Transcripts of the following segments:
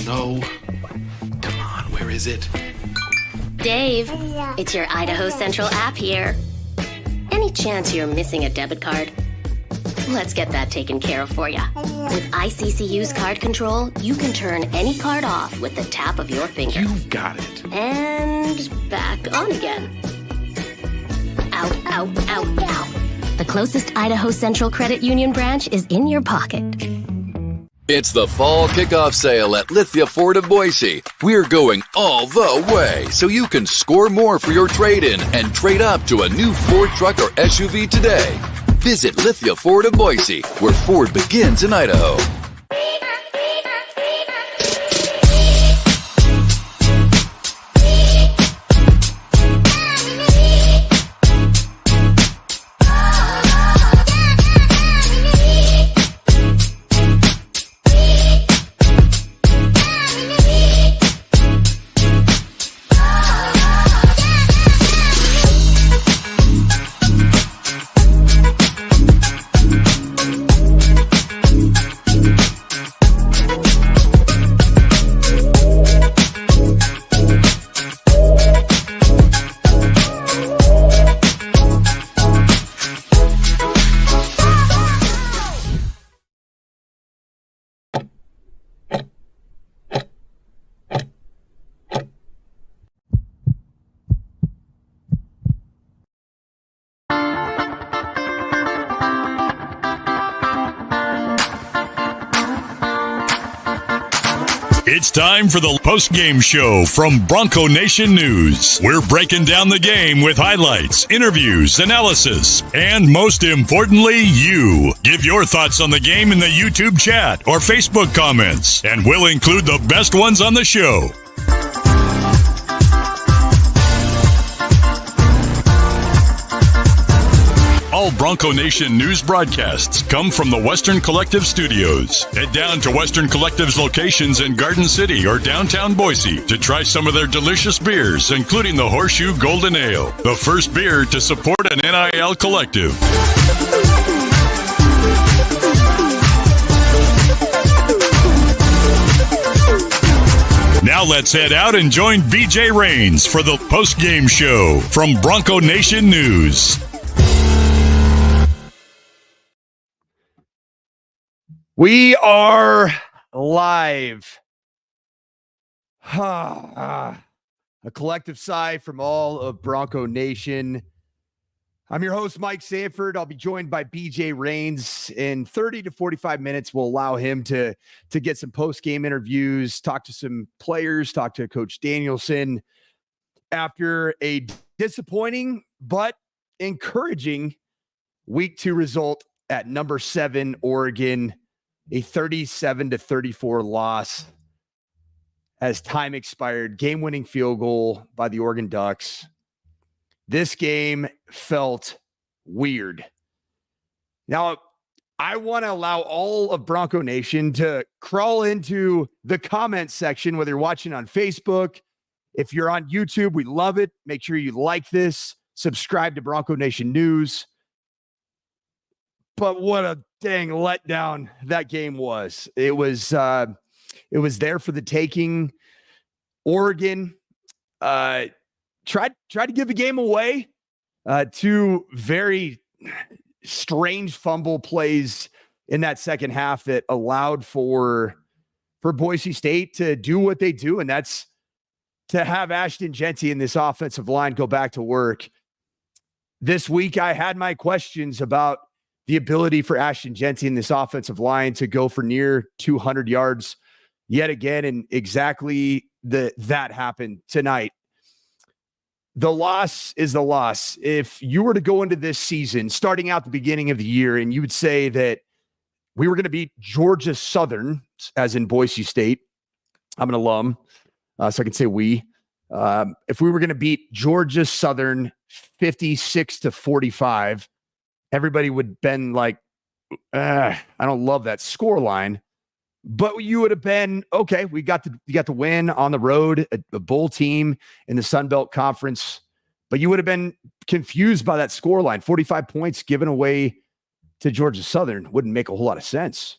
No. Come on, where is it? Dave, it's your Idaho Central app here. Any chance you're missing a debit card? Let's get that taken care of for you. With ICCU's card control, you can turn any card off with the tap of your finger. You got it. And back on again. Out, out, out, out. The closest Idaho Central Credit Union branch is in your pocket. It's the fall kickoff sale at Lithia Ford of Boise. We're going all the way so you can score more for your trade-in and trade up to a new Ford truck or SUV today. Visit Lithia Ford of Boise, where Ford begins in Idaho. It's time for the Postgame show from Bronco Nation News. We're breaking down the game with highlights, interviews, analysis, and most importantly, you. Give your thoughts on the game in the YouTube chat or Facebook comments, and we'll include the best ones on the show. All Bronco Nation news broadcasts come from the Western Collective Studios. Head down to Western Collective's locations in Garden City or downtown Boise to try some of their delicious beers, including the Horseshoe Golden Ale, the first beer to support an NIL collective. Now let's head out and join B.J. Rains for the Postgame show from Bronco Nation News. We are live. A collective sigh from all of Bronco Nation. I'm your host, Mike Sanford. I'll be joined by B.J. Rains. In 30 to 45 minutes, we'll allow him to get some post-game interviews, talk to some players, talk to Coach Danielson after a disappointing but encouraging Week 2 result at number 7, Oregon. A 37-34 loss as time expired. Game-winning field goal by the Oregon Ducks. This game felt weird. Now, I want to allow all of Bronco Nation to crawl into the comment section, whether you're watching on Facebook. If you're on YouTube, we love it. Make sure you like this. Subscribe to Bronco Nation News. But what a dang letdown that game was. It was there for the taking. Oregon tried to give the game away. Two very strange fumble plays in that second half that allowed for Boise State to do what they do, and that's to have Ashton Jeanty in this offensive line go back to work. This week, I had my questions about the ability for Ashton Jeanty in this offensive line to go for near 200 yards yet again, and exactly that happened tonight. The loss is the loss. If you were to go into this season, starting out the beginning of the year, and you would say that we were going to beat Georgia Southern, as in Boise State, I'm an alum, so I can say we. If we were going to beat Georgia Southern 56-45, everybody would have been like, I don't love that score line. But you would have been, okay, you got the win on the road, a bowl team in the Sun Belt Conference. But you would have been confused by that score line. 45 points given away to Georgia Southern wouldn't make a whole lot of sense.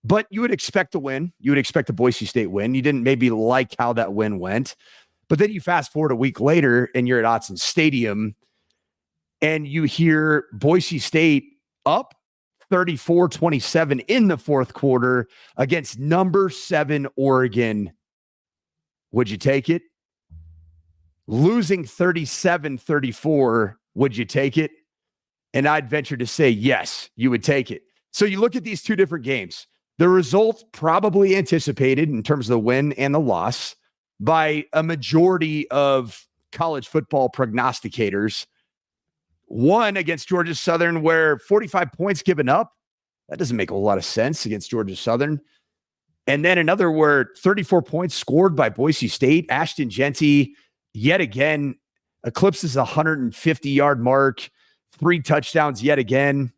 But you would expect a win. You would expect a Boise State win. You didn't maybe like how that win went. But then you fast forward a week later and you're at Autzen Stadium and you hear Boise State up 34-27 in the fourth quarter against number 7 Oregon. Would you take it? Losing 37-34, would you take it? And I'd venture to say, yes, you would take it. So you look at these two different games. The result probably anticipated in terms of the win and the loss by a majority of college football prognosticators. One against Georgia Southern where 45 points given up. That doesn't make a lot of sense against Georgia Southern. And then another where 34 points scored by Boise State. Ashton Jeanty, yet again, eclipses the 150-yard mark. 3 touchdowns yet again.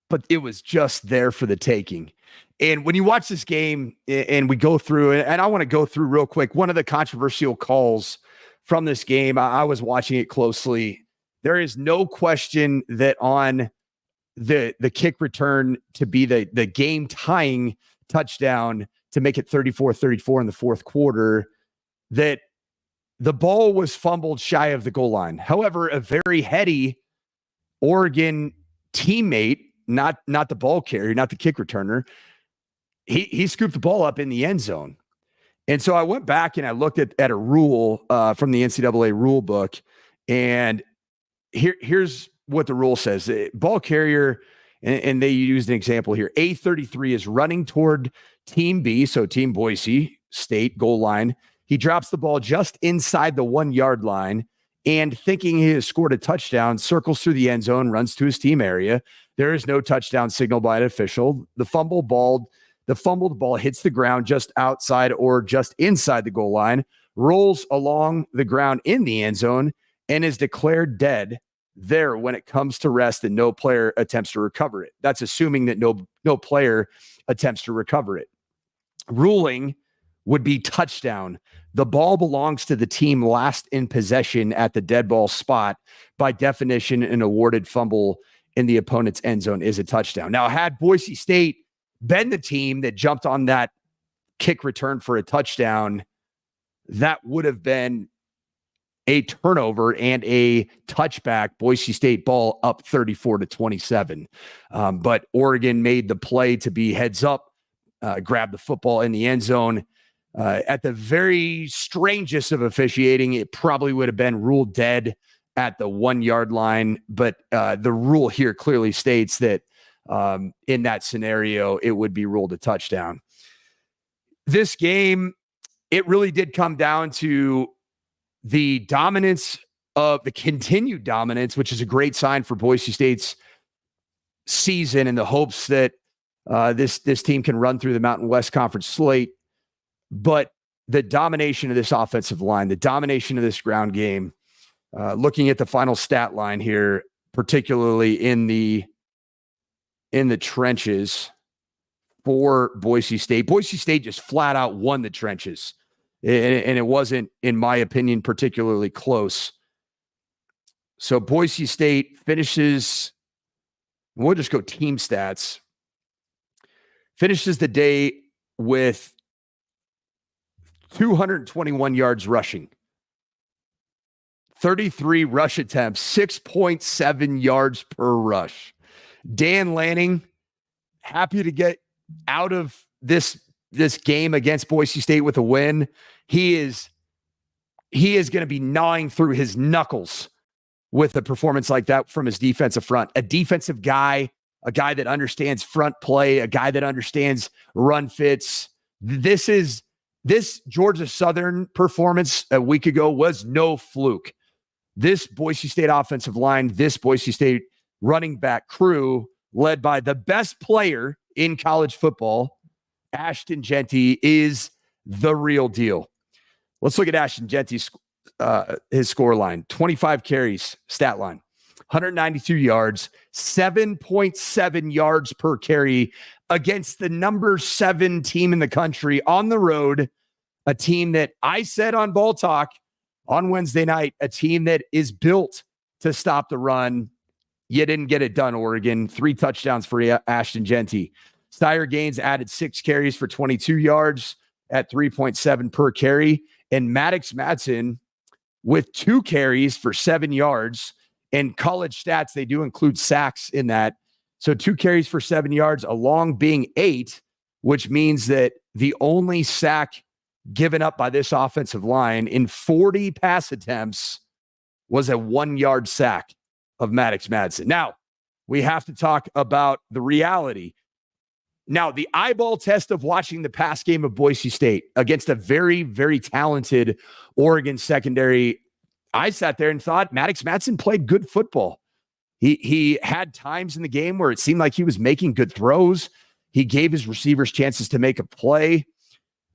But it was just there for the taking. And when you watch this game and we go through it, and I want to go through real quick, one of the controversial calls from this game, I was watching it closely. There is no question that on the kick return to be the game tying touchdown to make it 34-34 in the fourth quarter, that the ball was fumbled shy of the goal line. However, a very heady Oregon teammate, not the ball carrier, not the kick returner, he scooped the ball up in the end zone. And so I went back and I looked at a rule from the NCAA rule book, and here's what the rule says. Ball carrier, and they used an example here, A33 is running toward team B, so team Boise State goal line. He drops the ball just inside the 1-yard line and thinking he has scored a touchdown, circles through the end zone, runs to his team area. There is no touchdown signal by an official. The fumbled ball hits the ground just outside or just inside the goal line, rolls along the ground in the end zone, and is declared dead there when it comes to rest and no player attempts to recover it. That's assuming that no player attempts to recover it. Ruling would be touchdown. The ball belongs to the team last in possession at the dead ball spot. By definition, an awarded fumble in the opponent's end zone is a touchdown. Now, had Boise State been the team that jumped on that kick return for a touchdown, that would have been a turnover and a touchback. Boise State ball up 34-27. But Oregon made the play to be heads up, grab the football in the end zone. At the very strangest of officiating, it probably would have been ruled dead at the 1-yard line. But the rule here clearly states that in that scenario, it would be ruled a touchdown. This game, it really did come down to the dominance of the continued dominance, which is a great sign for Boise State's season in the hopes that this team can run through the Mountain West Conference slate. But the domination of this offensive line, the domination of this ground game, looking at the final stat line here, particularly in the trenches for Boise State. Boise State just flat out won the trenches. And it wasn't, in my opinion, particularly close. So Boise State finishes, we'll just go team stats, finishes the day with 221 yards rushing, 33 rush attempts, 6.7 yards per rush. Dan Lanning, happy to get out of this game against Boise State with a win. He is going to be gnawing through his knuckles with a performance like that from his defensive front. A defensive guy, a guy that understands front play, a guy that understands run fits. This Georgia Southern performance a week ago was no fluke. This Boise State offensive line, this Boise State running back crew, led by the best player in college football, Ashton Jeanty, is the real deal. Let's look at Ashton Jeanty's his score line. 25 carries, stat line, 192 yards, 7.7 yards per carry against the number 7 team in the country on the road, a team that I said on Ball Talk on Wednesday night, a team that is built to stop the run. you didn't get it done, Oregon. 3 touchdowns for Ashton Genty. Sire Gaines added 6 carries for 22 yards at 3.7 per carry. And Maddox Madsen with 2 carries for 7 yards. And college stats, they do include sacks in that. So 2 carries for 7 yards, along being 8, which means that the only sack given up by this offensive line in 40 pass attempts was a 1-yard sack of Maddox Madsen. Now, we have to talk about the reality. Now, the eyeball test of watching the pass game of Boise State against a very, very talented Oregon secondary, I sat there and thought Maddox Madsen played good football. He had times in the game where it seemed like he was making good throws. He gave his receivers chances to make a play.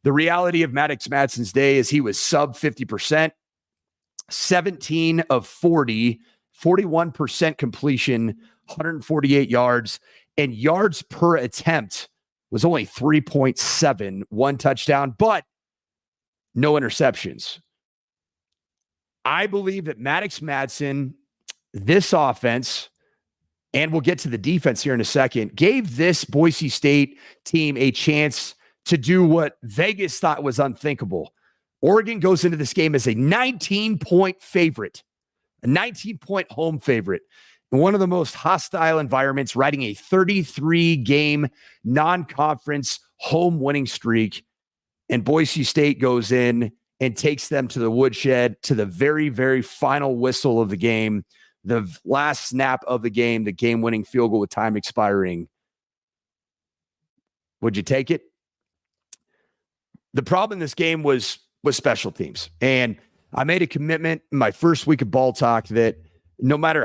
The reality of Maddox Madsen's day is he was sub 50%, 17 of 40, 41% completion, 148 yards, and yards per attempt was only 3.7, 1 touchdown, but no interceptions. I believe that Maddox Madsen, this offense, and we'll get to the defense here in a second, gave this Boise State team a chance to do what Vegas thought was unthinkable. Oregon goes into this game as a 19-point favorite, a 19-point home favorite, in one of the most hostile environments, riding a 33-game non-conference home winning streak. And Boise State goes in and takes them to the woodshed, to the very, very final whistle of the game, the last snap of the game-winning field goal with time expiring. Would you take it? The problem in this game was special teams. And I made a commitment in my first week of Ball Talk that no matter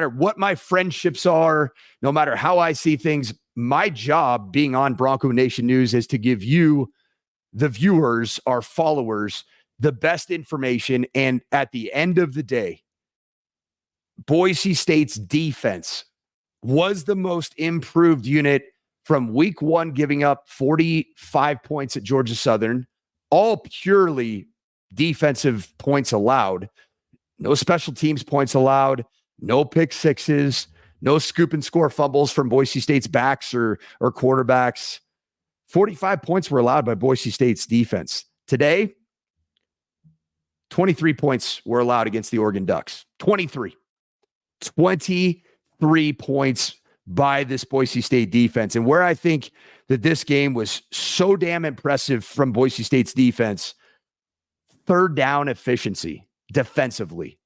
what my friendships are, no matter how I see things, my job being on Bronco Nation News is to give you, the viewers, our followers, the best information. And at the end of the day, Boise State's defense was the most improved unit from week 1, giving up 45 points at Georgia Southern, all purely defensive points allowed. No special teams points allowed, no pick sixes, no scoop and score fumbles from Boise State's backs or quarterbacks. 45 points were allowed by Boise State's defense. Today, 23 points were allowed against the Oregon Ducks. 23 points by this Boise State defense. And where I think that this game was so damn impressive from Boise State's defense, third down efficiency defensively.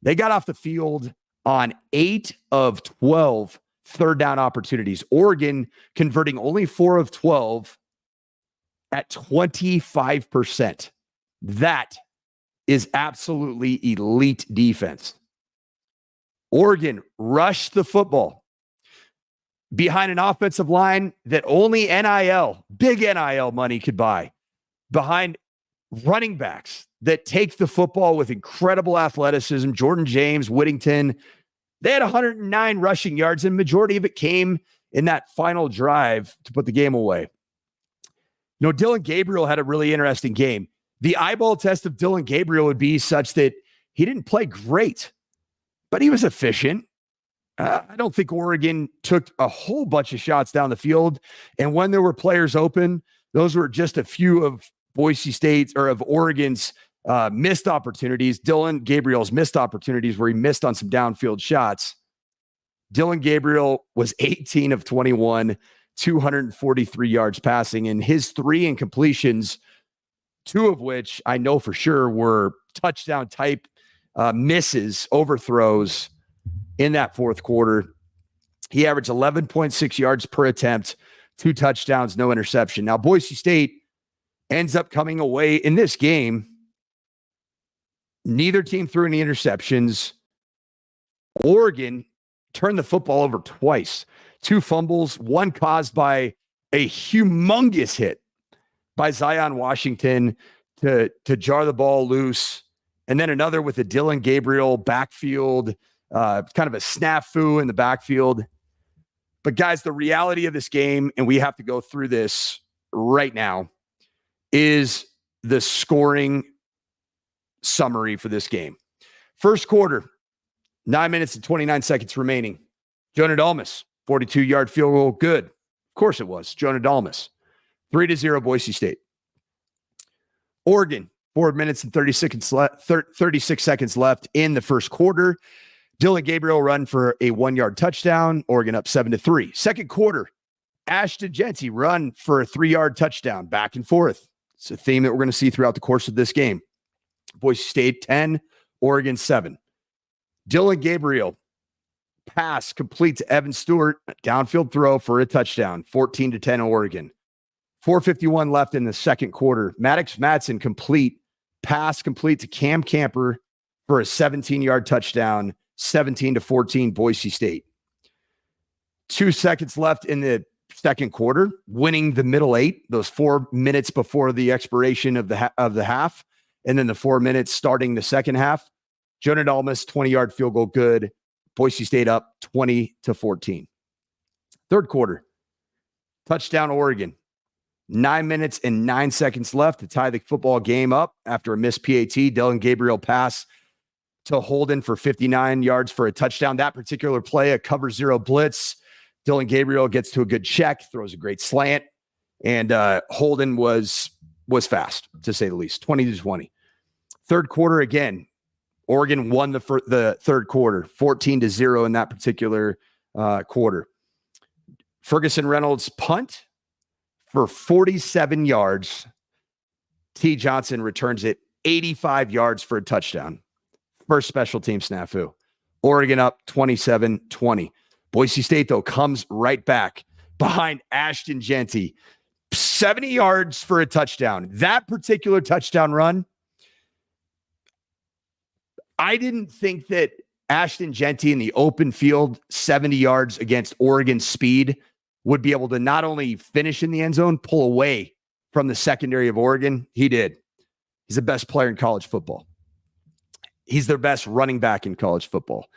They got off the field on 8 of 12 third down opportunities. Oregon converting only 4 of 12 at 25%. That is absolutely elite defense. Oregon rushed the football behind an offensive line that only NIL, big NIL money could buy, behind running backs that take the football with incredible athleticism. Jordan James, Whittington, they had 109 rushing yards, and majority of it came in that final drive to put the game away. You know, Dylan Gabriel had a really interesting game. The eyeball test of Dylan Gabriel would be such that he didn't play great, but he was efficient. I don't think Oregon took a whole bunch of shots down the field. And when there were players open, those were just a few of Boise State's or of Oregon's missed opportunities. Dylan Gabriel's missed opportunities where he missed on some downfield shots. Dylan Gabriel was 18 of 21, 243 yards passing, and his 3 incompletions, 2 of which I know for sure were touchdown type misses, overthrows in that fourth quarter. He averaged 11.6 yards per attempt, 2 touchdowns, no interception. Now, Boise State ends up coming away in this game. Neither team threw any interceptions. Oregon turned the football over twice. 2 fumbles, 1 caused by a humongous hit by Zion Washington to jar the ball loose, and then another with a Dylan Gabriel backfield, kind of a snafu in the backfield. But guys, the reality of this game, and we have to go through this right now, is the scoring summary for this game. First quarter, 9 minutes and 29 seconds remaining. Jonah Dalmas, 42-yard field goal, good. Of course it was. Jonah Dalmas. 3-0 Boise State. Oregon, 4 minutes and 36 seconds left in the first quarter. Dylan Gabriel run for a 1-yard touchdown. Oregon up 7-3. Second quarter, Ashton Jeanty run for a 3-yard touchdown. Back and forth. It's a theme that we're going to see throughout the course of this game. Boise State 10, Oregon 7. Dylan Gabriel pass complete to Evan Stewart. Downfield throw for a touchdown. 14-10 Oregon. 4:51 left in the second quarter. Maddox Madsen pass complete to Cam Camper for a 17-yard touchdown. 17-14 Boise State. 2 seconds left in the second quarter, winning the middle 8, those 4 minutes before the expiration of the half, and then the 4 minutes starting the second half. Jonah Dalmas, 20-yard field goal, good. Boise State up 20-14. Third quarter, touchdown Oregon. 9 minutes and 9 seconds left to tie the football game up after a missed PAT. Dylan Gabriel pass to Holden for 59 yards for a touchdown. That particular play, a cover 0 blitz. Dylan Gabriel gets to a good check, throws a great slant, and Holden was fast, to say the least. 20-20. Third quarter again. Oregon won the third quarter, 14-0 in that particular quarter. Ferguson Reynolds punt for 47 yards. T. Johnson returns it 85 yards for a touchdown. First special team snafu. Oregon up 27-20. Boise State, though, comes right back behind Ashton Jeanty. 70 yards for a touchdown. That particular touchdown run, I didn't think that Ashton Jeanty in the open field, 70 yards against Oregon's speed, would be able to not only finish in the end zone, pull away from the secondary of Oregon. He did. He's the best player in college football. He's their best running back in college football.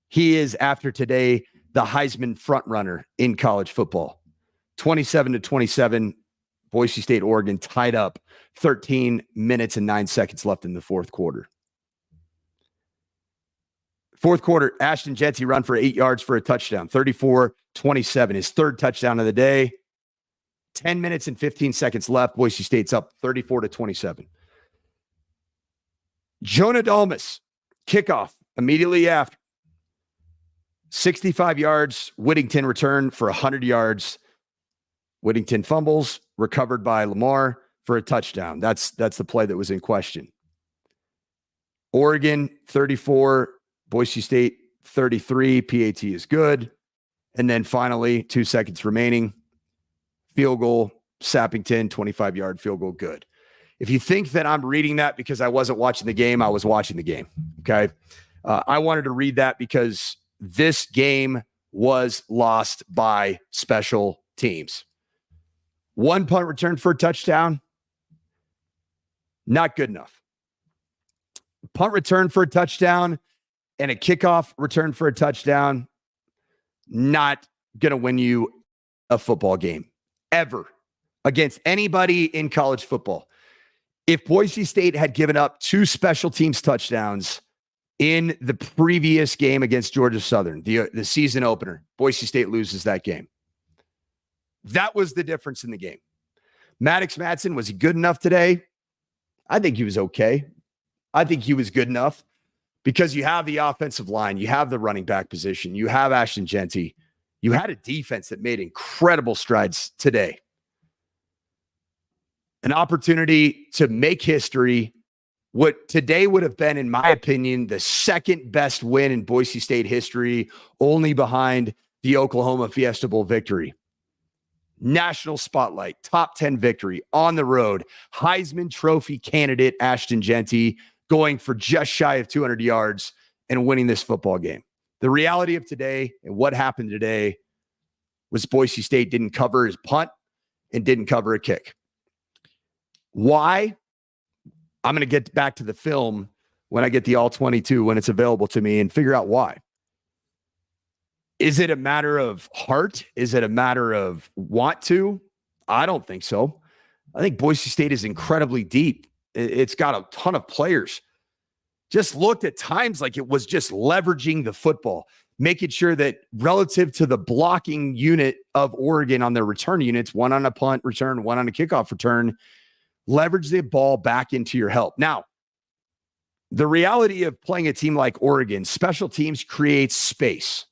He is, after today, the Heisman frontrunner in college football. 27-27, Boise State, Oregon tied up. 13 minutes and 9 seconds left in the fourth quarter. Fourth quarter, Ashton Jeanty run for 8 yards for a touchdown. 34-27, his third touchdown of the day. 10 minutes and 15 seconds left. Boise State's up 34-27. Jonah Dalmas, kickoff immediately after. 65 yards, Whittington return for 100 yards. Whittington fumbles, recovered by Lamar for a touchdown. That's the play that was in question. Oregon, 34, Boise State, 33. PAT is good. And then finally, 2 seconds remaining. Field goal, Sappington, 25-yard field goal, good. If you think that I'm reading that because I wasn't watching the game, I was watching the game, okay? I wanted to read that because this game was lost by special teams. 1 punt return for a touchdown, not good enough. Punt return for a touchdown and a kickoff return for a touchdown, not going to win you a football game ever against anybody in college football. If Boise State had given up 2 special teams touchdowns in the previous game against Georgia Southern, the season opener, Boise State loses that game. That was the difference in the game. Maddox Madsen, was he good enough today? I think he was okay. I think he was good enough because you have the offensive line, you have the running back position, you have Ashton Jeanty, you had a defense that made incredible strides today. An opportunity to make history. What today would have been, in my opinion, the second best win in Boise State history, only behind the Oklahoma Fiesta Bowl victory. National spotlight, top 10 victory on the road. Heisman Trophy candidate Ashton Jeanty going for just shy of 200 yards and winning this football game. The reality of today and what happened today was Boise State didn't cover his punt and didn't cover a kick. Why? I'm going to get back to the film when I get the all 22, when it's available to me, and figure out why. Is it a matter of heart? Is it a matter of want to? I don't think so. I think Boise State is incredibly deep. It's got a ton of players just looked at times like it was just leveraging the football, making sure that relative to the blocking unit of Oregon on their return units, one on a punt return, one on a kickoff return, leverage the ball back into your help. Now, the reality of playing a team like Oregon, special teams creates space,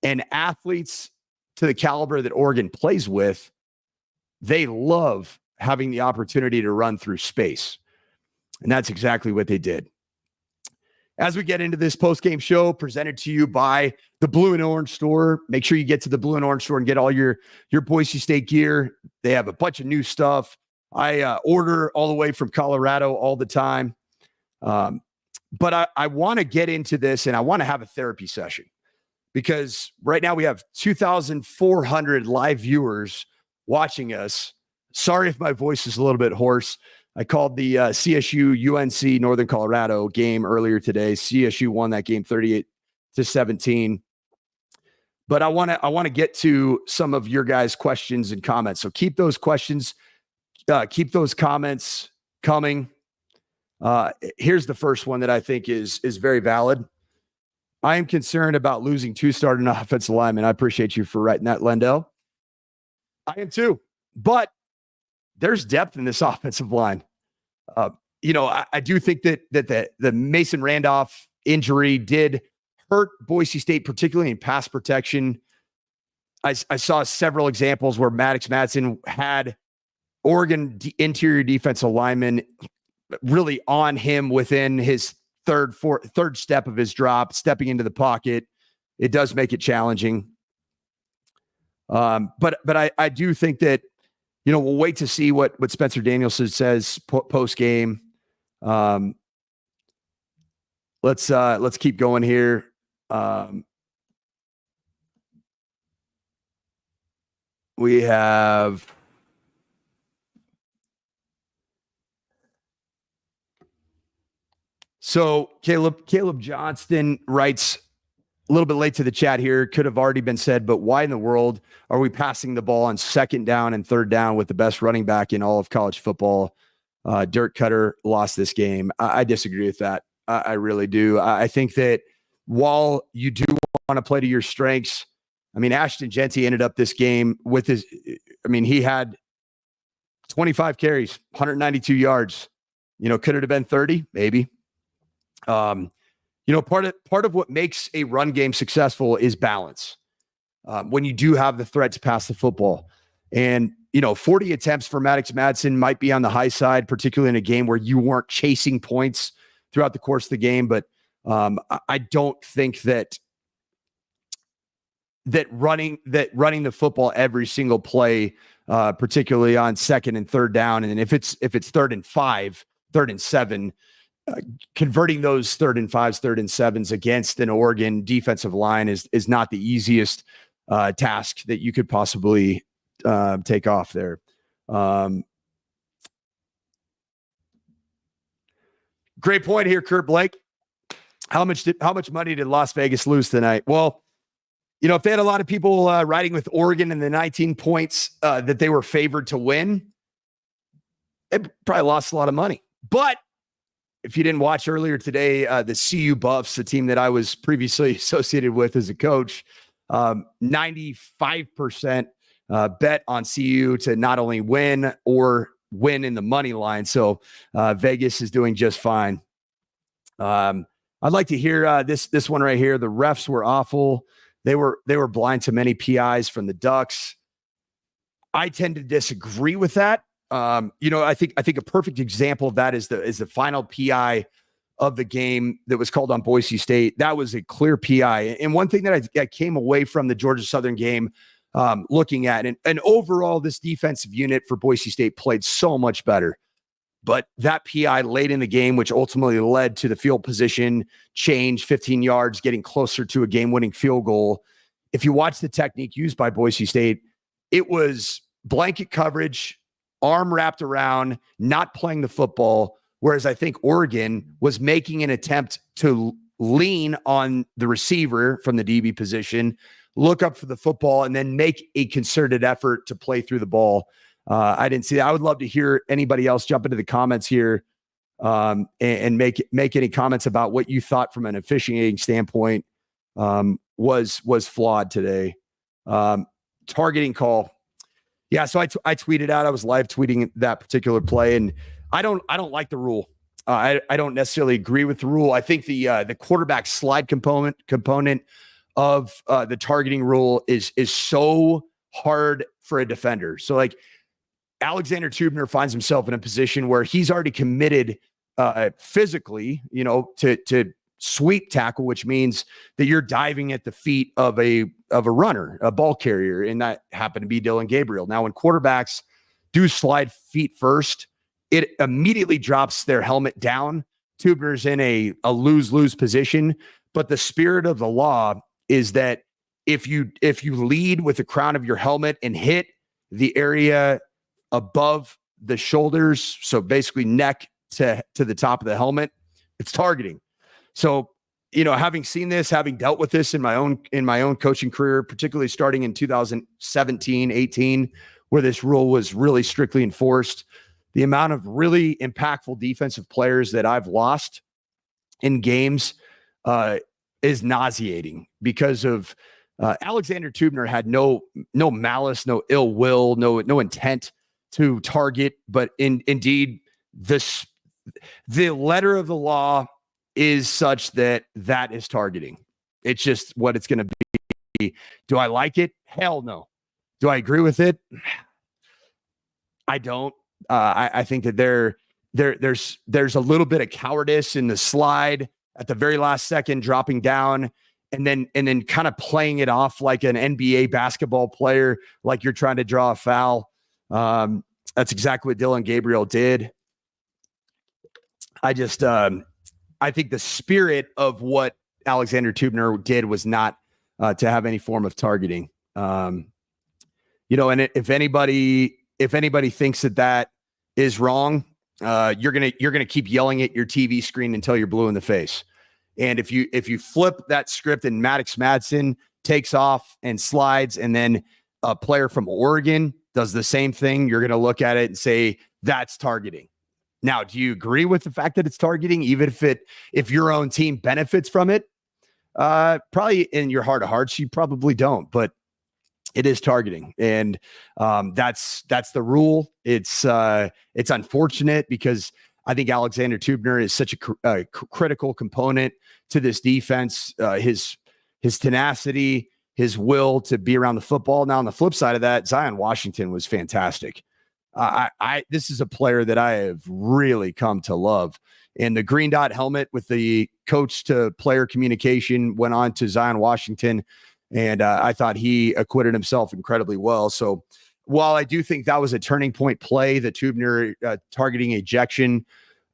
and athletes to the caliber that Oregon plays with, they love having the opportunity to run through space. And that's exactly what they did. As we get into this post-game show presented to you by the Blue and Orange store, make sure you get to the Blue and Orange store and get all your Boise State gear. They have a bunch of new stuff. I order all the way from Colorado all the time. But I want to get into this, and I want to have a therapy session, because right now we have 2,400 live viewers watching us. Sorry if my voice is a little bit hoarse. I called the CSU-UNC Northern Colorado game earlier today. CSU won that game 38-17. But I want to get to some of your guys' questions and comments. So keep those questions, keep those comments coming. Here's the first one that I think is very valid. I am concerned about losing two starting offensive linemen. I appreciate you for writing that, Lendell. I am too. But there's depth in this offensive line. I do think that the Mason Randolph injury did hurt Boise State, particularly in pass protection. I saw several examples where Maddox Madsen had Oregon interior defensive linemen really on him within his third step of his drop, stepping into the pocket. It does make it challenging. But I do think that, we'll wait to see what Spencer Danielson says post game. Let's keep going here. We have Caleb Johnston writes a little bit late to the chat here. Could have already been said, but why in the world are we passing the ball on second down and third down with the best running back in all of college football? Dirk Cutter lost this game. I disagree with that. I really do. I think that while you do want to play to your strengths, Ashton Jeanty ended up this game with he had 25 carries, 192 yards. Could it have been 30? Maybe. Part of what makes a run game successful is balance. When you do have the threat to pass the football, and 40 attempts for Maddox Madsen might be on the high side, particularly in a game where you weren't chasing points throughout the course of the game. But I don't think that running the football every single play, particularly on second and third down, and if it's 3rd and 5, 3rd and 7. Converting those 3rd and 5s, 3rd and 7s against an Oregon defensive line is not the easiest task that you could possibly take off there. Great point here, Kurt Blake. How much money did Las Vegas lose tonight? Well, if they had a lot of people riding with Oregon in the 19 points that they were favored to win, they probably lost a lot of money. But if you didn't watch earlier today, the CU Buffs, the team that I was previously associated with as a coach, 95% bet on CU to not only win or win in the money line. So Vegas is doing just fine. I'd like to hear this one right here. The refs were awful. They were blind to many PIs from the Ducks. I tend to disagree with that. I think a perfect example of that is the final PI of the game that was called on Boise State. That was a clear PI. And one thing that I came away from the Georgia Southern game looking at, and overall this defensive unit for Boise State played so much better. But that PI late in the game, which ultimately led to the field position change, 15 yards, getting closer to a game-winning field goal. If you watch the technique used by Boise State, it was blanket coverage, arm wrapped around, not playing the football, whereas I think Oregon was making an attempt to lean on the receiver from the DB position, look up for the football, and then make a concerted effort to play through the ball. I didn't see that. I would love to hear anybody else jump into the comments here and make any comments about what you thought from an officiating standpoint was flawed today. Targeting call. Yeah, so I tweeted out. I was live tweeting that particular play, and I don't like the rule. I don't necessarily agree with the rule. I think the quarterback slide component of the targeting rule is so hard for a defender. So like Alexander Tubner finds himself in a position where he's already committed physically, to sweep tackle, which means that you're diving at the feet of a runner, a ball carrier, and that happened to be Dylan Gabriel. Now, when quarterbacks do slide feet first, it immediately drops their helmet down. Tubner's in a lose-lose position, but the spirit of the law is that if you lead with the crown of your helmet and hit the area above the shoulders, so basically neck to the top of the helmet, it's targeting. So, having seen this, having dealt with this in my own coaching career, particularly starting in 2017, 18, where this rule was really strictly enforced, the amount of really impactful defensive players that I've lost in games is nauseating because of Alexander Tubner had no malice, no ill will, no intent to target, but indeed the letter of the law is such that is targeting. It's just what it's going to be. Do I like it? Hell no. Do I agree with it? I don't. I think that there's a little bit of cowardice in the slide at the very last second, dropping down and then kind of playing it off like an NBA basketball player, like you're trying to draw a foul. That's exactly what Dylan Gabriel did. I think the spirit of what Alexander Tubner did was not to have any form of targeting. And if anybody thinks that is wrong, you're gonna keep yelling at your TV screen until you're blue in the face. And if you flip that script and Maddox Madsen takes off and slides, and then a player from Oregon does the same thing, you're gonna look at it and say that's targeting. Now, do you agree with the fact that it's targeting, even if your own team benefits from it? Probably in your heart of hearts, you probably don't, but it is targeting, and that's the rule. It's unfortunate because I think Alexander Tubner is such a critical component to this defense. His tenacity, his will to be around the football. Now, on the flip side of that, Zion Washington was fantastic. This is a player that I have really come to love. And the green dot helmet with the coach to player communication went on to Zion Washington. And I thought he acquitted himself incredibly well. So while I do think that was a turning point play, the Tubner targeting ejection,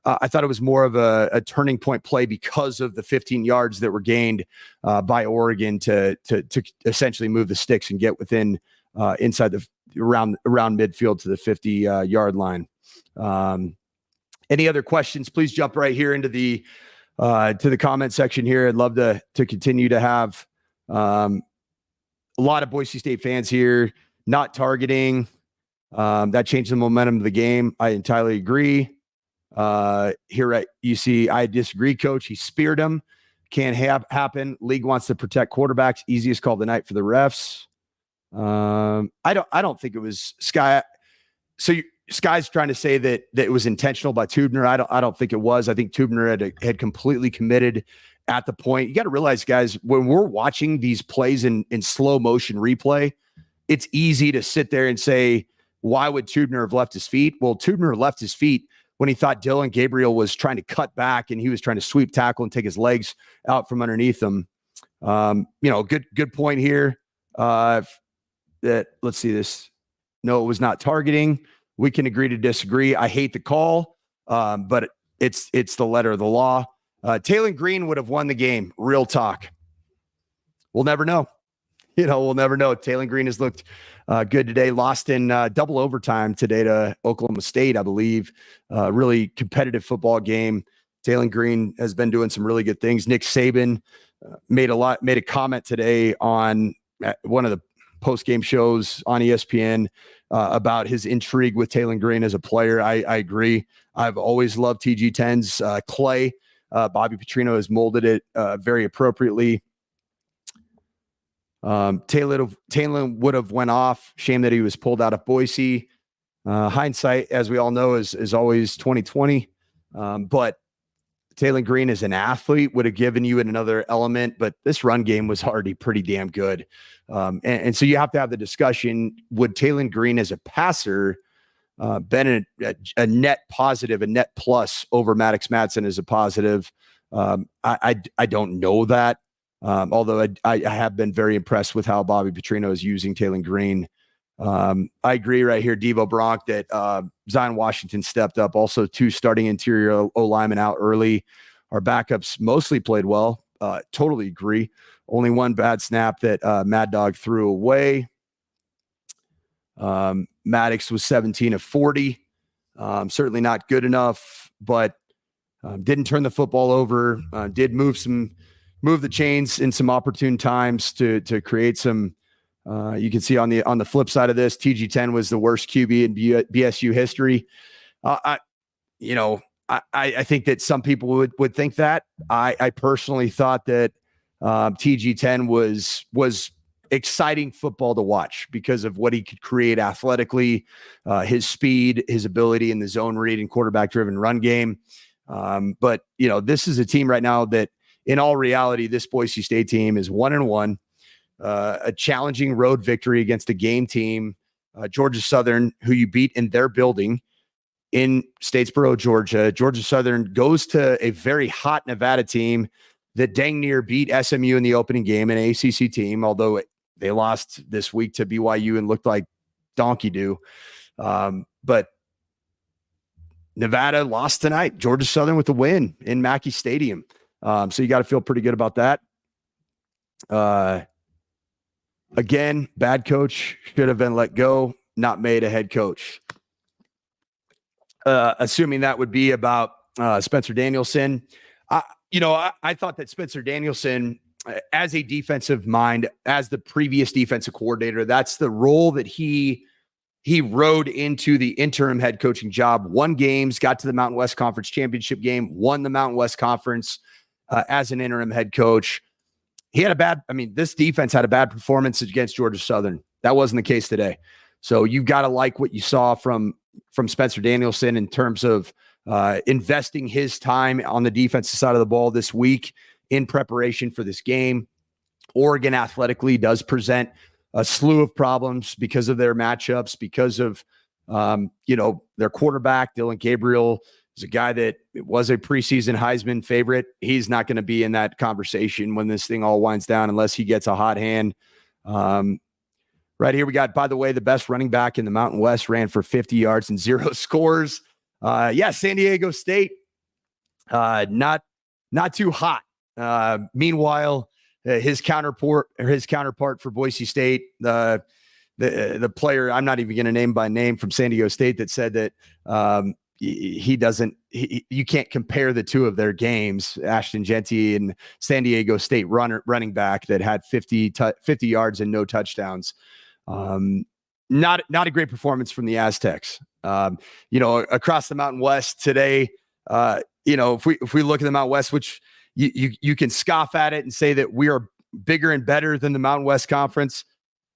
I thought it was more of a turning point play because of the 15 yards that were gained by Oregon to essentially move the sticks and get within inside around midfield to the 50 yard line. Any other questions? Please jump right here into the to the comment section here. I'd love to continue to have a lot of Boise State fans here. Not targeting that changed the momentum of the game. I entirely agree. Here at UC, I disagree, coach. He speared him. Can't happen. League wants to protect quarterbacks. Easiest call of the night for the refs. I don't think it was Sky. So Sky's trying to say that it was intentional by Tubner. I don't think it was. I think Tubner had completely committed at the point. You got to realize, guys, when we're watching these plays in slow motion replay, it's easy to sit there and say, why would Tubner have left his feet? Well, Tubner left his feet when he thought Dylan Gabriel was trying to cut back and he was trying to sweep tackle and take his legs out from underneath him. Good point here. Let's see this. No, it was not targeting. We can agree to disagree. I hate the call, but it's the letter of the law. Taylor Green would have won the game. Real talk. We'll never know. We'll never know. Taylor Green has looked good today. Lost in double overtime today to Oklahoma State, I believe. Really competitive football game. Taylor Green has been doing some really good things. Nick Saban made a comment today on one of the post-game shows on ESPN about his intrigue with Taylor Green as a player. I agree. I've always loved TG10's Clay. Bobby Petrino has molded it very appropriately. Taylor would have went off. Shame that he was pulled out of Boise. Hindsight, as we all know, is always 2020. But Taylor Green as an athlete would have given you another element, but this run game was already pretty damn good. And so you have to have the discussion, would Taylor Green as a passer been a net positive, a net plus over Maddox Madsen as a positive? I don't know that. Although I have been very impressed with how Bobby Petrino is using Taylor Green. I agree right here, Devo Bronk, that Zion Washington stepped up. Also, 2 starting interior O-linemen out early. Our backups mostly played well. Totally agree. Only one bad snap that Mad Dog threw away. Maddox was 17 of 40. Certainly not good enough, but didn't turn the football over. Did move the chains in some opportune times to create some. You can see on the flip side of this, TG10 was the worst QB in BSU history. I think that some people would think that. I personally thought that TG10 was exciting football to watch because of what he could create athletically, his speed, his ability in the zone read and quarterback-driven run game. But this is a team right now that, in all reality, this Boise State team is 1-1. A challenging road victory against a game team, Georgia Southern, who you beat in their building in Statesboro, Georgia. Georgia Southern goes to a very hot Nevada team that dang near beat SMU in the opening game, an ACC team, although they lost this week to BYU and looked like donkey do. But Nevada lost tonight. Georgia Southern with the win in Mackey Stadium. So you got to feel pretty good about that. Again, bad coach, should have been let go, not made a head coach. Assuming that would be about Spencer Danielson. I thought that Spencer Danielson, as a defensive mind, as the previous defensive coordinator, that's the role that he rode into the interim head coaching job, won games, got to the Mountain West Conference championship game, won the Mountain West Conference as an interim head coach. This defense had a bad performance against Georgia Southern. That wasn't the case today. So you've got to like what you saw from Spencer Danielson in terms of investing his time on the defensive side of the ball this week in preparation for this game. Oregon athletically does present a slew of problems because of their matchups, because of their quarterback, Dylan Gabriel, is a guy that was a preseason Heisman favorite. He's not going to be in that conversation when this thing all winds down unless he gets a hot hand. Right here we got, by the way, the best running back in the Mountain West, ran for 50 yards and 0 scores. San Diego State, not too hot. Meanwhile, his counterpart for Boise State, the player I'm not even going to name by name from San Diego State, that said that you can't compare the two of their games. Ashton Genty and San Diego State running back that had 50 yards and no touchdowns. Not a great performance from the Aztecs. Across the Mountain West today, if we look at the Mountain West, which you can scoff at it and say that we are bigger and better than the Mountain West Conference.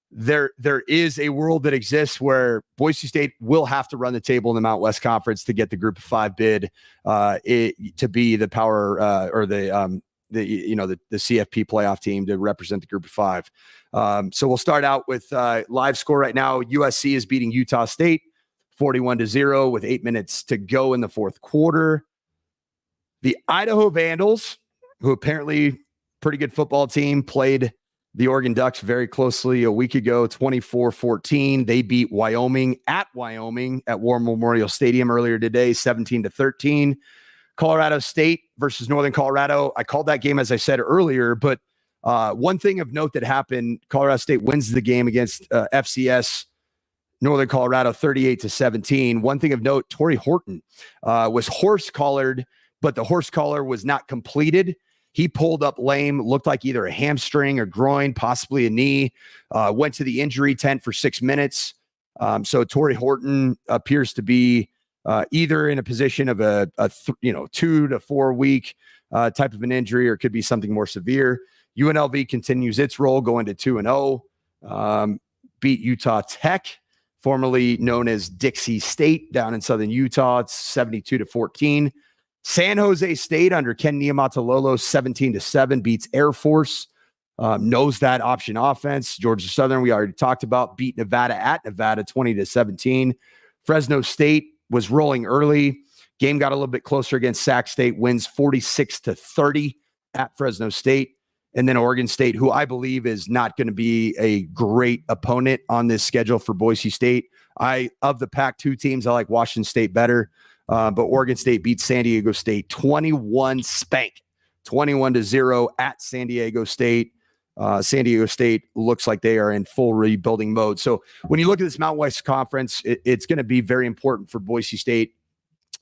There is a world that exists where Boise State will have to run the table in the Mountain West Conference to get the Group of 5 bid to be the power or the CFP playoff team to represent the Group of 5. So we'll start out with live score right now. USC is beating Utah State 41-0 with 8 minutes to go in the fourth quarter. The Idaho Vandals, who apparently pretty good football team, played the Oregon Ducks very closely a week ago, 24-14. They beat Wyoming at War Memorial Stadium earlier today, 17-13. Colorado State versus Northern Colorado. I called that game, as I said earlier, but one thing of note that happened, Colorado State wins the game against FCS Northern Colorado 38-17. One thing of note, Torrey Horton was horse collared, but the horse collar was not completed. He pulled up lame, looked like either a hamstring or groin, possibly a knee, went to the injury tent for 6 minutes. So Torrey Horton appears to be either in a position of a 2 to 4 week type of an injury, or it could be something more severe. UNLV continues its role, going to 2-0. Beat Utah Tech, formerly known as Dixie State, down in southern Utah. It's 72-14. San Jose State under Ken Niumatalolo, 17-7, beats Air Force. Knows that option offense. Georgia Southern, we already talked about, beat Nevada at Nevada 20-17. Fresno State was rolling early. Game got a little bit closer against Sac State, wins 46-30 at Fresno State. And then Oregon State, who I believe is not going to be a great opponent on this schedule for Boise State. Of the Pac-2 teams, I like Washington State better. But Oregon State beats San Diego State 21-0 at San Diego State. San Diego State looks like they are in full rebuilding mode. So when you look at this Mountain West Conference, it's going to be very important for Boise State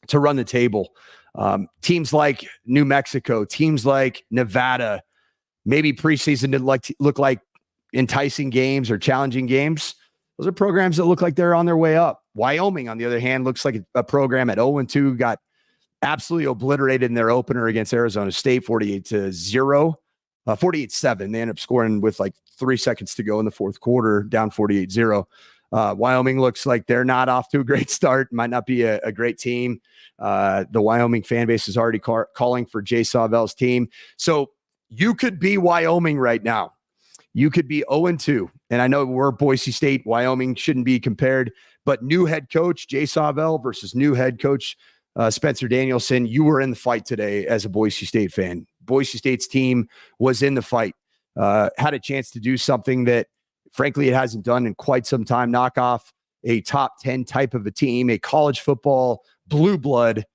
to run the table. Teams like New Mexico, teams like Nevada, maybe preseason didn't look like enticing games or challenging games. Those are programs that look like they're on their way up. Wyoming, on the other hand, looks like a program at 0-2, got absolutely obliterated in their opener against Arizona State, 48-7. They end up scoring with like 3 seconds to go in the fourth quarter, down 48-0. Wyoming looks like they're not off to a great start. Might not be a great team. The Wyoming fan base is already calling for Jay Sawvel's team. So you could be Wyoming right now. You could be 0-2. And I know we're Boise State. Wyoming shouldn't be compared. But new head coach Jay Sawvel versus new head coach Spencer Danielson, you were in the fight today as a Boise State fan. Boise State's team was in the fight, had a chance to do something that, frankly, it hasn't done in quite some time. Knock off a top 10 type of a team, a college football blue blood.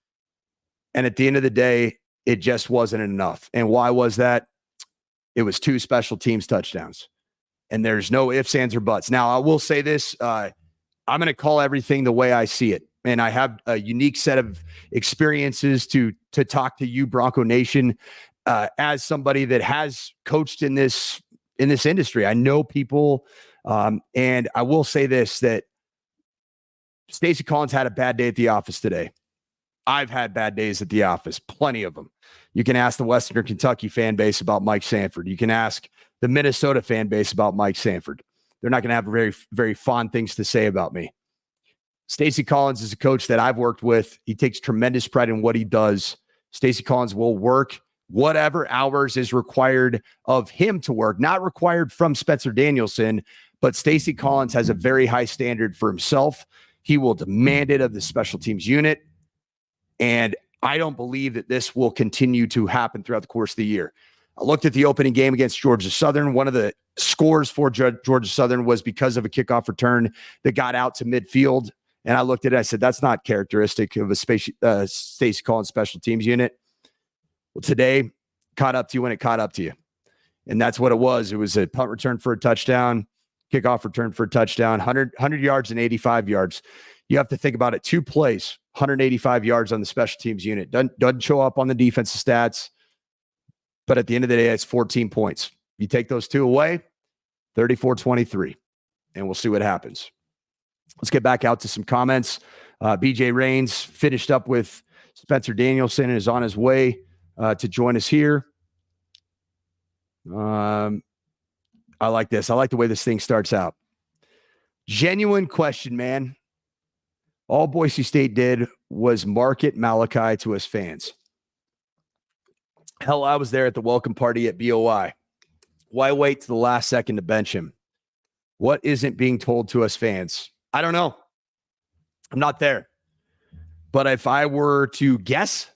And at the end of the day, it just wasn't enough. And why was that? It was 2 special teams touchdowns. And there's no ifs, ands, or buts. Now, I will say this. I'm going to call everything the way I see it. And I have a unique set of experiences to talk to you, Bronco Nation, as somebody that has coached in this industry. I know people, and I will say this, that Stacey Collins had a bad day at the office today. I've had bad days at the office, plenty of them. You can ask the Western Kentucky fan base about Mike Sanford. You can ask the Minnesota fan base about Mike Sanford. They're not going to have very, very fond things to say about me. Stacey Collins is a coach that I've worked with. He takes tremendous pride in what he does. Stacey Collins will work whatever hours is required of him to work, not required from Spencer Danielson, but Stacey Collins has a very high standard for himself. He will demand it of the special teams unit. And I don't believe that this will continue to happen throughout the course of the year. I looked at the opening game against Georgia Southern. One of the scores for Georgia Southern was because of a kickoff return that got out to midfield. And I looked at it, I said, that's not characteristic of a Stacey Collins special teams unit. Well, today, caught up to you when it caught up to you. And that's what it was. It was a punt return for a touchdown, kickoff return for a touchdown, 100 yards and 85 yards. You have to think about it. 2 plays, 185 yards on the special teams unit. Doesn't show up on the defensive stats. But at the end of the day, it's 14 points. You take those 2 away, 34-23. And we'll see what happens. Let's get back out to some comments. B.J. Rains finished up with Spencer Danielson and is on his way to join us here. I like this. I like the way this thing starts out. Genuine question, man. All Boise State did was market Malachi to us fans. Hell, I was there at the welcome party at BOI. Why wait to the last second to bench him? What isn't being told to us fans? I don't know. I'm not there. But if I were to guess,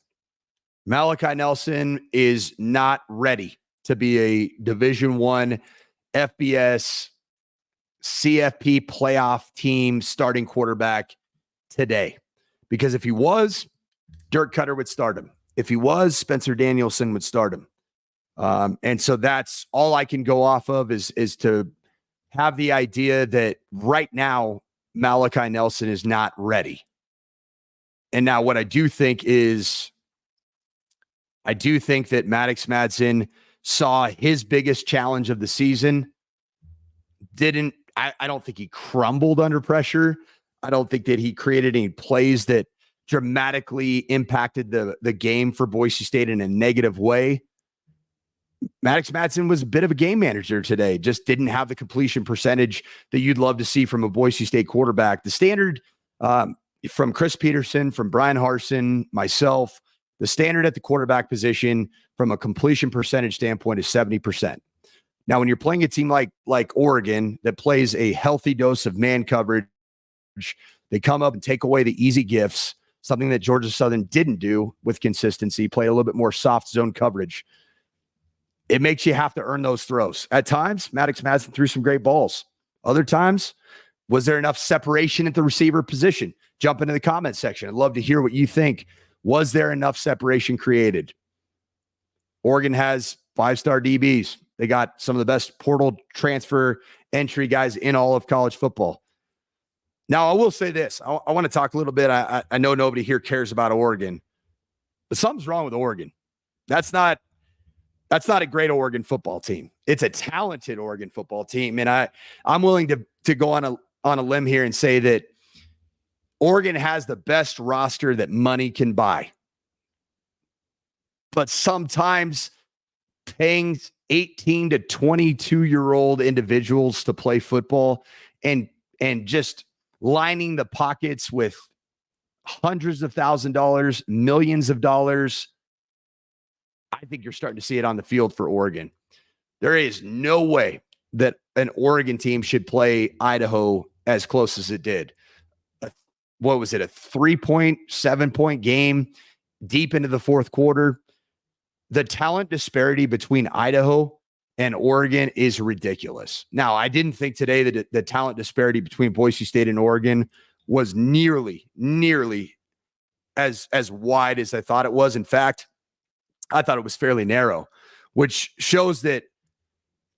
Malachi Nelson is not ready to be a Division I FBS CFP playoff team starting quarterback today. Because if he was, Dirk Cutter would start him. If he was, Spencer Danielson would start him. And so that's all I can go off of is to have the idea that right now, Malachi Nelson is not ready. And now what I do think is, I do think that Maddox Madsen saw his biggest challenge of the season, didn't I don't think he crumbled under pressure. I don't think that he created any plays that dramatically impacted the game for Boise State in a negative way. Maddox Madsen was a bit of a game manager today, just didn't have the completion percentage that you'd love to see from a Boise State quarterback. The standard from Chris Peterson, from Brian Harsin, myself, the standard at the quarterback position from a completion percentage standpoint is 70%. Now, when you're playing a team like Oregon that plays a healthy dose of man coverage, they come up and take away the easy gifts, something that Georgia Southern didn't do with consistency, play a little bit more soft zone coverage. It makes you have to earn those throws. At times, Maddox Madsen threw some great balls. Other times, was there enough separation at the receiver position? Jump into the comment section. I'd love to hear what you think. Was there enough separation created? Oregon has 5-star DBs. They got some of the best portal transfer entry guys in all of college football. Now, I will say this. I want to talk a little bit. I know nobody here cares about Oregon, but something's wrong with Oregon. That's not a great Oregon football team. It's a talented Oregon football team. And I'm willing to go on a limb here and say that Oregon has the best roster that money can buy. But sometimes paying 18 to 22-year-old individuals to play football and just lining the pockets with hundreds of $1,000s, millions of dollars, I think you're starting to see it on the field for Oregon. There is no way that an Oregon team should play Idaho as close as it did. What was it? A 7-point game deep into the fourth quarter. The talent disparity between Idaho and Oregon is ridiculous. Now, I didn't think today that the talent disparity between Boise State and Oregon was nearly as wide as I thought it was. In fact, I thought it was fairly narrow, which shows that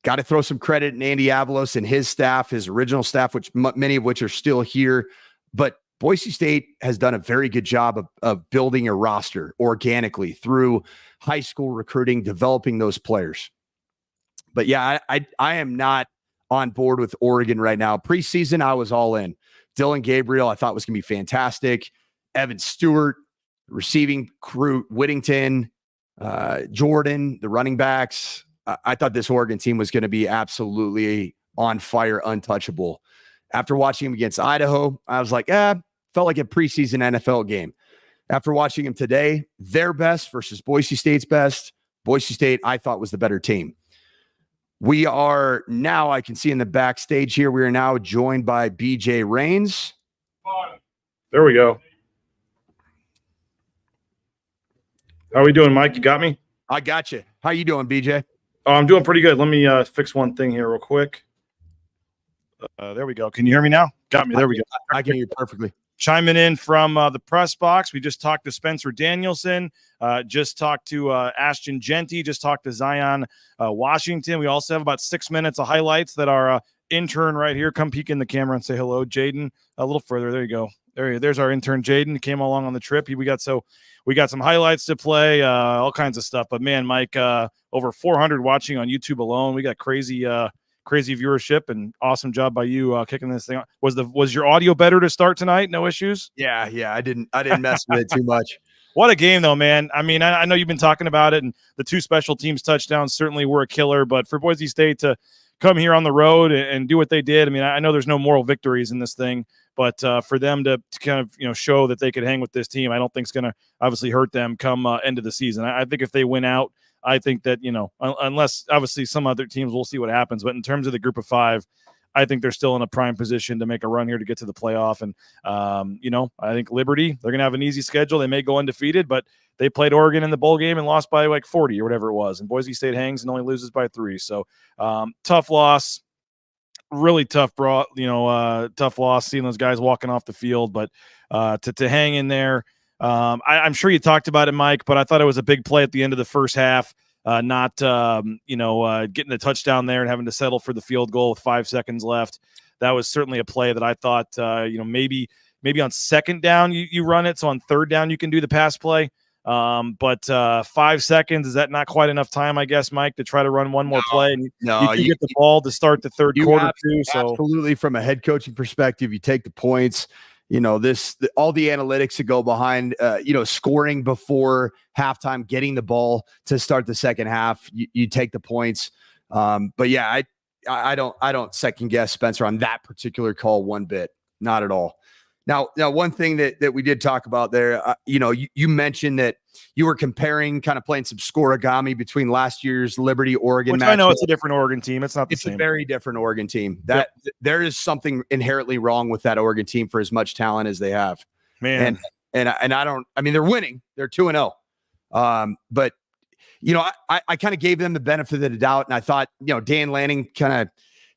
got to throw some credit in Andy Avalos and his staff, his original staff, which many of which are still here. But Boise State has done a very good job of building a roster organically through high school recruiting, developing those players. But yeah, I am not on board with Oregon right now. Preseason, I was all in. Dylan Gabriel, I thought was going to be fantastic. Evan Stewart, receiving crew, Whittington, Jordan, the running backs. I thought this Oregon team was going to be absolutely on fire, untouchable. After watching him against Idaho, I was like, felt like a preseason NFL game. After watching him today, their best versus Boise State's best. Boise State, I thought, was the better team. We are now, I can see in the backstage here, we are now joined by B.J. Rains. There we go. How are we doing, Mike? You got me? I got you. How you doing, B.J.? Oh, I'm doing pretty good. Let me fix one thing here real quick. There we go. Can you hear me now? Got me. There we go. I can hear you perfectly. Chiming in from the press box. We just talked to Spencer Danielson, just talked to Ashton Genty, just talked to Zion Washington. We also have about 6 minutes of highlights that our intern right here, come peek in the camera and say hello, Jaden. A little further. There you go. There's our intern, Jaden. He came along on the trip. We got some highlights to play, all kinds of stuff. But man, Mike, over 400 watching on YouTube alone. We got crazy viewership, and awesome job by you kicking this thing off. Was your audio better to start tonight? No issues? Yeah. I didn't mess with it too much. What a game, though, man. I mean, I know you've been talking about it, and the 2 special teams touchdowns certainly were a killer. But for Boise State to come here on the road and do what they did, I mean, I know there's no moral victories in this thing, but for them to kind of show that they could hang with this team, I don't think it's going to obviously hurt them come end of the season. I think if they win out, I think that, unless obviously some other teams, we'll see what happens. But in terms of the group of 5, I think they're still in a prime position to make a run here to get to the playoff. And, I think Liberty, they're going to have an easy schedule. They may go undefeated, but they played Oregon in the bowl game and lost by like 40 or whatever it was. And Boise State hangs and only loses by 3. So tough loss, really tough loss seeing those guys walking off the field. But to hang in there, I'm sure you talked about it, Mike, but I thought it was a big play at the end of the first half, not getting the touchdown there and having to settle for the field goal with 5 seconds left. That was certainly a play that I thought, maybe on second down you run it, so on third down you can do the pass play. But 5 seconds, is that not quite enough time, I guess, Mike, to try to run one more play? And you get the ball to start the third quarter too. So absolutely, from a head coaching perspective, you take the points. All the analytics that go behind, scoring before halftime, getting the ball to start the second half, you take the points. But yeah, I don't second guess Spencer on that particular call one bit, not at all. Now, one thing that we did talk about there, you mentioned that you were comparing, kind of playing some scoregami between last year's Liberty Oregon match. I know it's a different Oregon team. It's not the same. It's a very different Oregon team. There is something inherently wrong with that Oregon team for as much talent as they have. Man, and I don't. I mean, they're winning. They're 2-0. But I kind of gave them the benefit of the doubt, and I thought, Dan Lanning kind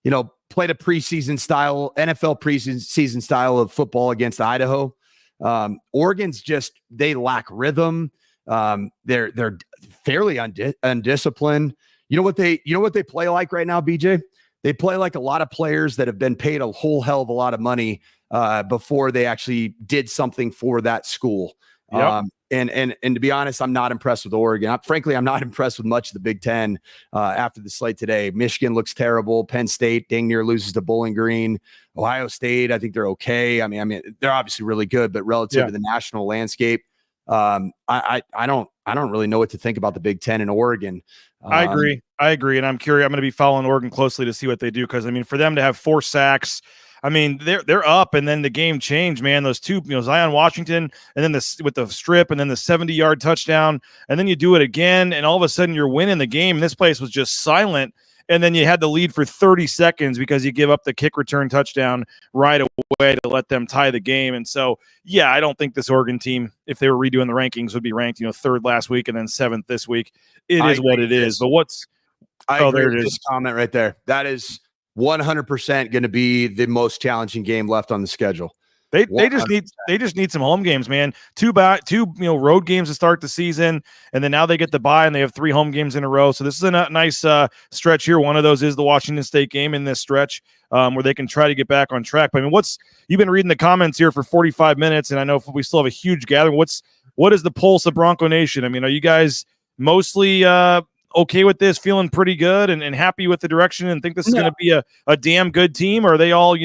of, played a preseason style, NFL preseason style of football against Idaho. Oregon's they lack rhythm. They're fairly undisciplined. You know what they play like right now, BJ? They play like a lot of players that have been paid a whole hell of a lot of money before they actually did something for that school. Yep. And to be honest, I'm not impressed with Oregon. Frankly, I'm not impressed with much of the Big Ten after the slate today. Michigan looks terrible. Penn State dang near loses to Bowling Green. Ohio State, I think they're okay. I mean, they're obviously really good, but relative to the national landscape, I don't really know what to think about the Big Ten and Oregon. I agree, and I'm curious. I'm going to be following Oregon closely to see what they do, because I mean, for them to have 4 sacks. I mean, they're up, and then the game changed, man. Those two, Zion Washington, and then with the strip, and then the 70-yard touchdown, and then you do it again, and all of a sudden you're winning the game. And this place was just silent, and then you had the lead for 30 seconds because you give up the kick return touchdown right away to let them tie the game. And so, yeah, I don't think this Oregon team, if they were redoing the rankings, would be ranked, 3rd last week and then 7th this week. It is what it is. But there it is. This comment right there. That is 100% going to be the most challenging game left on the schedule. They just need some home games, man. Two road games to start the season, and then now they get the bye and they have 3 home games in a row. So this is a nice stretch here. One of those is the Washington State game in this stretch, where they can try to get back on track. But I mean, you've been reading the comments here for 45 minutes, and I know we still have a huge gathering. What is the pulse of Bronco Nation? I mean, are you guys mostly okay with this, feeling pretty good and happy with the direction, and think this is going to be a damn good team? Or are they all,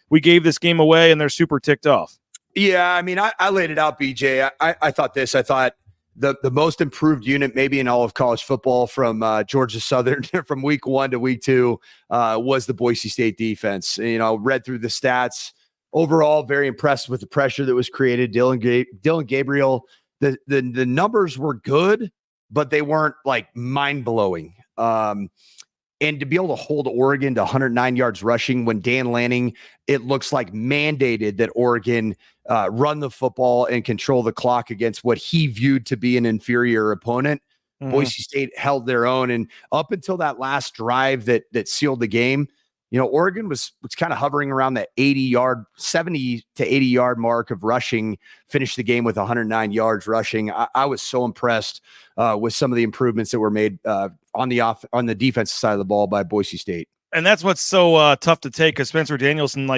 we gave this game away and they're super ticked off? Yeah, I mean, I laid it out, BJ. I thought the most improved unit maybe in all of college football from Georgia Southern from week 1 to week 2 was the Boise State defense. Read through the stats. Overall, very impressed with the pressure that was created. Dylan Gabriel, the numbers were good, but they weren't like mind-blowing. And to be able to hold Oregon to 109 yards rushing when Dan Lanning, it looks like mandated that Oregon run the football and control the clock against what he viewed to be an inferior opponent. Mm-hmm. Boise State held their own. And up until that last drive that sealed the game, Oregon was kind of hovering around the 70 to 80 yard mark of rushing, finished the game with 109 yards rushing. I was so impressed with some of the improvements that were made on the defensive side of the ball by Boise State. And that's what's so tough to take, because Spencer Danielson,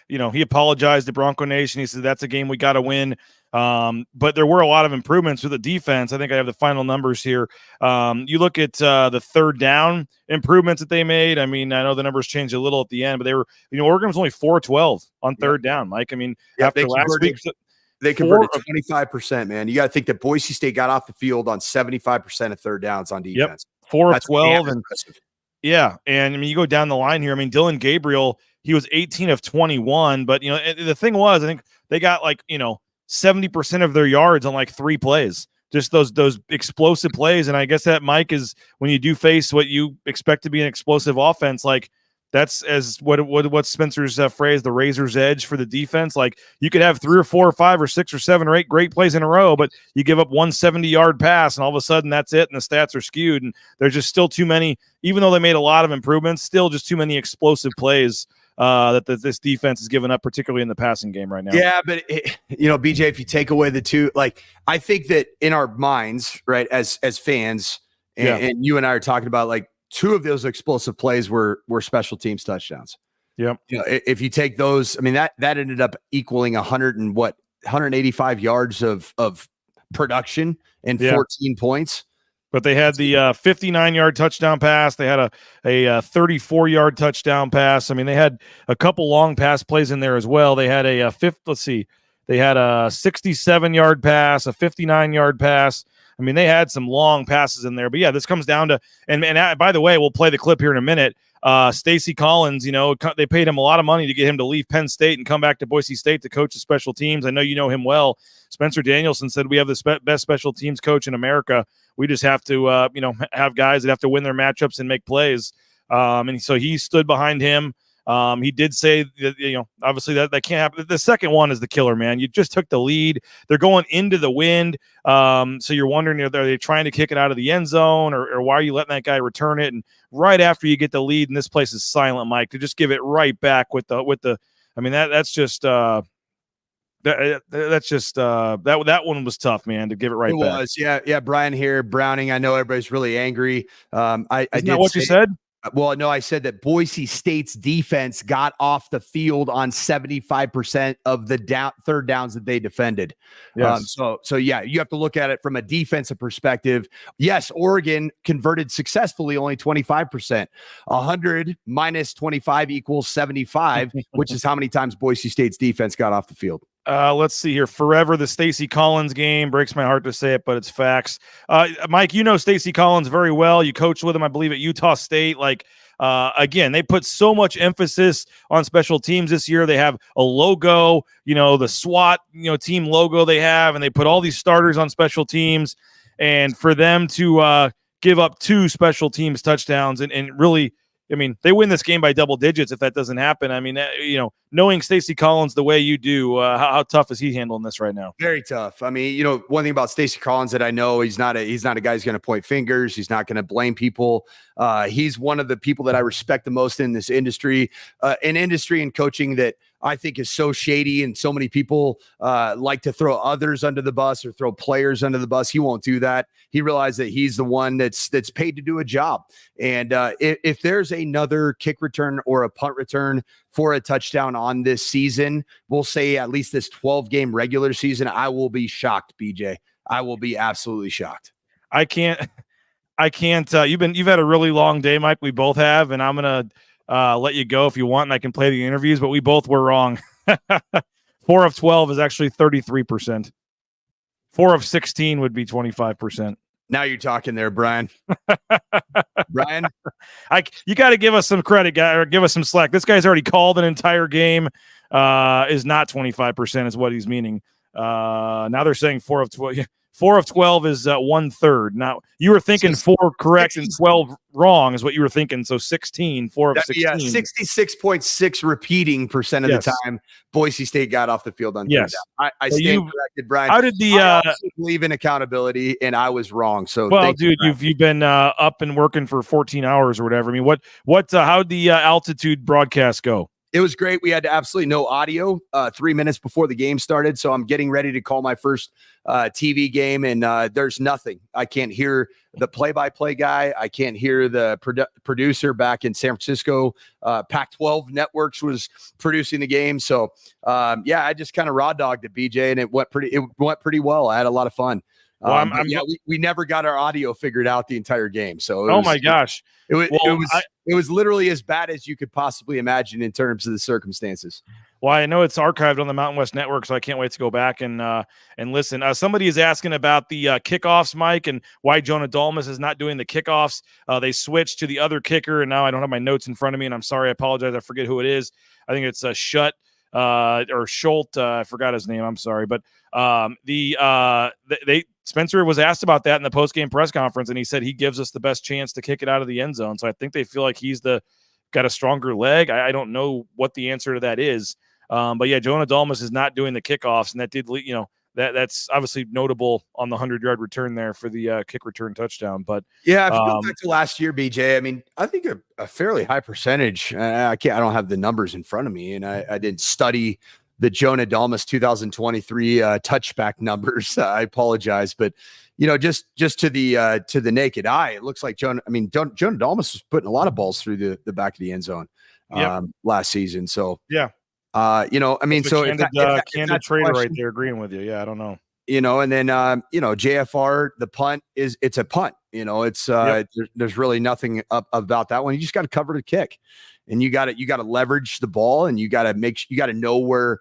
he apologized to Bronco Nation. He said, that's a game we got to win. But there were a lot of improvements with the defense. I think I have the final numbers here. You look at the 3rd down improvements that they made. I mean, I know the numbers changed a little at the end, but they were, Oregon was only 4-12 on 3rd down, Mike. I mean, after last week, they converted 25%, man. You got to think that Boise State got off the field on 75% of 3rd downs on defense. 4 of 12. Yeah. And I mean, you go down the line here. I mean, Dylan Gabriel, he was 18 of 21, but the thing was, I think they got 70% of their yards on 3 plays, just those explosive plays. And I guess that, Mike, is when you do face what you expect to be an explosive offense, that's as what Spencer's phrase, the razor's edge for the defense. You could have 3 or 4 or 5 or 6 or 7 or 8 great plays in a row, but you give up 170-yard pass, and all of a sudden that's it, and the stats are skewed. And there's just still too many, even though they made a lot of improvements, still just too many explosive plays that this defense has given up, particularly in the passing game right now. Yeah, but BJ, if you take away the two, I think that in our minds, right, as fans, and you and I are talking about, 2 of those explosive plays were special teams touchdowns. Yep. If you take those, I mean, that ended up equaling 185 yards of production and Yeah. 14 points. But they had the 59-yard touchdown pass. They had a 34-yard touchdown pass. I mean, they had a couple long pass plays in there as well. They had a fifth. Let's see. They had a 67-yard pass, a 59-yard pass. I mean, they had some long passes in there. But yeah, this comes down to and by the way, we'll play the clip here in a minute. Stacey Collins, they paid him a lot of money to get him to leave Penn State and come back to Boise State to coach the special teams. I know you know him well. Spencer Danielson said we have the best special teams coach in America. We just have to, have guys that have to win their matchups and make plays. And so he stood behind him. He did say that, obviously that can't happen. The second one is the killer, man. You just took the lead. They're going into the wind. So you're wondering, are they trying to kick it out of the end zone or why are you letting that guy return it? And right after you get the lead, and this place is silent, Mike, to just give it right back with the, I mean, that's just, that one was tough, man, to give it right back. It was, yeah. Brian here, Browning. I know everybody's really angry. Isn't that what you said? Well, no, I said that Boise State's defense got off the field on 75% of the third downs that they defended. Yes. So yeah, you have to look at it from a defensive perspective. Yes, Oregon converted successfully, only 25%. 100 minus 25 equals 75, which is how many times Boise State's defense got off the field. Let's see here. Forever the Stacey Collins game. Breaks my heart to say it, but it's facts. Mike, you know Stacey Collins very well. You coached with him, I believe, at Utah State. Again, they put so much emphasis on special teams this year. They have a logo, the SWAT, team logo they have, and they put all these starters on special teams. And for them to give up 2 special teams touchdowns and really, I mean, they win this game by double digits if that doesn't happen. I mean, knowing Stacey Collins the way you do, how tough is he handling this right now? Very tough. I mean, one thing about Stacey Collins that I know, he's not a guy who's going to point fingers. He's not going to blame people. He's one of the people that I respect the most in this industry, and coaching that I think is so shady, and so many people like to throw others under the bus or throw players under the bus. He won't do that. He realized that he's the one that's paid to do a job. And if there's another kick return or a punt return for a touchdown on this season, we'll say at least this 12-game regular season, I will be shocked, BJ. I will be absolutely shocked. I can't. You've had a really long day, Mike. We both have, and I'm gonna let you go if you want, and I can play the interviews. But we both were wrong. 4 of 12 is actually 33%. 4 of 16 would be 25%. Now you're talking there, Brian. Brian, you got to give us some credit, guy, or give us some slack. This guy's already called an entire game. Is not 25% is what he's meaning. Now they're saying 4 of 12. 4 of 12 is 1/3. Now you were thinking 4 correct and 12 wrong is what you were thinking. So 16, 4 of 16. Yeah, 66.6 repeating percent of the time Boise State got off the field on third down. I stand corrected, Brian. How did I believe in accountability, and I was wrong. So dude, you've been up and working for 14 hours or whatever. I mean, how'd the altitude broadcast go? It was great. We had absolutely no audio 3 minutes before the game started. So I'm getting ready to call my first TV game, and there's nothing. I can't hear the play-by-play guy. I can't hear the producer back in San Francisco. Pac-12 Networks was producing the game. So, I just kind of raw dogged it, BJ, and it went pretty well. I had a lot of fun. Well, we never got our audio figured out the entire game. So, gosh. It was literally as bad as you could possibly imagine in terms of the circumstances. Well, I know it's archived on the Mountain West Network, so I can't wait to go back and listen. Somebody is asking about the kickoffs, Mike, and why Jonah Dalmas is not doing the kickoffs. They switched to the other kicker, and now I don't have my notes in front of me, and I'm sorry. I apologize. I forget who it is. I think it's Schutt or Schult. I forgot his name. I'm sorry. But Spencer was asked about that in the postgame press conference, and he said he gives us the best chance to kick it out of the end zone. So I think they feel like he's got a stronger leg. I don't know what the answer to that is. But yeah, Jonah Dalmas is not doing the kickoffs, and that did, that's obviously notable on the 100-yard return there for the kick return touchdown. But yeah, if you go back to last year, BJ, I mean, I think a fairly high percentage. I don't have the numbers in front of me, and I didn't study the Jonah Dalmas 2023 touchback numbers. I apologize, but just to the naked eye, it looks like Jonah Dalmas was putting a lot of balls through the back of the end zone last season. So yeah. so candid trader right there agreeing with you. Yeah, I don't know. And then JFR, the punt it's a punt. It's there's really nothing up about that one. You just got to cover the kick, and you got to leverage the ball, and you got to know where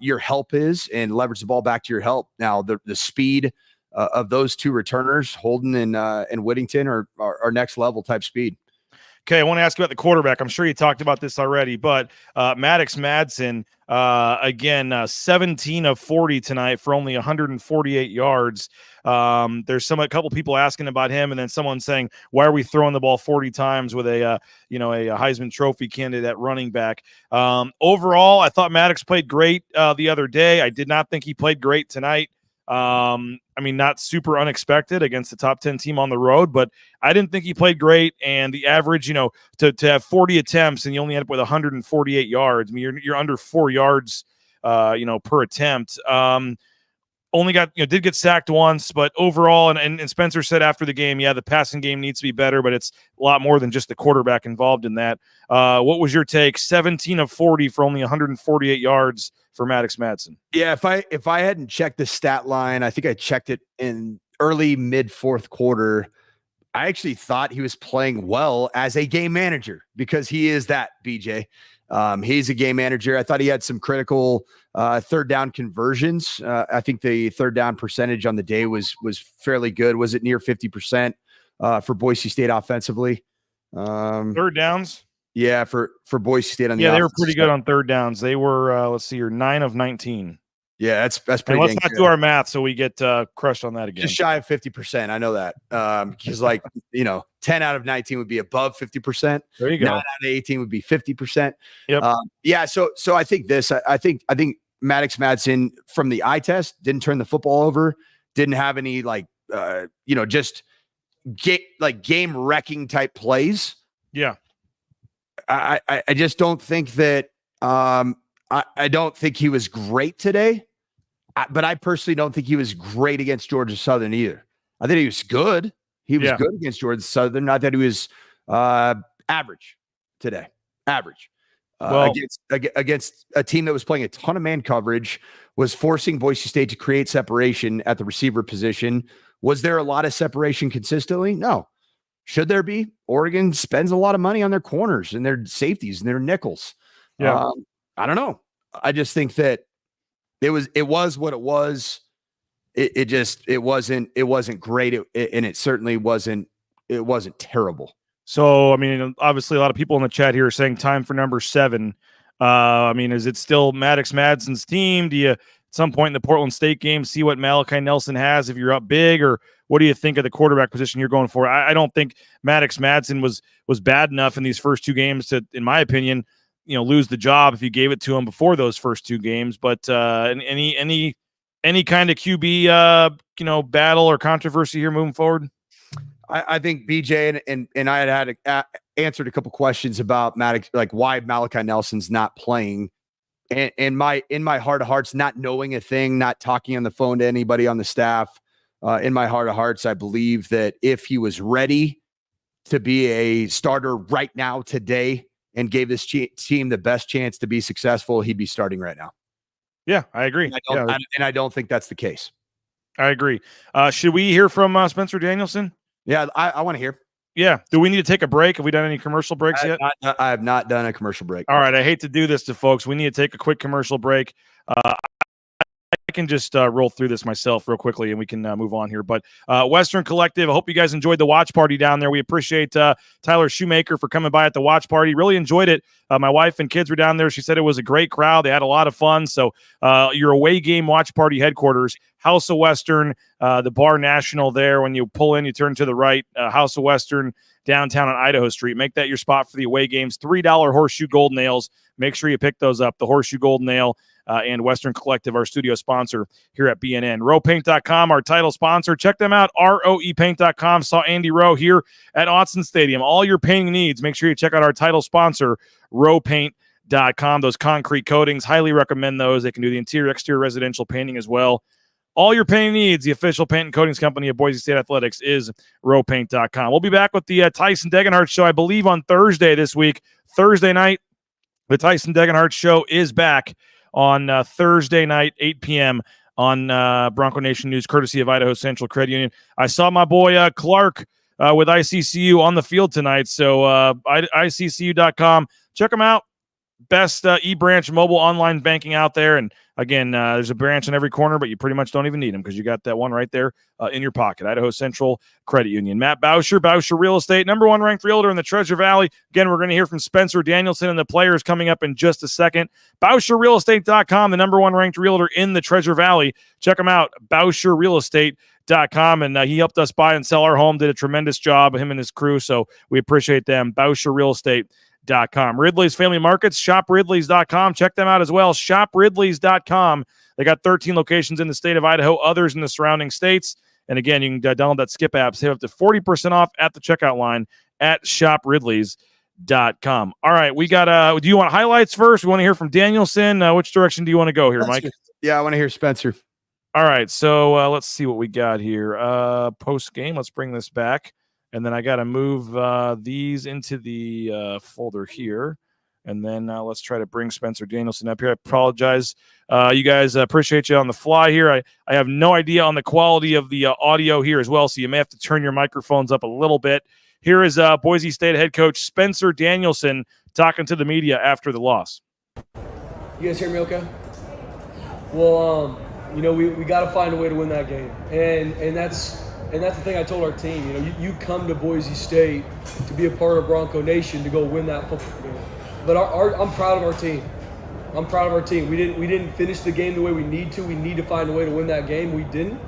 your help is and leverage the ball back to your help. Now the speed of those two returners, Holden and Whittington, are next level type speed. Okay, I want to ask you about the quarterback. I'm sure you talked about this already, but Maddox Madsen, again, 17 of 40 tonight for only 148 yards. There's a couple people asking about him, and then someone saying, why are we throwing the ball 40 times with a Heisman Trophy candidate at running back? Overall, I thought Maddox played great the other day. I did not think he played great tonight. Not super unexpected against the top 10 team on the road, but I didn't think he played great. And the average, to have 40 attempts and you only end up with 148 yards. I mean, you're under 4 yards, per attempt. Only did get sacked once, but overall, and Spencer said after the game, the passing game needs to be better, but it's a lot more than just the quarterback involved in that. What was your take? 17 of 40 for only 148 yards for Maddox Madsen. Yeah, if I hadn't checked the stat line, I think I checked it in early mid fourth quarter. I actually thought he was playing well as a game manager because he is that, BJ. He's a game manager. I thought he had some critical third down conversions. I think the third down percentage on the day was fairly good. Was it near 50% for Boise State offensively? Third downs? Yeah, for Boise State on the they were pretty good on third downs. They were, let's see here, 9 of 19. Yeah, that's pretty. And let's not do our math so we get crushed on that again. Just shy of 50%. I know that because 10 out of 19 would be above 50%. There you go. 9 out of 18 would be 50%. Yep. So I think this. I think Maddox Madsen from the eye test didn't turn the football over. Didn't have any just game wrecking type plays. Yeah. I just don't think that. I don't think he was great today, but I personally don't think he was great against Georgia Southern either. I think he was good. He was good against Georgia Southern. Not that he was average today. Average. Against a team that was playing a ton of man coverage, was forcing Boise State to create separation at the receiver position. Was there a lot of separation consistently? No. Should there be? Oregon spends a lot of money on their corners and their safeties and their nickels. Yeah. I don't know. I just think that it was what it was. It wasn't great. And it certainly wasn't terrible. So, obviously a lot of people in the chat here are saying time for number 7. Is it still Maddox Madsen's team? Do you at some point in the Portland State game see what Malachi Nelson has if you're up big, or what do you think of the quarterback position you're going for? I don't think Maddox Madsen was bad enough in these first 2 games to, in my opinion, lose the job if you gave it to him before those first 2 games. But any kind of QB battle or controversy here moving forward? I think BJ and I had answered a couple questions about Maddox, like why Malachi Nelson's not playing. And in my heart of hearts, not knowing a thing, not talking on the phone to anybody on the staff, in my heart of hearts, I believe that if he was ready to be a starter right now today and gave this team the best chance to be successful, he'd be starting right now. Yeah, I agree. I don't think that's the case. I agree. Should we hear from Spencer Danielson? Yeah, I want to hear. Yeah. Do we need to take a break? Have we done any commercial breaks yet? I have not done a commercial break. All right. I hate to do this to folks. We need to take a quick commercial break. I can just roll through this myself real quickly and we can move on here. But Western Collective, I hope you guys enjoyed the watch party down there. We appreciate Tyler Shoemaker for coming by at the watch party. Really enjoyed it. My wife and kids were down there. She said it was a great crowd. They had a lot of fun. So your away game watch party headquarters, House of Western, the Bar National there. When you pull in, you turn to the right, House of Western, downtown on Idaho Street. Make that your spot for the away games. $3 Horseshoe Gold Nails. Make sure you pick those up. The Horseshoe Gold Nail and Western Collective, our studio sponsor here at BNN. RoePaint.com, our title sponsor. Check them out, ROEPaint.com. Saw Andy Rowe here at Autzen Stadium. All your painting needs, make sure you check out our title sponsor, RoePaint.com. Those concrete coatings, highly recommend those. They can do the interior, exterior residential painting as well. All your painting needs, the official paint and coatings company of Boise State Athletics is RoePaint.com. We'll be back with the Tyson Degenhardt Show, I believe, on Thursday this week. Thursday night, the Tyson Degenhardt Show is back on Thursday night, 8 p.m. on Bronco Nation News, courtesy of Idaho Central Credit Union. I saw my boy Clark with ICCU on the field tonight. So ICCU.com, check them out. Best e-branch mobile online banking out there. And again, there's a branch in every corner, but you pretty much don't even need them because you got that one right there in your pocket. Idaho Central Credit Union. Matt Bauscher Real Estate, number one ranked realtor in the Treasure Valley. Again, we're going to hear from Spencer Danielson and the players coming up in just a second. BauscherRealEstate.com, the number one ranked realtor in the Treasure Valley. Check him out, BauscherRealEstate.com. And he helped us buy and sell our home, did a tremendous job, him and his crew. So we appreciate them. BauscherRealEstate.com. Ridley's Family Markets, shopridleys.com. Check them out as well. Shopridleys.com. They got 13 locations in the state of Idaho, others in the surrounding states. And again, you can download that Skip app, save up to 40% off at the checkout line at shopridleys.com. All right, we got do you want highlights first? We want to hear from Danielson. Which direction do you want to go here, Mike? Yeah, I want to hear Spencer. All right, so let's see what we got here. Post game, let's bring this back. And then I got to move these into the folder here. And then let's try to bring Spencer Danielson up here. I apologize. You guys, appreciate you on the fly here. I have no idea on the quality of the audio here as well, so you may have to turn your microphones up a little bit. Here is Boise State head coach Spencer Danielson talking to the media after the loss. You guys hear me okay? Well, we got to find a way to win that game. And that's the thing I told our team. You come to Boise State to be a part of Bronco Nation to go win that football game. But I'm proud of our team. I'm proud of our team. We didn't finish the game the way we need to. We need to find a way to win that game. We didn't.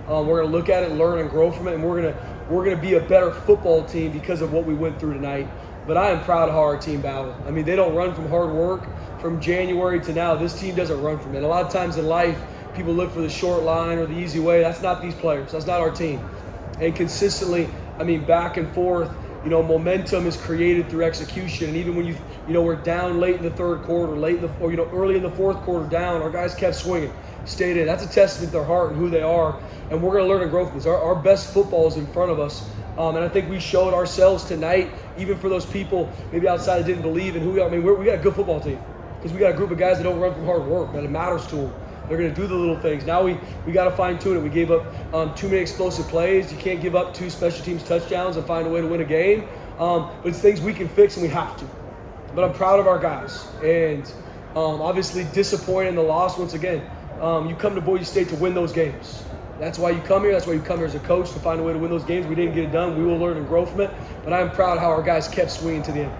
We're gonna look at it, learn, and grow from it, and we're gonna be a better football team because of what we went through tonight. But I am proud of how our team battled. I mean, they don't run from hard work. From January to now, this team doesn't run from it. A lot of times in life, people look for the short line or the easy way. That's not these players. That's not our team. And consistently, back and forth, momentum is created through execution. And even when we're down late in the third quarter, early in the fourth quarter down, our guys kept swinging, stayed in. That's a testament to their heart and who they are. And we're going to learn and grow from this. Our best football is in front of us. And I think we showed ourselves tonight, even for those people maybe outside that didn't believe in who we are. We got a good football team because we got a group of guys that don't run from hard work, that it matters to them. They're going to do the little things. Now we got to fine-tune it. We gave up too many explosive plays. You can't give up 2 special teams touchdowns and find a way to win a game. But it's things we can fix, and we have to. But I'm proud of our guys. And obviously disappointed in the loss once again. You come to Boise State to win those games. That's why you come here. That's why you come here as a coach, to find a way to win those games. We didn't get it done. We will learn and grow from it. But I'm proud of how our guys kept swinging to the end.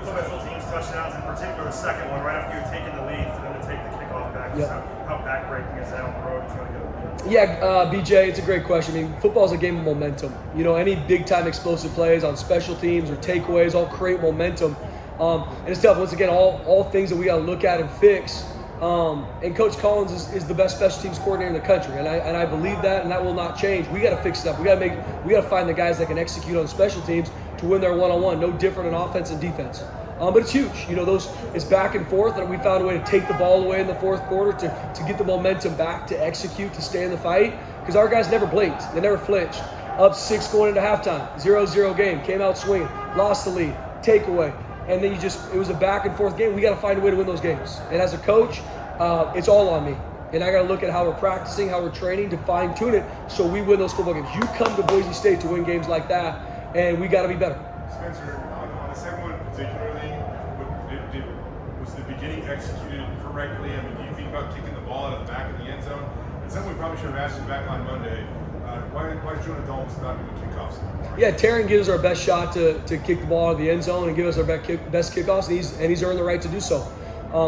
Special teams touchdowns, in particular the second one, right after you were taking the lead, for them to take the kickoff back. Yep. How backbreaking is that on the road? Yeah, BJ, it's a great question. Football is a game of momentum. Any big-time explosive plays on special teams or takeaways all create momentum. And it's tough. Once again, all things that we got to look at and fix. And Coach Collins is the best special teams coordinator in the country, and I believe that, and that will not change. We got to fix it up. We got to find the guys that can execute on special teams to win their one-on-one. No different in offense and defense. But it's huge. It's back and forth, and we found a way to take the ball away in the fourth quarter to get the momentum back, to execute, to stay in the fight. Because our guys never blinked. They never flinched. Up 6 going into halftime. 0-0 game. Came out swinging. Lost the lead. Takeaway. And then it was a back and forth game. We got to find a way to win those games. And as a coach, it's all on me. And I got to look at how we're practicing, how we're training to fine tune it so we win those football games. You come to Boise State to win games like that, and we got to be better. Spencer, on the second one particularly, was the beginning executed correctly? Do you think about kicking the ball out of the back of the end zone? It's something we probably should have asked you back on Monday. Why did Jonah Dalton stop doing kickoffs? Yeah, Taryn gives us our best shot to kick the ball out of the end zone and give us our best kickoffs, and he's earned the right to do so.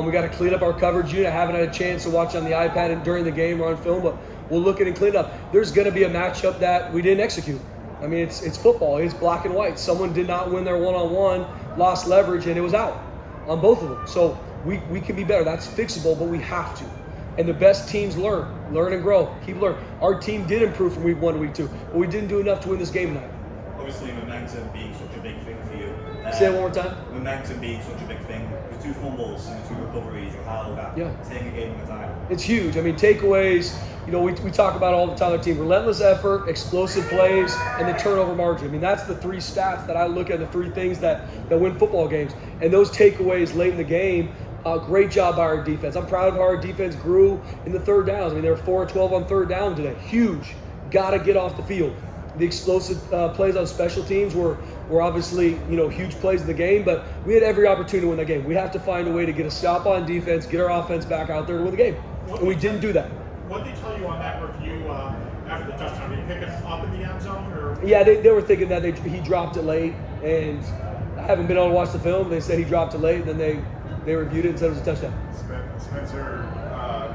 We got to clean up our coverage unit. I haven't had a chance to watch on the iPad during the game or on film, but we'll look at it and clean it up. There's going to be a matchup that we didn't execute. It's football. It's black and white. Someone did not win their one-on-one, lost leverage, and it was out on both of them. So we can be better. That's fixable, but we have to. And the best teams learn and grow, keep learning. Our team did improve from week 1 to week 2, but we didn't do enough to win this game tonight. Obviously, momentum being such a big thing for you. Say it one more time. Momentum being such a big thing. The 2 fumbles and the 2 recoveries, how that taking a game at a time. It's huge. Takeaways, we talk about all the time on our team. Relentless effort, explosive plays, and the turnover margin. That's the 3 stats that I look at, the 3 things that win football games. And those takeaways late in the game Great job by our defense. I'm proud of how our defense grew in the third downs. I mean, they were 4 of 12 on third down today. Huge. Got to get off the field. The explosive plays on special teams were obviously, huge plays in the game, but we had every opportunity to win that game. We have to find a way to get a stop on defense, get our offense back out there to win the game. And we didn't do that. What did they tell you on that review after the touchdown? Did he pick it up in the end zone? Or? Yeah, they were thinking that he dropped it late, and I haven't been able to watch the film. They said he dropped it late, and then they reviewed it and said it was a touchdown. Spencer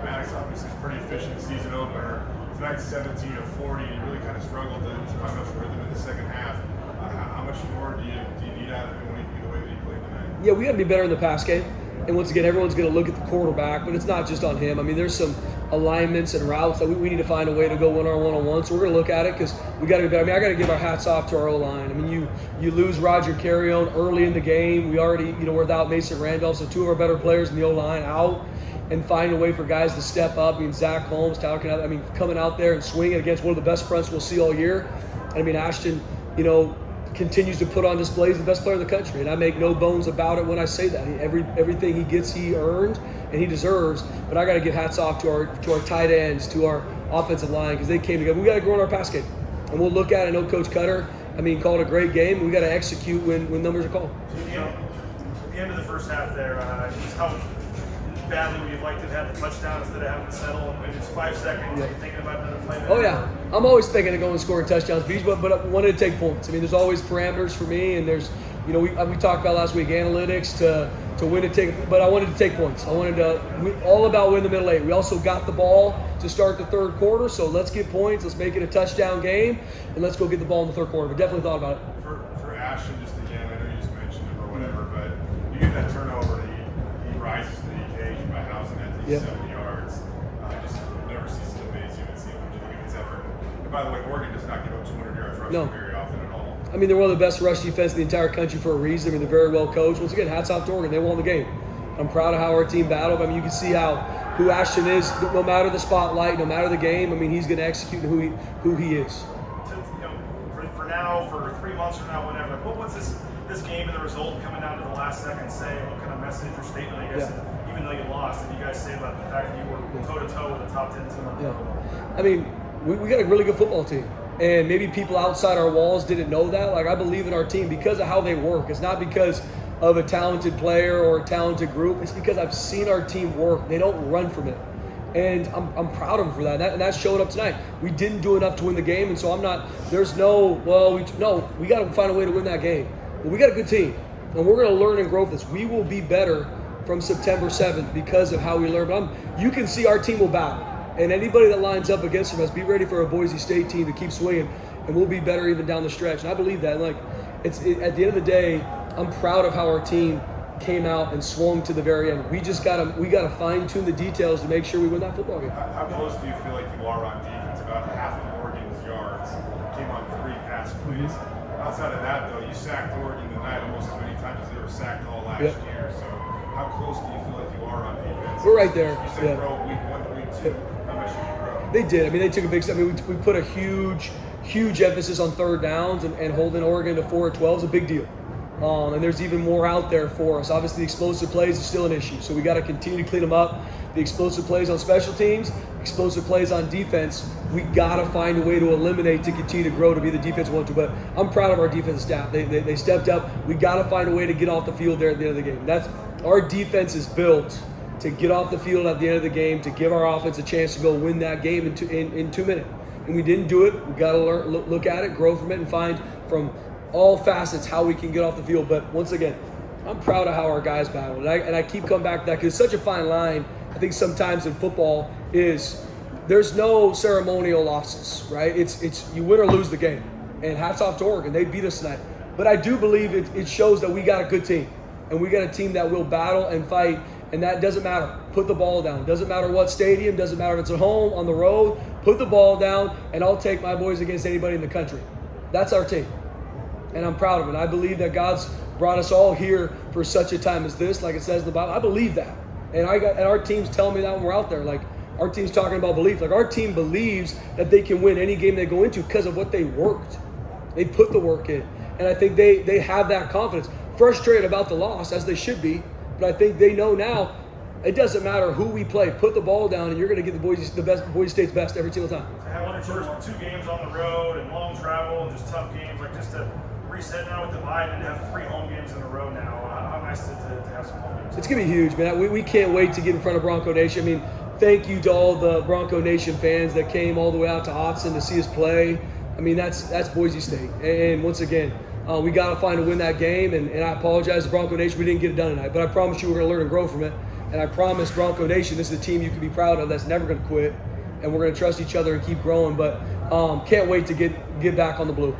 Maddox obviously is pretty efficient in the season opener. Tonight's 17 of 40, and he really kind of struggled to find much rhythm in the second half. How much more do you need out of him when the way that he played tonight? Yeah, we got to be better in the pass game. And once again, everyone's going to look at the quarterback, but it's not just on him. I mean, there's some alignments and routes that we need to find a way to go win our one-on-one. So we're going to look at it because we got to be better. I mean, I got to give our hats off to our O-line. I mean, you lose Roger Carrion early in the game. We already, we're without Mason Randolph, so 2 of our better players in the O-line out. And find a way for guys to step up. I mean, Zach Holmes, Tyler Knapp, coming out there and swinging against one of the best fronts we'll see all year. I mean, Ashton, continues to put on display. He's the best player in the country, and I make no bones about it when I say that. Everything he gets, he earned, and he deserves. But I got to give hats off to our tight ends, to our offensive line, because they came together. We got to grow in our pass game, and we'll look at it. I know Coach Cutter, called a great game. We got to execute when numbers are called. At the end of the first half there, just how badly would you like to have the touchdown instead of having to settle? And it's 5 seconds. You're thinking about another play. Oh yeah, I'm always thinking of going and scoring touchdowns, but I wanted to take points. I mean, there's always parameters for me, and there's, we talked about last week analytics to win and take, but I wanted to take points. I wanted to all about win the middle eight. We also got the ball to start the third quarter, so let's get points. Let's make it a touchdown game, and let's go get the ball in the third quarter. But definitely thought about it. For Ashton, just again, I know you just mentioned him or whatever, but you get that turnover, he rises to the occasion by housing at these 70 yards. I just never cease to amaze you and see what you think of his effort. And by the way, Oregon does not give up 200 yards rushing very often at all. I mean, they're one of the best rush defense in the entire country for a reason. I mean, they're very well coached. Once again, hats off to Oregon. They won the game. I'm proud of how our team battled. I mean, you can see who Ashton is, no matter the spotlight, no matter the game. I mean, he's going to execute who he is. For now, for 3 months from now, whatever, what's this game and the result coming down to the last second say? What kind of message or statement, I guess, even though you lost, did you guys say about the fact that you were toe-to-toe with the top 10 team on the world? I mean, we got a really good football team. And maybe people outside our walls didn't know that. Like, I believe in our team because of how they work. It's not because of a talented player or a talented group. It's because I've seen our team work. They don't run from it. And I'm proud of them for that. And that showed up tonight. We didn't do enough to win the game, and so we got to find a way to win that game. But we got a good team, and we're going to learn and grow this. We will be better from September 7th because of how we learn. But you can see our team will battle. And anybody that lines up against us, be ready for a Boise State team to keep swinging, and we'll be better even down the stretch. And I believe that. And at the end of the day, I'm proud of how our team came out and swung to the very end. We gotta fine tune the details to make sure we win that football game. How close do you feel like you are on defense? About half of Oregon's yards came on 3 pass plays. Outside of that, though, you sacked Oregon tonight almost as many times as they were sacked all last year. So how close do you feel like you are on defense? We're right there. You said grow week 1 to week 2. How much did you grow? They did. I mean, they took a big step. I mean, we put a huge emphasis on third downs, and holding Oregon to 4 or 12 is a big deal. And there's even more out there for us. Obviously, the explosive plays is still an issue, so we got to continue to clean them up. The explosive plays on special teams, explosive plays on defense, we got to find a way to eliminate to continue to grow to be the defense we want to. But I'm proud of our defensive staff. They stepped up. We got to find a way to get off the field there at the end of the game. Our defense is built to get off the field at the end of the game, to give our offense a chance to go win that game in 2 minutes. And we didn't do it. We got to look at it, grow from it, and find from all facets how we can get off the field. But once again, I'm proud of how our guys battled. And I keep coming back to that because it's such a fine line. I think sometimes in football there's no ceremonial losses, right? It's you win or lose the game. And hats off to Oregon. They beat us tonight. But I do believe it shows that we got a good team. And we got a team that will battle and fight. And that doesn't matter. Put the ball down. Doesn't matter what stadium. Doesn't matter if it's at home, on the road. Put the ball down, and I'll take my boys against anybody in the country. That's our team. And I'm proud of it. I believe that God's brought us all here for such a time as this, like it says in the Bible. I believe that. And our team's telling me that when we're out there. Like, our team's talking about belief. Like, our team believes that they can win any game they go into because of what they worked. They put the work in. And I think they have that confidence. Frustrated about the loss, as they should be, But I think they know now it doesn't matter who we play. Put the ball down, and you're going to get Boise State's best every single time. To have your first 2 games on the road and long travel and just tough games, like just to reset now with the bye and to have 3 home games in a row now. How nice to have some home games. It's going to be huge, man. We can't wait to get in front of Bronco Nation. I mean, thank you to all the Bronco Nation fans that came all the way out to Autzen to see us play. I mean, that's Boise State. And once again, we got to find a win that game. And I apologize to Bronco Nation. We didn't get it done tonight. But I promise you we're going to learn and grow from it. And I promise Bronco Nation, this is a team you can be proud of that's never going to quit. And we're going to trust each other and keep growing. But can't wait to get back on the blue.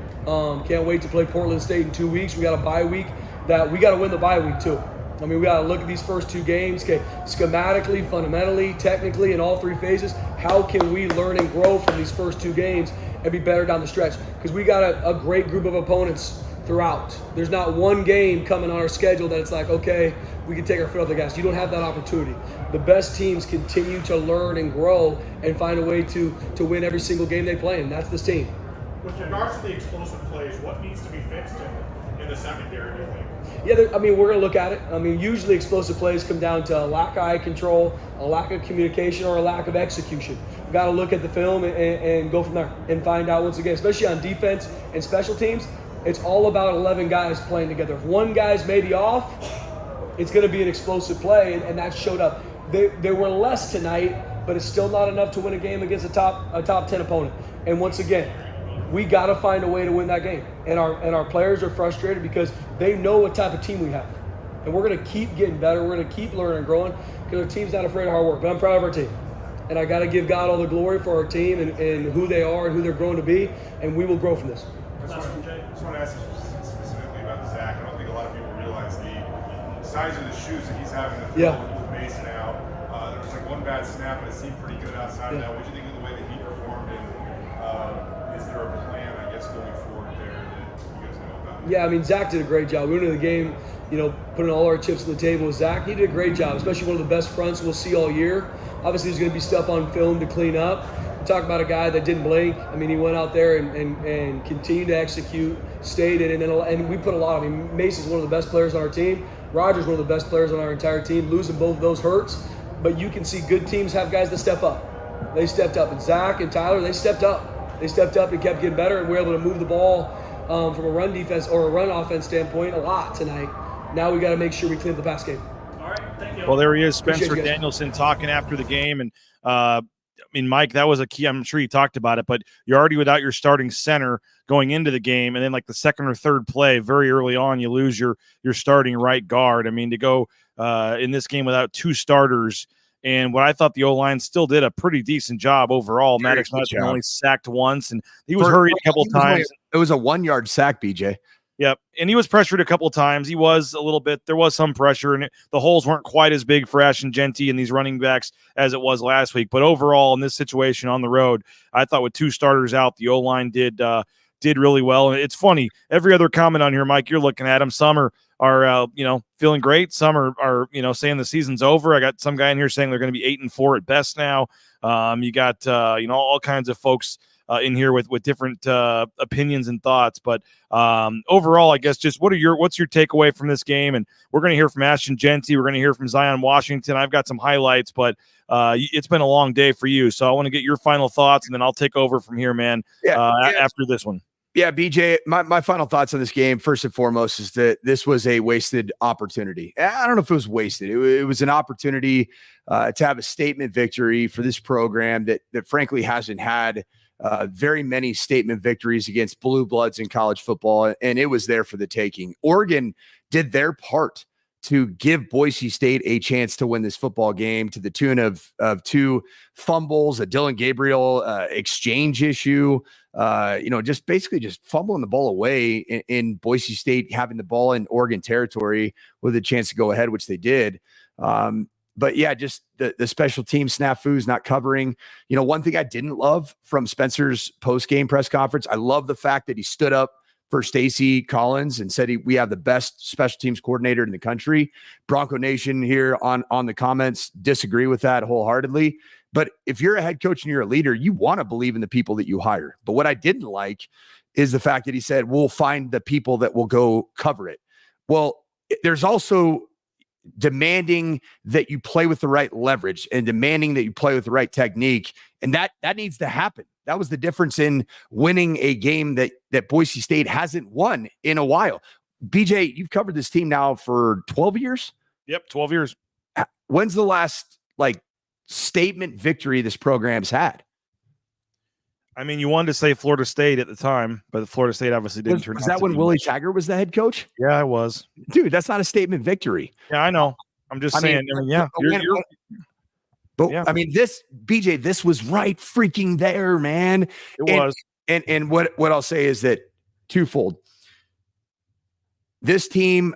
Can't wait to play Portland State in 2 weeks. We got a bye week that we got to win the bye week too. I mean, we got to look at these first 2 games, okay, schematically, fundamentally, technically, in all 3 phases. How can we learn and grow from these first 2 games and be better down the stretch? Because we got a great group of opponents throughout. There's not one game coming on our schedule that it's like, okay, we can take our foot off the gas. You don't have that opportunity. The best teams continue to learn and grow and find a way to win every single game they play, and that's this team. With regards to the explosive plays, what needs to be fixed in the secondary, do you think? Yeah, I mean, we're going to look at it. I mean, usually explosive plays come down to a lack of eye control, a lack of communication, or a lack of execution. We've got to look at the film and go from there and find out, once again, especially on defense and special teams, it's all about 11 guys playing together. If one guy's maybe off, it's going to be an explosive play, and that showed up. They were less tonight, but it's still not enough to win a game against a top 10 opponent. And once again, we got to find a way to win that game. And our players are frustrated because they know what type of team we have. And we're going to keep getting better. We're going to keep learning and growing because our team's not afraid of hard work. But I'm proud of our team. And I got to give God all the glory for our team and who they are and who they're growing to be. And we will grow from this. I just want to ask you specifically about Zach. I don't think a lot of people realize the size of the shoes that he's having to fill with Mason now. There was like one bad snap, and it seemed pretty good outside of that. What do you think of the way that he performed? And is there a plan, I guess, going forward there that you guys know about? Yeah, I mean, Zach did a great job. We went into the game, putting all our chips on the table with Zach. He did a great job, especially one of the best fronts we'll see all year. Obviously, there's going to be stuff on film to clean up. Talk about a guy that didn't blink. I mean, he went out there and continued to execute, stayed in it, and we put a lot. I mean, Mason's one of the best players on our team. Roger's one of the best players on our entire team. Losing both of those hurts, but you can see good teams have guys that step up. They stepped up, and Zach and Tyler, they stepped up. They stepped up and kept getting better, and we're able to move the ball from a run defense or a run offense standpoint a lot tonight. Now we got to make sure we clean up the pass game. All right, thank you. Well, there he is, Spencer Danielson, talking after the game, and I mean, Mike, that was a key. I'm sure you talked about it, but you're already without your starting center going into the game, and then like the second or third play, very early on, you lose your starting right guard. I mean, to go in this game without 2 starters, and what I thought the O-line still did a pretty decent job overall. Maddox Hudson only sacked once, and he was hurried a couple times. It was a 1-yard sack, BJ. Yep, and he was pressured a couple of times. He was a little bit. There was some pressure, and the holes weren't quite as big for Ashton Genty and these running backs as it was last week. But overall, in this situation on the road, I thought with 2 starters out, the O-line did really well. And it's funny, every other comment on here, Mike, you're looking at them. Some are feeling great. Some are saying the season's over. I got some guy in here saying they're going to be 8-4 at best now. You got all kinds of folks in here with different opinions and thoughts, but overall, I guess just what's your takeaway from this game? And we're going to hear from Ashton Genty, we're going to hear from Zion Washington. I've got some highlights, but it's been a long day for you, so I want to get your final thoughts, and then I'll take over from here, man. After this one. Yeah, BJ, my final thoughts on this game, first and foremost, is that this was a wasted opportunity. I don't know if it was wasted. It was an opportunity to have a statement victory for this program that frankly hasn't had very many statement victories against blue bloods in college football, and it was there for the taking. Oregon did their part to give Boise State a chance to win this football game to the tune of 2 fumbles, a Dylan Gabriel exchange issue, just basically just fumbling the ball away in Boise State, having the ball in Oregon territory with a chance to go ahead, which they did. But yeah, just the special team snafus, not covering. One thing I didn't love from Spencer's post-game press conference, I love the fact that he stood up for Stacy Collins and said we have the best special teams coordinator in the country. Bronco Nation here on the comments disagree with that wholeheartedly. But if you're a head coach and you're a leader, you want to believe in the people that you hire. But what I didn't like is the fact that he said, we'll find the people that will go cover it. Well, there's also demanding that you play with the right leverage and demanding that you play with the right technique. And that needs to happen. That was the difference in winning a game that Boise State hasn't won in a while. BJ, you've covered this team now for 12 years? Yep, 12 years. When's the last statement victory this program's had? I mean, you wanted to say Florida State at the time, but Florida State obviously didn't turn out. Was that when Willie Taggart was the head coach? Yeah, it was. Dude, that's not a statement victory. Yeah, I know. I'm just saying. I mean, this BJ, this was right freaking there, man. It was. And what I'll say is that twofold. This team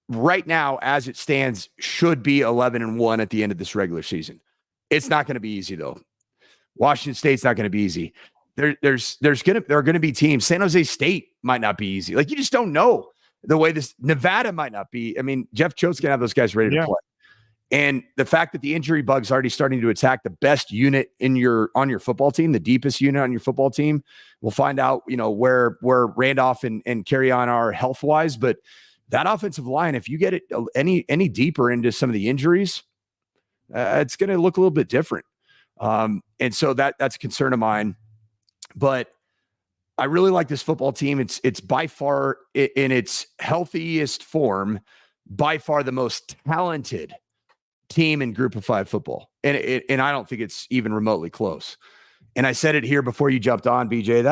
right now, as it stands, should be 11-1 at the end of this regular season. It's not going to be easy though. Washington State's not going to be easy. There are going to be teams. San Jose State might not be easy. You just don't know the way this. Nevada might not be. I mean, Jeff Choate's going to have those guys ready to play. And the fact that the injury bug's already starting to attack the best unit on your football team, the deepest unit on your football team, we'll find out, where Randolph and Carry On are health wise. But that offensive line, if you get it any deeper into some of the injuries, it's going to look a little bit different. And so that's a concern of mine. But I really like this football team. It's by far in its healthiest form, by far the most talented team in Group of 5 football. And I don't think it's even remotely close. And I said it here before you jumped on, BJ.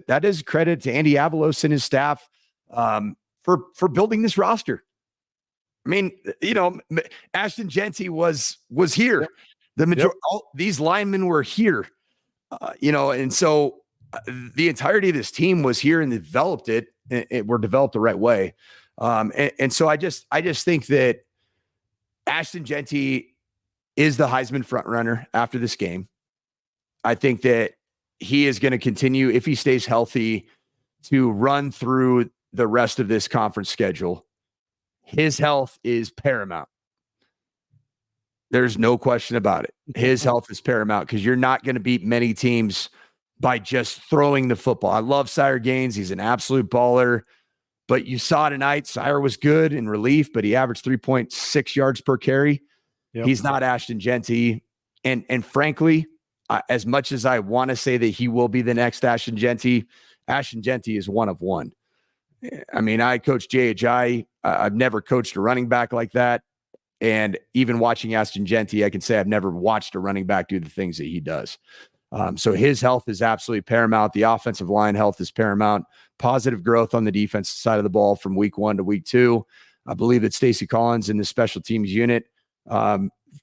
That is credit to Andy Avalos and his staff for building this roster. I mean, Ashton Jeanty was here. The majority, these linemen were here, and so the entirety of this team was here and developed it. Were developed the right way, and so I just think that Ashton Jeanty is the Heisman frontrunner after this game. I think that he is going to continue, if he stays healthy, to run through the rest of this conference schedule. His health is paramount. There's no question about it. His health is paramount because you're not going to beat many teams by just throwing the football. I love Sire Gaines. He's an absolute baller. But you saw tonight, Sire was good in relief, but he averaged 3.6 yards per carry. Yep. He's not Ashton Jeanty. And frankly, as much as I want to say that he will be the next Ashton Jeanty is one of one. I mean, I coached J.H.I. I've never coached a running back like that. And even watching Ashton Jeanty, I can say I've never watched a running back do the things that he does. So his health is absolutely paramount. The offensive line health is paramount. Positive growth on the defensive side of the ball from week 1 to week 2. I believe that Stacey Collins in the special teams unit,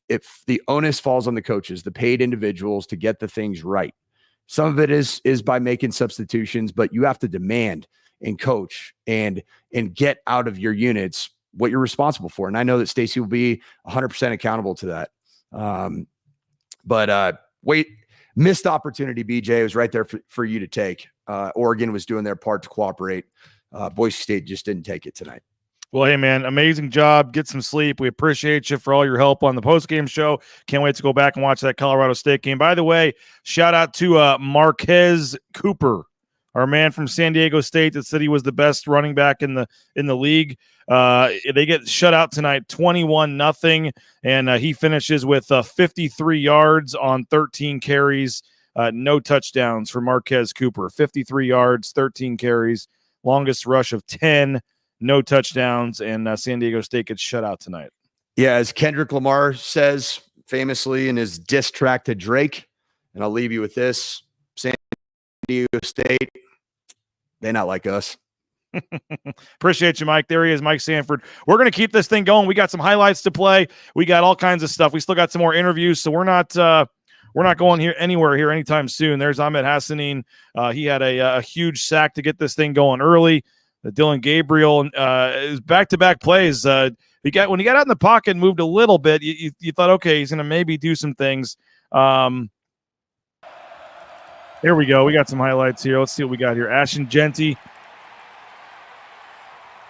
if the onus falls on the coaches, the paid individuals, to get the things right. Some of it is by making substitutions, but you have to demand and coach and get out of your units what you're responsible for. And I know that Stacey will be 100% accountable to that. But missed opportunity, BJ, was right there for you to take. Oregon was doing their part to cooperate. Boise State just didn't take it tonight. Well, hey, man, amazing job. Get some sleep. We appreciate you for all your help on the postgame show. Can't wait to go back and watch that Colorado State game. By the way, shout out to Marquez Cooper, our man from San Diego State that said he was the best running back in the league. They get shut out tonight, 21-0, and he finishes with 53 yards on 13 carries, no touchdowns for Marquez Cooper. 53 yards, 13 carries, longest rush of 10, no touchdowns, and San Diego State gets shut out tonight. Yeah, as Kendrick Lamar says famously in his diss track to Drake, and I'll leave you with this: San Diego State, they not like us. Appreciate you, Mike. There he is, Mike Sanford. We're going to keep this thing going. We got some highlights to play. We got all kinds of stuff. We still got some more interviews, so we're not going anywhere here anytime soon. There's Ahmed Hassanin. He had a huge sack to get this thing going early. Dylan Gabriel is back-to-back plays. When he got out in the pocket and moved a little bit, you thought, okay, he's going to maybe do some things. Here we go. We got some highlights here. Let's see what we got here. Ashton Jeanty.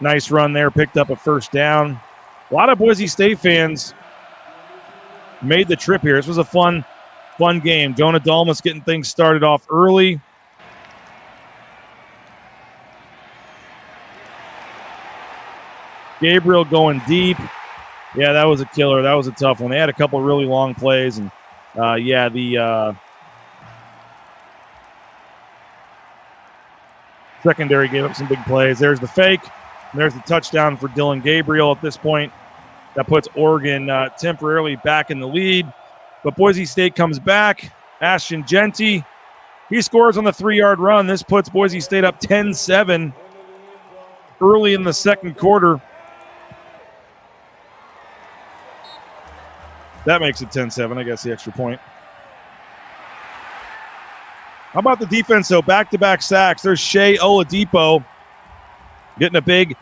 Nice run there. Picked up a first down. A lot of Boise State fans made the trip here. This was a fun game. Jonah Dalmas getting things started off early. Gabriel going deep. Yeah, that was a killer. That was a tough one. They had a couple really long plays, and the secondary gave up some big plays. There's the fake. And there's the touchdown for Dylan Gabriel at this point. That puts Oregon temporarily back in the lead. But Boise State comes back. Ashton Genty, he scores on the 3-yard run. This puts Boise State up 10-7 early in the second quarter. That makes it 10-7, I guess, the extra point. How about the defense, though? Back-to-back sacks. There's Shea Oladipo getting a big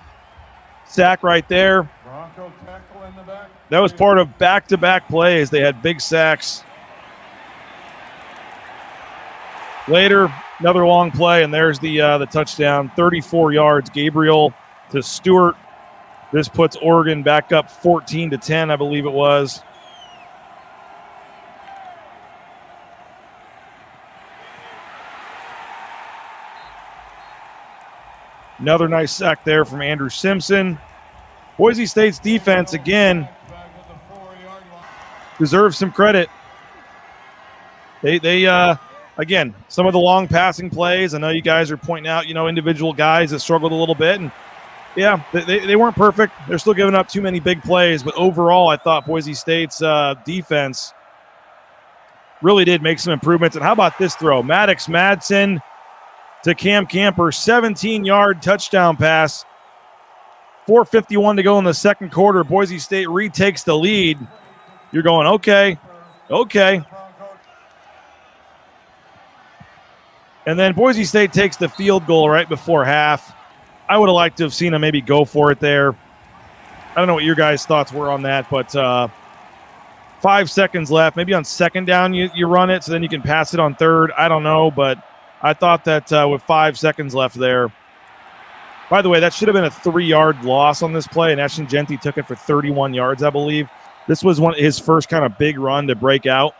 sack right there. That was part of back-to-back plays. They had big sacks. Later, another long play, and there's the touchdown. 34 yards. Gabriel to Stewart. This puts Oregon back up 14-10, I believe it was. Another nice sack there from Andrew Simpson. Boise State's defense, again, deserves some credit. They again, some of the long passing plays, I know you guys are pointing out, individual guys that struggled a little bit. And, yeah, they weren't perfect. They're still giving up too many big plays. But overall, I thought Boise State's defense really did make some improvements. And how about this throw? Maddox Madsen to Cam Camper, 17-yard touchdown pass. 4:51 to go in the second quarter. Boise State retakes the lead. You're going, okay. And then Boise State takes the field goal right before half. I would have liked to have seen them maybe go for it there. I don't know what your guys' thoughts were on that, but 5 seconds left. Maybe on second down you run it so then you can pass it on third. I don't know, but I thought that with 5 seconds left there. By the way, that should have been a 3-yard loss on this play, and Ashton Genty took it for 31 yards, I believe. This was his first kind of big run to break out.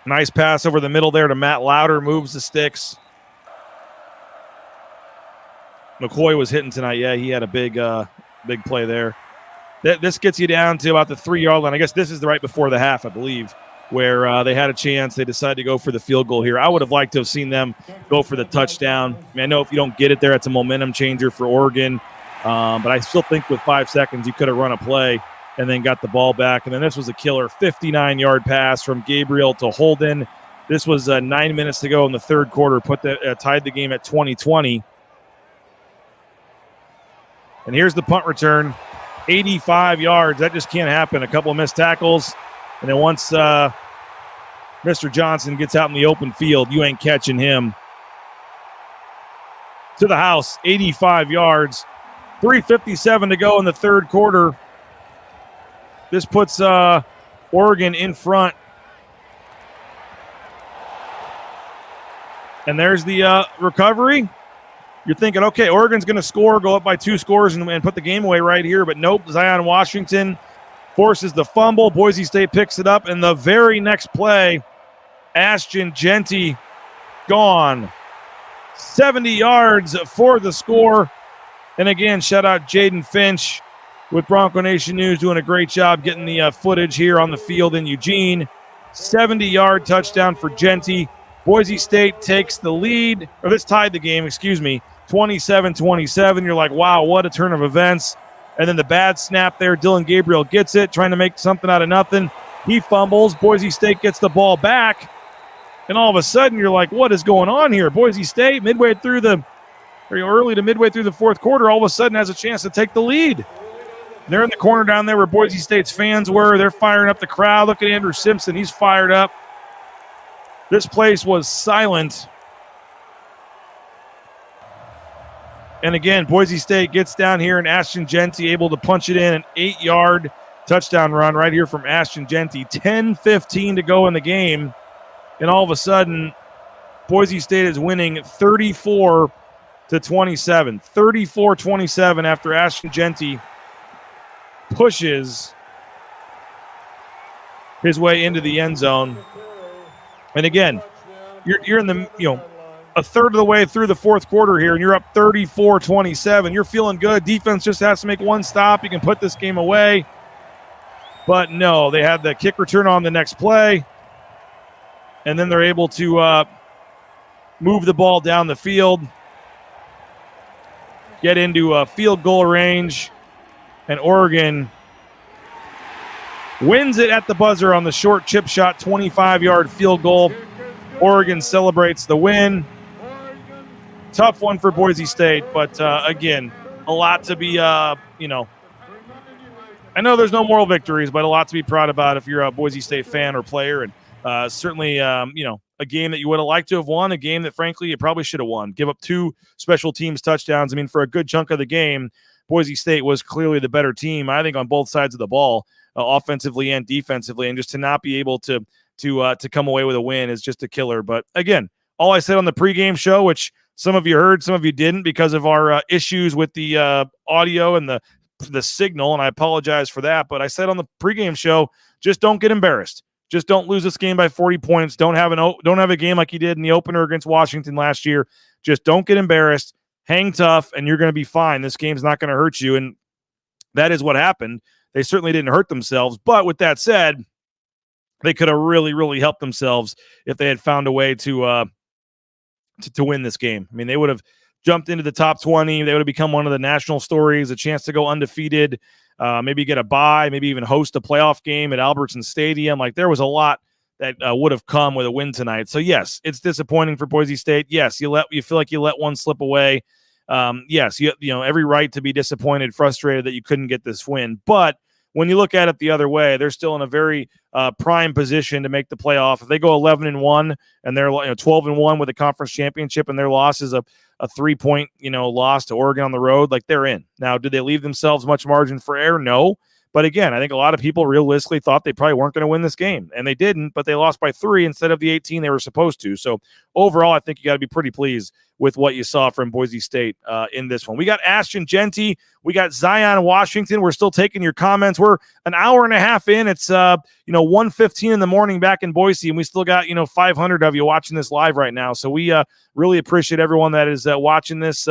Nice pass over the middle there to Matt Lauder, moves the sticks. McCoy was hitting tonight. Yeah, he had a big play there. This gets you down to about the 3-yard line. I guess this is right before the half, I believe, where they had a chance. They decided to go for the field goal here. I would have liked to have seen them go for the touchdown. I know if you don't get it there, it's a momentum changer for Oregon. But I still think with 5 seconds, you could have run a play and then got the ball back. And then this was a killer 59-yard pass from Gabriel to Holden. This was 9 minutes to go in the third quarter, tied the game at 20-20. And here's the punt return, 85 yards. That just can't happen. A couple of missed tackles. And then once Mr. Johnson gets out in the open field, you ain't catching him. To the house, 85 yards. 3:57 to go in the third quarter. This puts Oregon in front. And there's the recovery. You're thinking, okay, Oregon's going to score, go up by 2 scores and put the game away right here. But nope, Zion Washington forces the fumble. Boise State picks it up. And the very next play, Ashton Genty gone. 70 yards for the score. And again, shout out Jaden Finch with Bronco Nation News doing a great job getting the footage here on the field in Eugene. 70-yard touchdown for Genty. Boise State takes the lead, or this tied the game, 27-27. You're like, wow, what a turn of events. And then the bad snap there, Dylan Gabriel gets it, trying to make something out of nothing. He fumbles. Boise State gets the ball back. And all of a sudden, you're like, what is going on here? Boise State, early to midway through the fourth quarter, all of a sudden has a chance to take the lead. They're in the corner down there where Boise State's fans were. They're firing up the crowd. Look at Andrew Simpson. He's fired up. This place was silent. And again, Boise State gets down here, and Ashton Genty able to punch it in, an 8-yard touchdown run right here from Ashton Genty. 10:15 to go in the game. And all of a sudden, Boise State is winning 34-27. 34-27 after Ashton Genty pushes his way into the end zone. And again, you're in the, a third of the way through the fourth quarter here, and you're up 34-27. You're feeling good. Defense just has to make one stop. You can put this game away. But no, they had the kick return on the next play, and then they're able to move the ball down the field, get into field goal range, and Oregon wins it at the buzzer on the short chip shot, 25-yard field goal. Oregon celebrates the win. Tough one for Boise State, but again, a lot to be, I know there's no moral victories, but a lot to be proud about if you're a Boise State fan or player. And certainly, a game that you would have liked to have won, a game that, frankly, you probably should have won. Give up 2 special teams touchdowns. I mean, for a good chunk of the game, Boise State was clearly the better team, I think, on both sides of the ball, offensively and defensively. And just to not be able to come away with a win is just a killer. But, again, all I said on the pregame show, which some of you heard, some of you didn't because of our issues with the audio and the signal, and I apologize for that. But I said on the pregame show, just don't get embarrassed. Just don't lose this game by 40 points. Don't have a game like you did in the opener against Washington last year. Just don't get embarrassed. Hang tough, and you're going to be fine. This game's not going to hurt you, and that is what happened. They certainly didn't hurt themselves. But with that said, they could have really, really helped themselves if they had found a way to win this game. I mean, they would have jumped into the top 20. They would have become one of the national stories, a chance to go undefeated, maybe get a bye, maybe even host a playoff game at Albertson Stadium. Like, there was a lot that would have come with a win tonight. So, yes, it's disappointing for Boise State. Yes, you feel like you let one slip away. Yes, you every right to be disappointed, frustrated that you couldn't get this win. But when you look at it the other way, they're still in a very prime position to make the playoff. If they go 11-1 and they're 12-1 with a conference championship, and their loss is a 3-point loss to Oregon on the road, like, they're in. Now, did they leave themselves much margin for error? No. But again, I think a lot of people realistically thought they probably weren't going to win this game, and they didn't, but they lost by 3 instead of the 18 they were supposed to. So overall, I think you got to be pretty pleased with what you saw from Boise State in this one. We got Ashton Genty. We got Zion Washington. We're still taking your comments. We're an hour and a half in. It's 1:15 in the morning back in Boise, and we still got 500 of you watching this live right now. So we really appreciate everyone that is watching this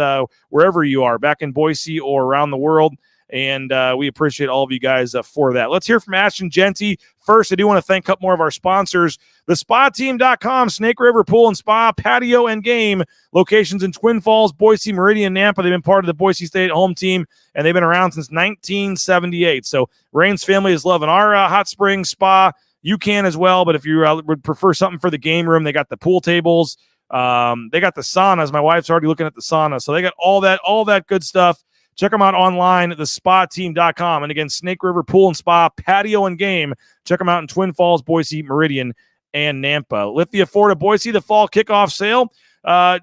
wherever you are, back in Boise or around the world. And we appreciate all of you guys for that. Let's hear from Ashton Genty. First, I do want to thank a couple more of our sponsors. TheSpaTeam.com, Snake River Pool and Spa, Patio and Game, locations in Twin Falls, Boise, Meridian, Nampa. They've been part of the Boise State home team, and they've been around since 1978. So Rain's family is loving our hot spring spa. You can as well, but if you would prefer something for the game room, they got the pool tables. They got the saunas. My wife's already looking at the sauna. So they got all that good stuff. Check them out online at thespateam.com. And again, Snake River Pool and Spa, Patio and Game. Check them out in Twin Falls, Boise, Meridian, and Nampa. Lithia Ford of Boise, the fall kickoff sale.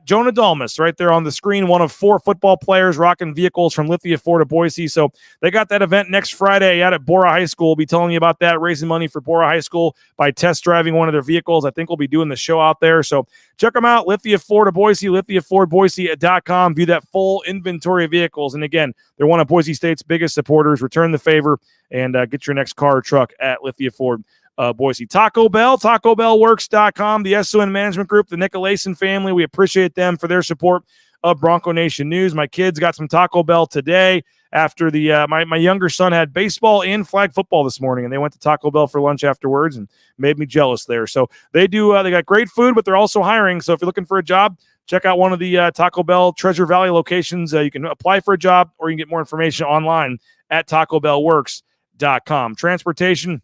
Jonah Dalmas right there on the screen, one of 4 football players rocking vehicles from Lithia Ford of Boise. So they got that event next Friday out at Bora High School. We'll be telling you about that, raising money for Bora High School by test driving one of their vehicles. I think we'll be doing the show out there. So check them out, Lithia Ford of Boise, lithiafordboise.com. View that full inventory of vehicles. And again, they're one of Boise State's biggest supporters. Return the favor and get your next car or truck at Lithia Ford Boise. Taco Bell, TacoBellWorks.com, the SON Management Group, the Nicolason family. We appreciate them for their support of Bronco Nation News. My kids got some Taco Bell today after the my younger son had baseball and flag football this morning, and they went to Taco Bell for lunch afterwards and made me jealous there. So they got great food, but they're also hiring. So if you're looking for a job, check out one of the Taco Bell Treasure Valley locations. You can apply for a job, or you can get more information online at TacoBellWorks.com. Transportation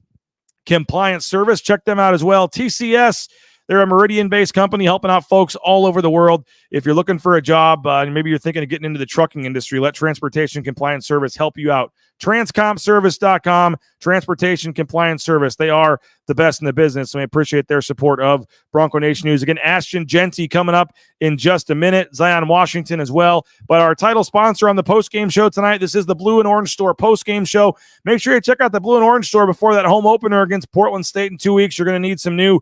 Compliance Service, check them out as well. TCS, they're a Meridian-based company helping out folks all over the world. If you're looking for a job, and maybe you're thinking of getting into the trucking industry, let Transportation Compliance Service help you out. Transcompservice.com, Transportation Compliance Service. They are the best in the business, and we appreciate their support of Bronco Nation News. Again, Ashton Genty coming up in just a minute. Zion Washington as well. But our title sponsor on the postgame show tonight, this is the Blue and Orange Store postgame show. Make sure you check out the Blue and Orange Store before that home opener against Portland State in 2 weeks. You're going to need some new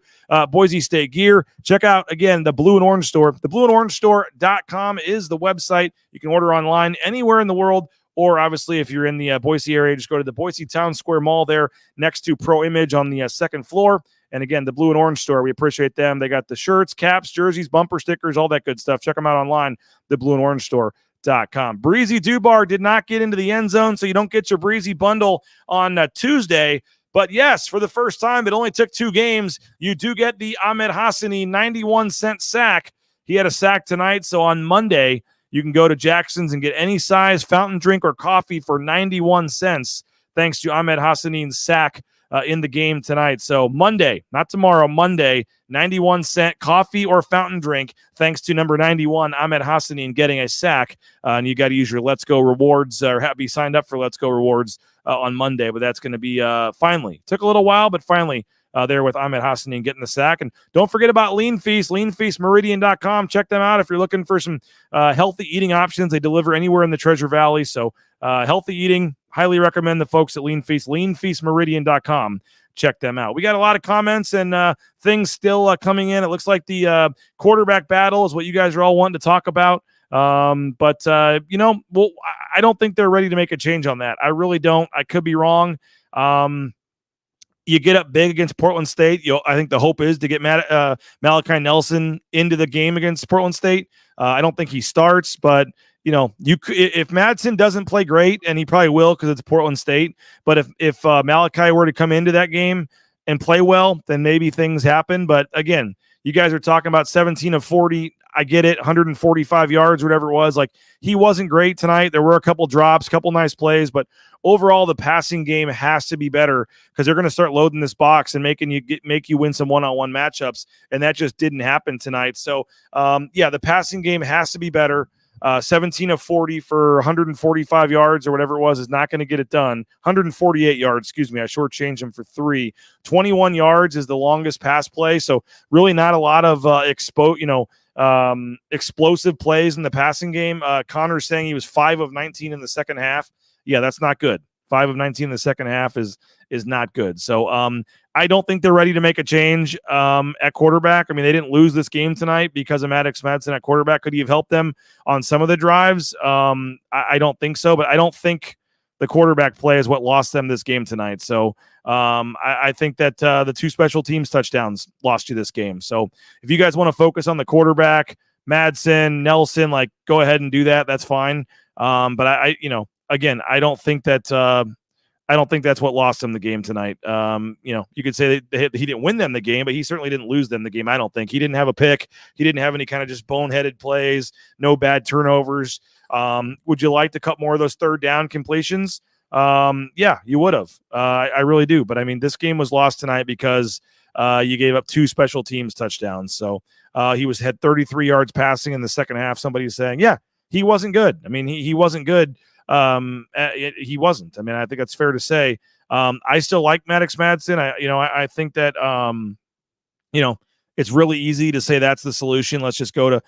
Boise State gear. Check out, again, the Blue and Orange Store. The blueandorangestore.com is the website. You can order online anywhere in the world. Or obviously, if you're in the Boise area, just go to the Boise Town Square Mall there next to Pro Image on the second floor And again, the Blue and Orange store, we appreciate them. They got the shirts, caps, jerseys, bumper stickers, all that good stuff. Check them out online, theblueandorange.com. Breezy Dubar did not get into the end zone, so you don't get your Breezy bundle on Tuesday. But yes, for the first time, it only took 2 games. You do get the Ahmed Hassani 91-cent sack. He had a sack tonight, so on Monday, you can go to Jackson's and get any size fountain drink or coffee for 91 cents, thanks to Ahmed Hassani's sack in the game tonight. So Monday, not tomorrow, Monday, 91-cent coffee or fountain drink, thanks to number 91, Ahmed Hassani, getting a sack. And you got to use your Let's Go rewards or be signed up for Let's Go rewards on Monday. But that's going to be finally. Took a little while, but finally there with Ahmed Hassani getting the sack. And don't forget about Lean Feast, leanfeastmeridian.com. Check them out if you're looking for some healthy eating options. They deliver anywhere in the Treasure Valley. So healthy eating, highly recommend the folks at Lean Feast, leanfeastmeridian.com. Check them out. We got a lot of comments and things still coming in. It looks like the quarterback battle is what you guys are all wanting to talk about. But I don't think they're ready to make a change on that. I really don't. I could be wrong. You get up big against Portland State. I think the hope is to get Malachi Nelson into the game against Portland State. I don't think he starts, but if Madsen doesn't play great, and he probably will because it's Portland State, but if Malachi were to come into that game and play well, then maybe things happen. But again, you guys are talking about 17 of 40. I get it, 145 yards, whatever it was. Like, he wasn't great tonight. There were a couple drops, couple nice plays, but overall, the passing game has to be better because they're going to start loading this box and make you win some one-on-one matchups, and that just didn't happen tonight. So, the passing game has to be better. 17 of 40 for 145 yards or whatever it was is not going to get it done. 148 yards, excuse me. I shortchanged him for 3. 21 yards is the longest pass play, so really not a lot of explosive plays in the passing game. Connor's saying he was 5 of 19 in the second half. Yeah, that's not good. 5 of 19 in the second half is not good. So I don't think they're ready to make a change at quarterback. I mean, they didn't lose this game tonight because of Maddox Madsen at quarterback. Could he have helped them on some of the drives? I don't think so, but I don't think the quarterback play is what lost them this game tonight. So I think that the 2 special teams touchdowns lost you this game. So if you guys want to focus on the quarterback, Madsen, Nelson, go ahead and do that. That's fine. But again, I don't think that's what lost him the game tonight. You could say that he didn't win them the game, but he certainly didn't lose them the game. I don't think he didn't have a pick. He didn't have any kind of just boneheaded plays, no bad turnovers. Would you like to cut more of those third down completions? Yeah, you would have. I really do. But I mean, this game was lost tonight because you gave up 2 special teams touchdowns. So he had 33 yards passing in the second half. Somebody's saying, yeah, he wasn't good. I mean, he wasn't good. He wasn't. I mean, I think that's fair to say. I still like Maddox Madsen. I think that it's really easy to say that's the solution. Let's just go to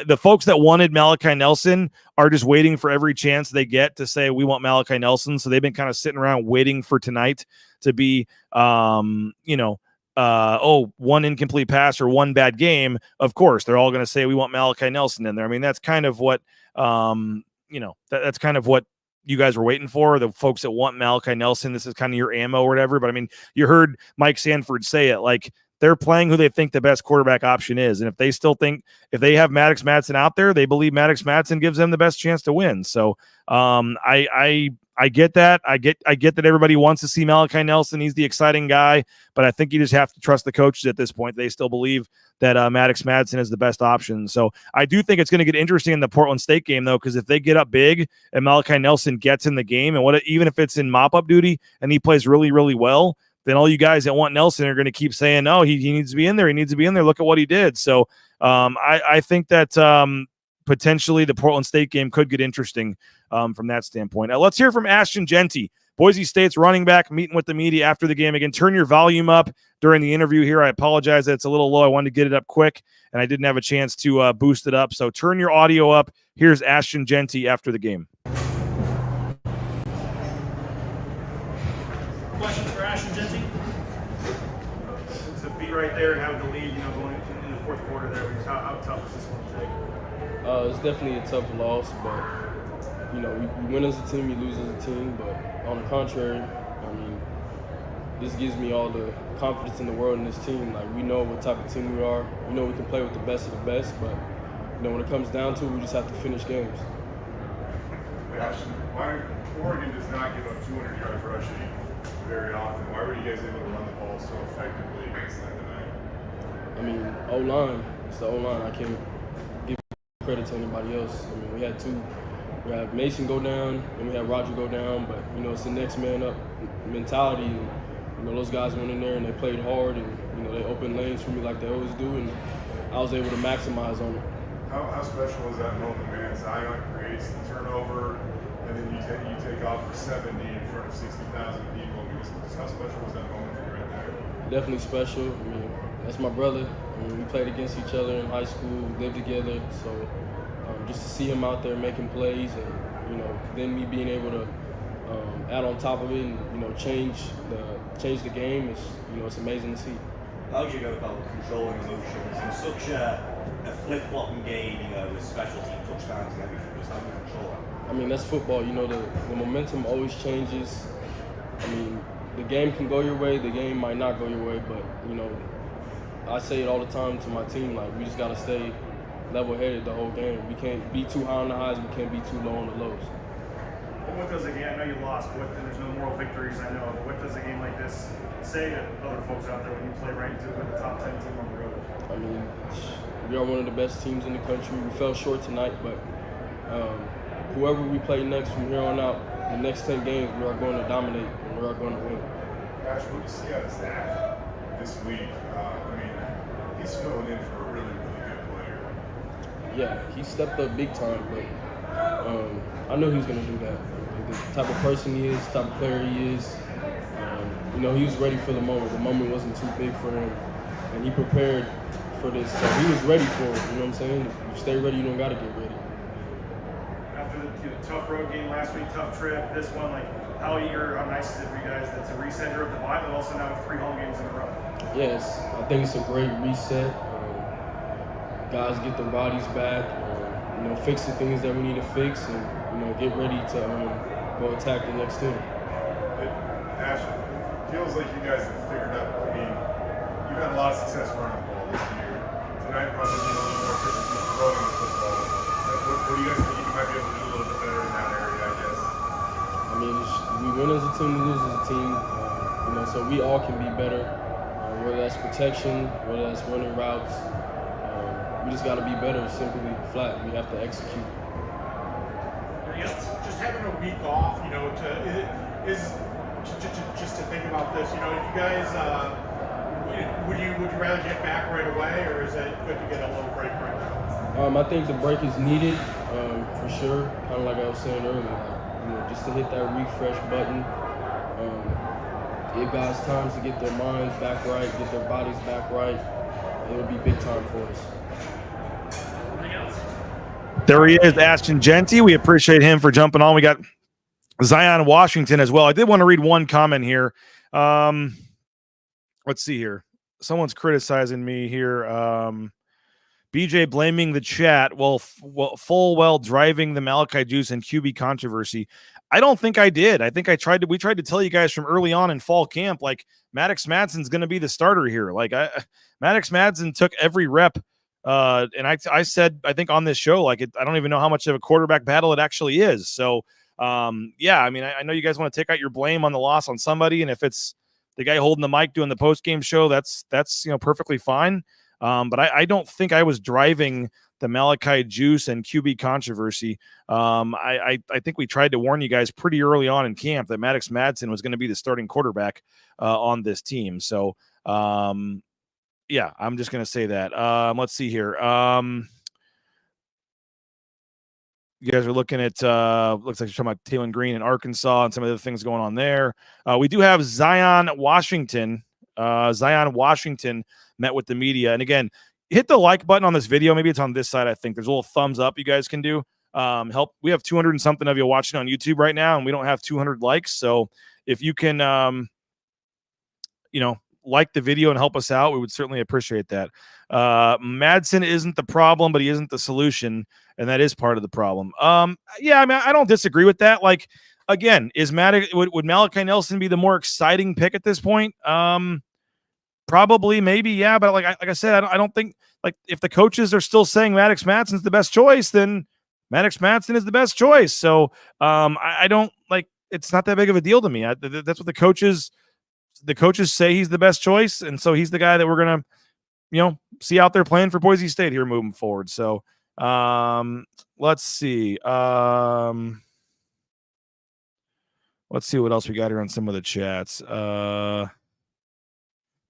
the folks that wanted Malachi Nelson are just waiting for every chance they get to say we want Malachi Nelson. So they've been kind of sitting around waiting for tonight to be one incomplete pass or one bad game. Of course, they're all going to say we want Malachi Nelson in there. I mean, that's kind of what that's kind of what you guys were waiting for, the folks that want Malachi Nelson. This is kind of your ammo or whatever. But I mean, you heard Mike Sanford say it, like they're playing who they think the best quarterback option is. And if they still think, if they have Maddox Madsen out there, they believe Maddox Madsen gives them the best chance to win. So I get that. I get that everybody wants to see Malachi Nelson. He's the exciting guy, but I think you just have to trust the coaches at this point. They still believe that Maddox Madsen is the best option. So I do think it's going to get interesting in the Portland State game, though, because if they get up big and Malachi Nelson gets in the game, and even if it's in mop-up duty and he plays really, really well, then all you guys that want Nelson are going to keep saying, no, he needs to be in there. He needs to be in there. Look at what he did. So I think that potentially the Portland State game could get interesting from that standpoint. Let's hear from Ashton Genty, Boise State's running back, meeting with the media after the game. Again, turn your volume up during the interview here. I apologize that it's a little low. I wanted to get it up quick, and I didn't have a chance to boost it up. So turn your audio up. Here's Ashton Genty after the game. Questions for Ashton Genty? To be right there and have the lead, going in the fourth quarter there, how tough is this one to take? It's definitely a tough loss, but we win as a team, you lose as a team. But on the contrary, I mean, this gives me all the confidence in the world in this team. Like, we know what type of team we are. We know we can play with the best of the best, but when it comes down to it, we just have to finish games. Why Oregon does not give up 200 yards rushing very often? Why were you guys able to run the ball so effectively against them tonight? I mean, O-line. It's the O-line. I can't give credit to anybody else. I mean, we had Mason go down, and we had Roger go down, but, it's the next man up mentality. And, those guys went in there and they played hard, and, they opened lanes for me like they always do, and I was able to maximize on it. How special is that moment, man? Zion creates the turnover, and then you take off for 70 in front of 60,000 people. I mean, how special was that moment for you right there? Definitely special. I mean, that's my brother. I mean, we played against each other in high school, lived together. So just to see him out there making plays, and then me being able to add on top of it, and change the game is it's amazing to see. How do you go about controlling emotions in such a flip-flopping game, with special team touchdowns and everything? Just how do you control that? I mean, that's football. The momentum always changes. I mean, the game can go your way, the game might not go your way, but, I say it all the time to my team, like, we just got to stay level-headed the whole game. We can't be too high on the highs, we can't be too low on the lows. Well, what does a game, I know you lost, and there's no moral victories, I know, but what does a game like this say to other folks out there when you play right into the top 10 team on the road? I mean, we are one of the best teams in the country. We fell short tonight, but whoever we play next from here on out, the next 10 games, we are going to dominate and we are going to win. Gosh, what do you see out of Zach this week? I mean, he's filling in for a really, really good player. Yeah, he stepped up big time, but I knew he was going to do that. The type of person he is, the type of player he is, he was ready for the moment. The moment wasn't too big for him, and he prepared for this. So he was ready for it, you know what I'm saying? If you stay ready, you don't got to get ready. After the tough road game last week, tough trip, this one, like, how nice is it for you guys to reset your bye, but also now with 3 home games in a row? Yes, I think it's a great reset. Guys get their bodies back, fix the things that we need to fix, and get ready to go attack the next team. Ash, it feels like you guys have figured out. I mean, you've had a lot of success running the ball this year. Tonight, probably a little more efficiency throwing the football. What do you guys think you might be able to do a little bit better in that area, I guess? I mean, we win as a team, we lose as a team. So we all can be better, whether that's protection, whether that's running routes. We just got to be better, simply flat. We have to execute. Just having a week off, just to think about this, you guys, would you rather get back right away, or is it good to get a little break right now? I think the break is needed, for sure. Kind of like I was saying earlier, just to hit that refresh button, give guys time to get their minds back right, get their bodies back right. It'll be big time for us. There he is, Ashton Genty. We appreciate him for jumping on. We got Zion Washington as well. I did want to read one comment here. Let's see here. Someone's criticizing me here. BJ blaming the chat full well driving the Malachi Juice and QB controversy. I don't think I did. I think we tried to tell you guys from early on in fall camp, like, Maddox Madsen's going to be the starter here. Like, Maddox Madsen took every rep. And I said, I think on this show, like, I don't even know how much of a quarterback battle it actually is. So, yeah, I mean, I know you guys want to take out your blame on the loss on somebody. And if it's the guy holding the mic doing the post-game show, that's perfectly fine. But I don't think I was driving the Malachi Juice and QB controversy. I think we tried to warn you guys pretty early on in camp that Maddox Madsen was going to be the starting quarterback on this team. So, yeah, I'm just going to say that. Let's see here. You guys are looking at, looks like you're talking about Taylon Green in Arkansas and some of the things going on there. We do have Zion Washington. Zion Washington met with the media. And again, hit the like button on this video. Maybe it's on this side, I think. There's a little thumbs up you guys can do. Help. We have 200 and something of you watching on YouTube right now, and we don't have 200 likes. So if you can, like the video and help us out, we would certainly appreciate that. Madsen isn't the problem, but he isn't the solution, and that is part of the problem. Yeah, I mean, I don't disagree with that. Like, again, would Malachi Nelson be the more exciting pick at this point? Probably, maybe, yeah. But like I said, I don't think, like, if the coaches are still saying Maddox Matson's the best choice, then Maddox Matson is the best choice. So I don't, like, it's not that big of a deal to me. That's what the coaches say he's the best choice, and so he's the guy that we're gonna, see out there playing for Boise State here moving forward. So let's see. Let's see what else we got here on some of the chats.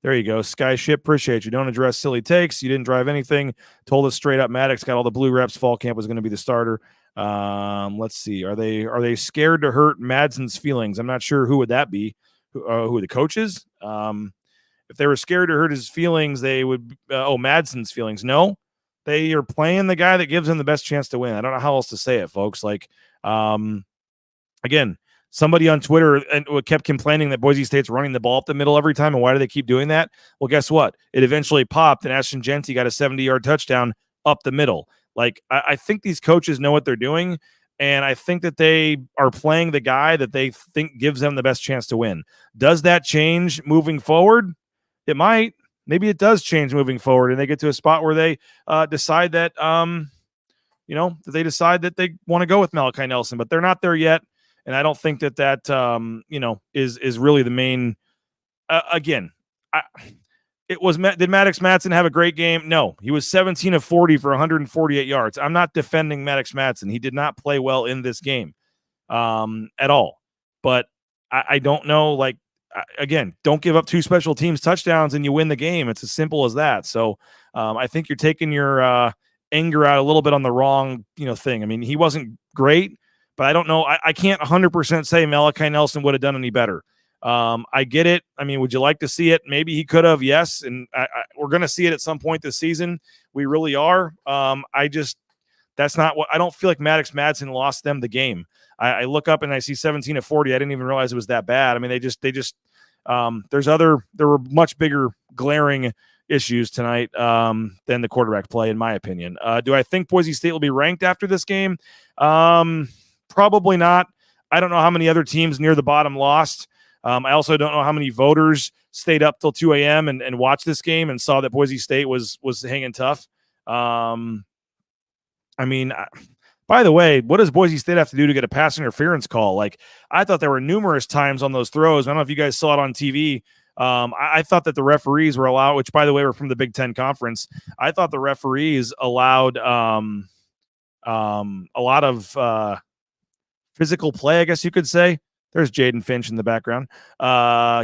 There you go. Skyship, appreciate you. Don't address silly takes. You didn't drive anything. Told us straight up Maddox got all the blue reps. Fall camp was going to be the starter. Let's see. Are they scared to hurt Madson's feelings? I'm not sure who would that be. Who the coaches? If they were scared to hurt his feelings, they would. Madson's feelings. No, they are playing the guy that gives them the best chance to win. I don't know how else to say it, folks. Like, again, somebody on Twitter kept complaining that Boise State's running the ball up the middle every time, and why do they keep doing that? Well, guess what? It eventually popped, and Ashton Genty got a 70-yard touchdown up the middle. Like, I think these coaches know what they're doing, and I think that they are playing the guy that they think gives them the best chance to win. Does that change moving forward? It might. Maybe it does change moving forward, and they get to a spot where they decide that, that they decide that they want to go with Malachi Nelson, but they're not there yet. And I don't think that is really the main. Again, did Maddox Matson have a great game? No, he was 17 of 40 for 148 yards. I'm not defending Maddox Matson. He did not play well in this game at all. But I don't know. Like, again, don't give up 2 special teams touchdowns and you win the game. It's as simple as that. So I think you're taking your anger out a little bit on the wrong thing. I mean, he wasn't great. But I don't know. I can't 100% say Malachi Nelson would have done any better. I get it. I mean, would you like to see it? Maybe he could have, yes. And we're going to see it at some point this season. We really are. That's not what – I don't feel like Maddox Matson lost them the game. I look up and I see 17 of 40. I didn't even realize it was that bad. I mean, there were much bigger glaring issues tonight than the quarterback play, in my opinion. Do I think Boise State will be ranked after this game? Probably not. I don't know how many other teams near the bottom lost. I also don't know how many voters stayed up till 2 a.m. and watched this game and saw that Boise State was hanging tough. I mean, by the way, what does Boise State have to do to get a pass interference call? Like, I thought there were numerous times on those throws. I don't know if you guys saw it on TV. I thought that the referees were allowed, which, by the way, were from the Big Ten Conference. I thought the referees allowed a lot of physical play, I guess you could say. There's Jaden Finch in the background.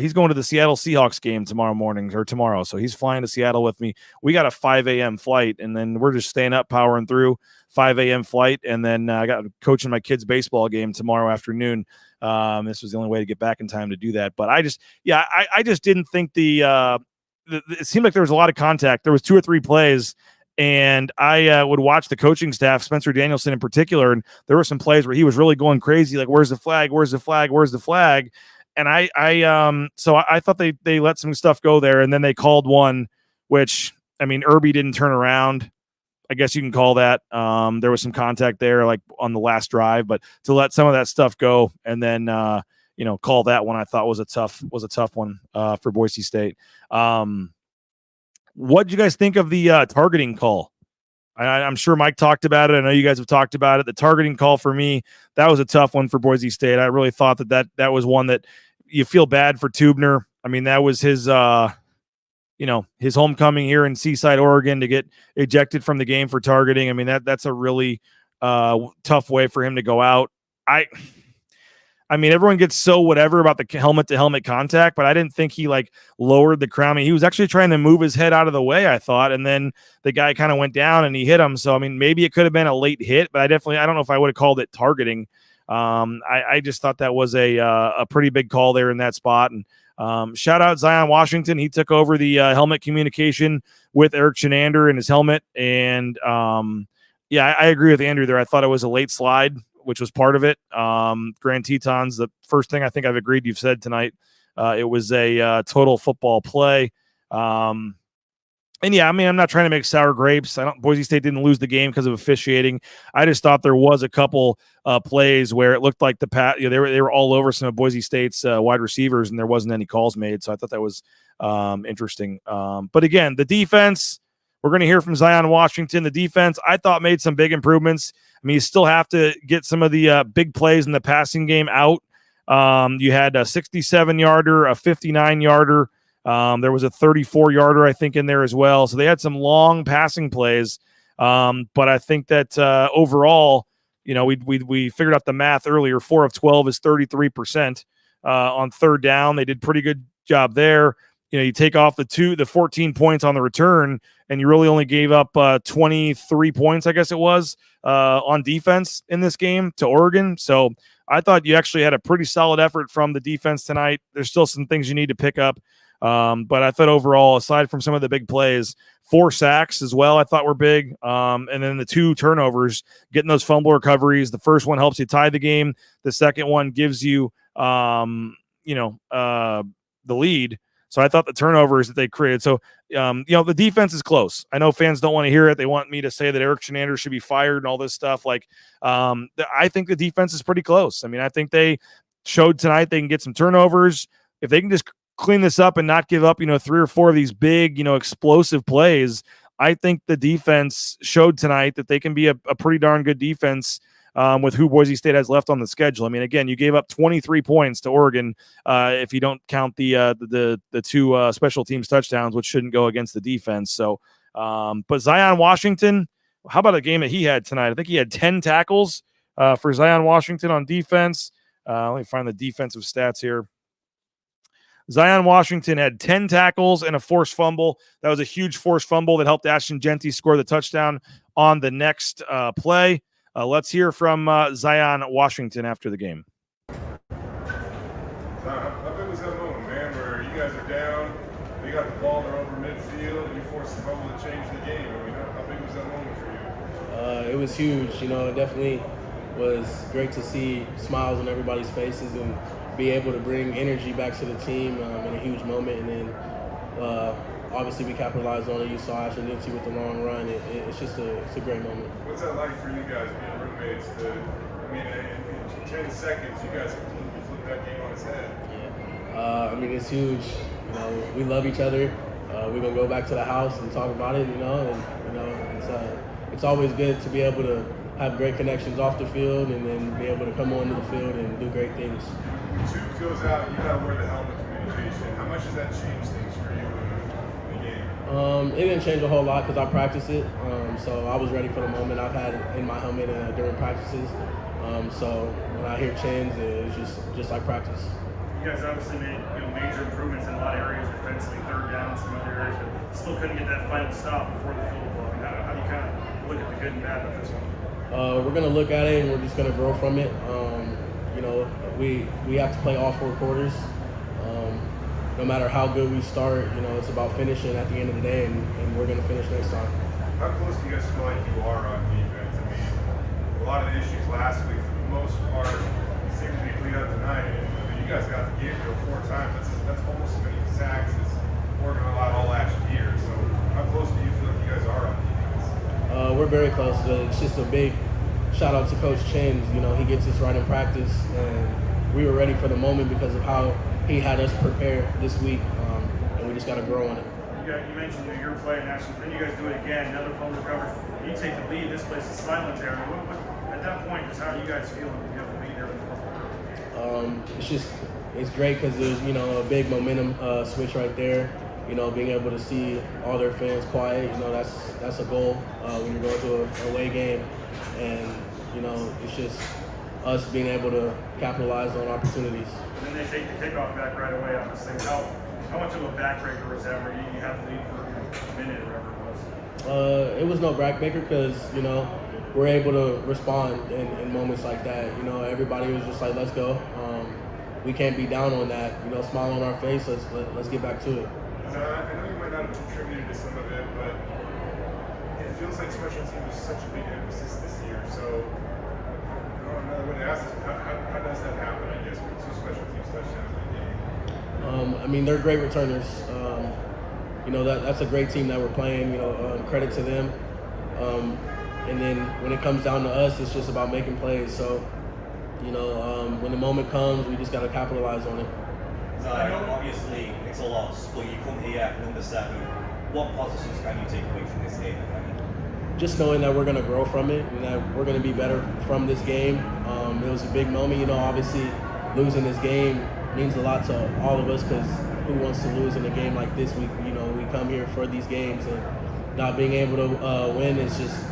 He's going to the Seattle Seahawks game tomorrow. So he's flying to Seattle with me. We got a 5 a.m. flight, and then we're just staying up, powering through 5 a.m. flight. And then I got coaching my kids' baseball game tomorrow afternoon. This was the only way to get back in time to do that. But I just didn't think it seemed like there was a lot of contact. There was 2 or 3 plays. And I would watch the coaching staff, Spencer Danielson in particular, and there were some plays where he was really going crazy, like, where's the flag? Where's the flag? Where's the flag? And so I thought they let some stuff go there, and then they called one, which, I mean, Irby didn't turn around. I guess you can call that. There was some contact there, like on the last drive, but to let some of that stuff go and then call that one, I thought was a tough one for Boise State. What did you guys think of the targeting call? I'm sure Mike talked about it. I know you guys have talked about it. The targeting call for me, that was a tough one for Boise State. I really thought that was one that you feel bad for Tubner. I mean, that was his homecoming here in Seaside, Oregon, to get ejected from the game for targeting. I mean, that's a really tough way for him to go out. I mean, everyone gets so whatever about the helmet-to-helmet contact, but I didn't think he, like, lowered the crown. I mean, he was actually trying to move his head out of the way, I thought, and then the guy kind of went down and he hit him. So, I mean, maybe it could have been a late hit, but I don't know if I would have called it targeting. I just thought that was a pretty big call there in that spot. And shout out Zion Washington. He took over the helmet communication with Eric Chenander in his helmet. And, I agree with Andrew there. I thought it was a late slide, which was part of it. Grand Tetons, the first thing I think I've agreed you've said tonight, it was a total football play. And yeah, I mean, I'm not trying to make sour grapes. Boise State didn't lose the game because of officiating. I just thought there was a couple plays where it looked like they were all over some of Boise State's wide receivers, and there wasn't any calls made. So I thought that was interesting. But again, the defense, we're going to hear from Zion Washington. The defense, I thought, made some big improvements. I mean, you still have to get some of the big plays in the passing game out. You had a 67-yarder, a 59-yarder. There was a 34-yarder, I think, in there as well. So they had some long passing plays. But I think that overall, we figured out the math earlier. 4 of 12 is 33% on third down. They did pretty good job there. You take off the 14 points on the return, and you really only gave up 23 points, I guess it was, on defense in this game to Oregon. So I thought you actually had a pretty solid effort from the defense tonight. There's still some things you need to pick up. But I thought overall, aside from some of the big plays, 4 sacks as well, I thought were big. And then the 2 turnovers, getting those fumble recoveries. The first one helps you tie the game. The second one gives you, the lead. So I thought the turnovers that they created. So, the defense is close. I know fans don't want to hear it. They want me to say that Eric Shenander should be fired and all this stuff. I think the defense is pretty close. I mean, I think they showed tonight they can get some turnovers. If they can just clean this up and not give up, 3 or 4 of these big, explosive plays, I think the defense showed tonight that they can be a pretty darn good defense with who Boise State has left on the schedule. I mean, again, you gave up 23 points to Oregon if you don't count the 2 special teams touchdowns, which shouldn't go against the defense. So, but Zion Washington, how about a game that he had tonight? I think he had 10 tackles for Zion Washington on defense. Let me find the defensive stats here. Zion Washington had 10 tackles and a forced fumble. That was a huge forced fumble that helped Ashton Genty score the touchdown on the next play. Let's hear from Zion Washington after the game. How big was that moment, man, where you guys are down, they got the ball, they're over midfield, and you force the fumble to change the game? I mean, how big was that moment for you? It was huge. It definitely was great to see smiles on everybody's faces and be able to bring energy back to the team in a huge moment. And then obviously we capitalized on it. You saw Ashton Genty with the long run. It's a great moment. What's that like for you guys being roommates? In 10 seconds, you guys completely flipped that game on its head. Yeah. It's huge. We love each other. We're gonna go back to the house and talk about it. It's always good to be able to have great connections off the field and then be able to come onto the field and do great things. Tube goes out, you gotta wear the helmet communication. How much does that change things for you in the game? It didn't change a whole lot because I practiced it. So I was ready for the moment. I've had it in my helmet during practices. So when I hear chins, it's just like practice. You guys obviously made major improvements in a lot of areas defensively, third down, some other areas, but still couldn't get that final stop before the field goal. How do you kind of look at the good and bad of this one? We're going to look at it and we're just going to grow from it. We have to play all 4 quarters. No matter how good we start, it's about finishing at the end of the day, and we're going to finish next time. How close do you guys feel like you are on defense? I mean, a lot of the issues last week, for the most part, seem to be cleaned up tonight. And you guys got the game 4 times. That's almost as many sacks as Oregon allowed all last year. So how close do you feel like you guys are on defense? We're very close. It's just a big shout out to Coach Chins. He gets us right in practice, and we were ready for the moment because of how he had us prepare this week, and we just got to grow on it. You mentioned your play in action, then you guys do it again, another fumble recovery. You take the lead, this place is silent there. At that point, just how are you guys feeling when you have the lead there in the fourth quarter? It's great because there's, a big momentum switch right there. Being able to see all their fans quiet, that's a goal when you're going to an away game. And, it's just us being able to capitalize on opportunities. And then they take the kickoff back right away on this thing. How much of a backbreaker was that where you have the lead for a minute or whatever it was? It was no backbreaker because, we're able to respond in moments like that. Everybody was just like, let's go. We can't be down on that. Smile on our face. Let's get back to it. I know you might not have contributed to some of it, but it feels like special teams is such a big emphasis this year. So, another way to ask this, how does that happen, I guess, with 2 special teams touchdowns in a game? They're great returners. that's a great team that we're playing. Credit to them. And then when it comes down to us, it's just about making plays. So, when the moment comes, we just got to capitalize on it. So obviously it's a loss, but you come here number 7. What positives can you take away from this game, if any? Just knowing that we're going to grow from it and that we're going to be better from this game. It was a big moment. Obviously losing this game means a lot to all of us, because who wants to lose in a game like this? We come here for these games, and not being able to win is just,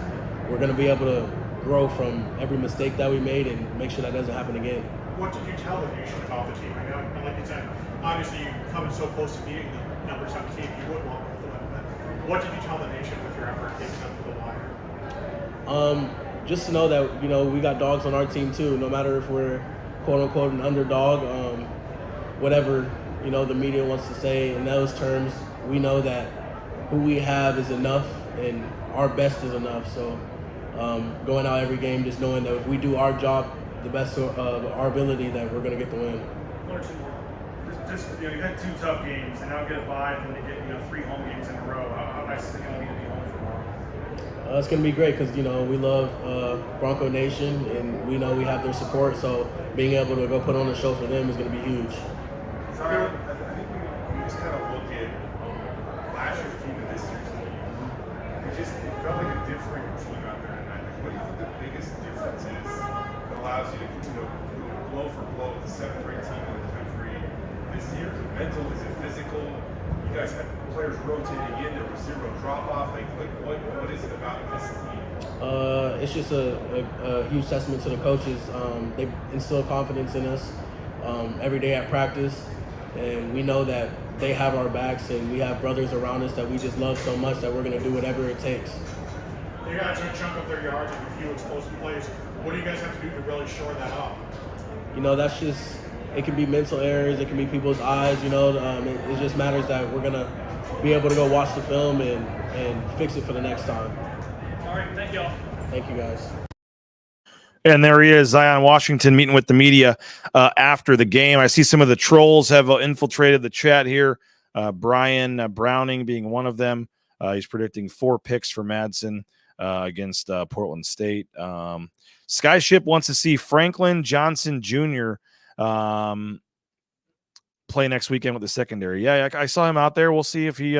we're going to be able to grow from every mistake that we made and make sure that doesn't happen again. What did you tell the nation about the team? I know, like you said, obviously you coming so close to beating the number 7 team, you would want both of them. But what did you tell the nation with your effort getting up to the wire? Just to know that we got dogs on our team too. No matter if we're quote unquote an underdog, whatever the media wants to say in those terms, we know that who we have is enough and our best is enough. So going out every game, just knowing that if we do our job the best of our ability, that we're going to get the win. One or two more. You had 2 tough games, and now get a bye, and then you get 3 home games in a row. How nice is it going to be to be home for more? It's going to be great, because we love Bronco Nation, and we know we have their support. So being able to go put on a show for them is going to be huge. Sorry, I think we just kind of look at last year's team and this year's team. It felt like a different team out there tonight. What do you think the biggest difference is that allows you to go blow for blow with the 7th-ranked team in the country this year? Is it mental? Is it physical? You guys had players rotating in. There was 0 drop-off. What is it about this team? It's just a huge testament to the coaches. They instill confidence in us every day at practice, and we know that they have our backs, and we have brothers around us that we just love so much that we're going to do whatever it takes. You guys are chunk up their yards and a few explosive plays. What do you guys have to do to really shore that up? That's just, it can be mental errors, it can be people's eyes, it just matters that we're going to be able to go watch the film and fix it for the next time. All right, thank y'all. Thank you, guys. And there he is, Zion Washington, meeting with the media after the game. I see some of the trolls have infiltrated the chat here. Brian Browning being one of them. He's predicting 4 picks for Madsen against Portland State. Skyship wants to see Franklin Johnson Jr. Play next weekend with the secondary. Yeah, I saw him out there. We'll see if he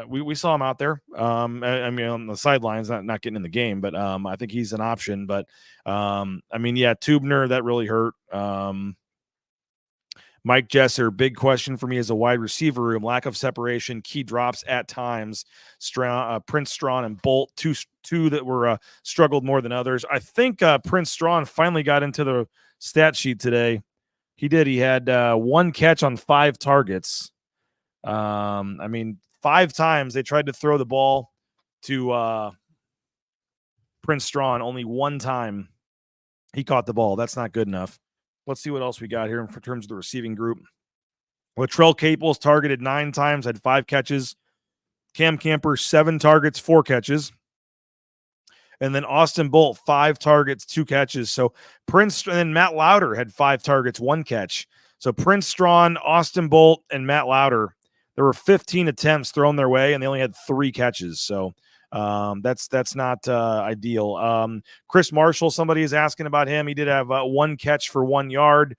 we saw him out there. I mean, on the sidelines, not getting in the game, but I think he's an option. But Tubner, that really hurt. Mike Jesser, big question for me is a wide receiver room, lack of separation, key drops at times. Prince Strawn and Bolt, two that were struggled more than others. I think Prince Strawn finally got into the stat sheet today. He did. He had 1 catch on 5 targets. 5 times they tried to throw the ball to Prince Strawn. Only 1 time he caught the ball. That's not good enough. Let's see what else we got here in terms of the receiving group. Latrell Caples targeted 9 times, had 5 catches. Cam Camper, 7 targets, 4 catches. And then Austin Bolt, 5 targets, 2 catches. So and then Matt Lauder had 5 targets, 1 catch. So Prince Strawn, Austin Bolt, and Matt Lauder, there were 15 attempts thrown their way, and they only had 3 catches. So that's not ideal. Chris Marshall, somebody is asking about him. He did have 1 catch for 1 yard.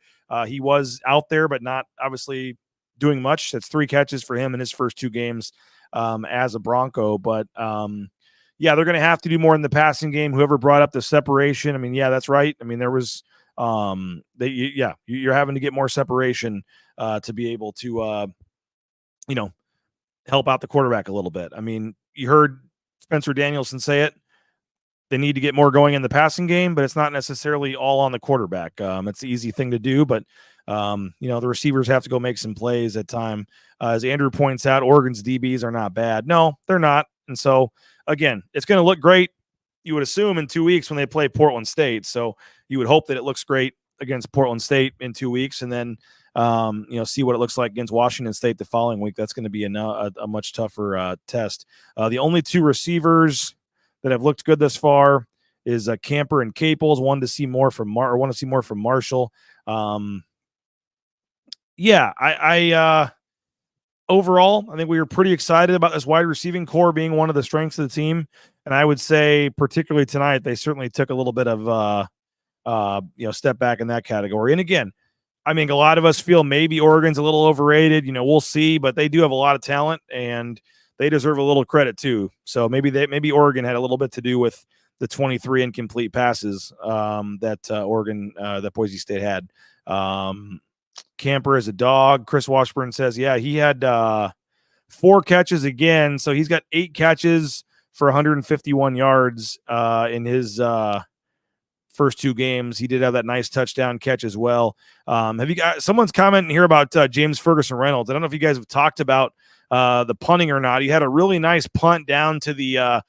He was out there, but not obviously doing much. That's 3 catches for him in his first 2 games as a Bronco. But they're going to have to do more in the passing game. Whoever brought up the separation, that's right. There was you're having to get more separation to be able to help out the quarterback a little bit. You heard Spencer Danielson say it. They need to get more going in the passing game, but it's not necessarily all on the quarterback. It's the easy thing to do, but the receivers have to go make some plays at time. As Andrew points out, Oregon's DBs are not bad. No, they're not. And so again, it's going to look great, you would assume, in 2 weeks when they play Portland State. So you would hope that it looks great against Portland State in 2 weeks, and then see what it looks like against Washington State the following week. That's going to be a much tougher test. The only 2 receivers that have looked good thus far is Camper and Caples. Want to see more from Marshall. overall, I think we were pretty excited about this wide receiving core being one of the strengths of the team. And I would say, particularly tonight, they certainly took a little bit of step back in that category. And again, I mean, a lot of us feel maybe Oregon's a little overrated. We'll see, but they do have a lot of talent, and they deserve a little credit too. So maybe Oregon had a little bit to do with the 23 incomplete passes that Boise State had. Camper is a dog. Chris Washburn says, yeah, he had 4 catches again. So he's got 8 catches for 151 yards in his first 2 games. He did have that nice touchdown catch as well. Have you got someone's commenting here about James Ferguson Reynolds? I don't know if you guys have talked about the punting or not. He had a really nice punt down to the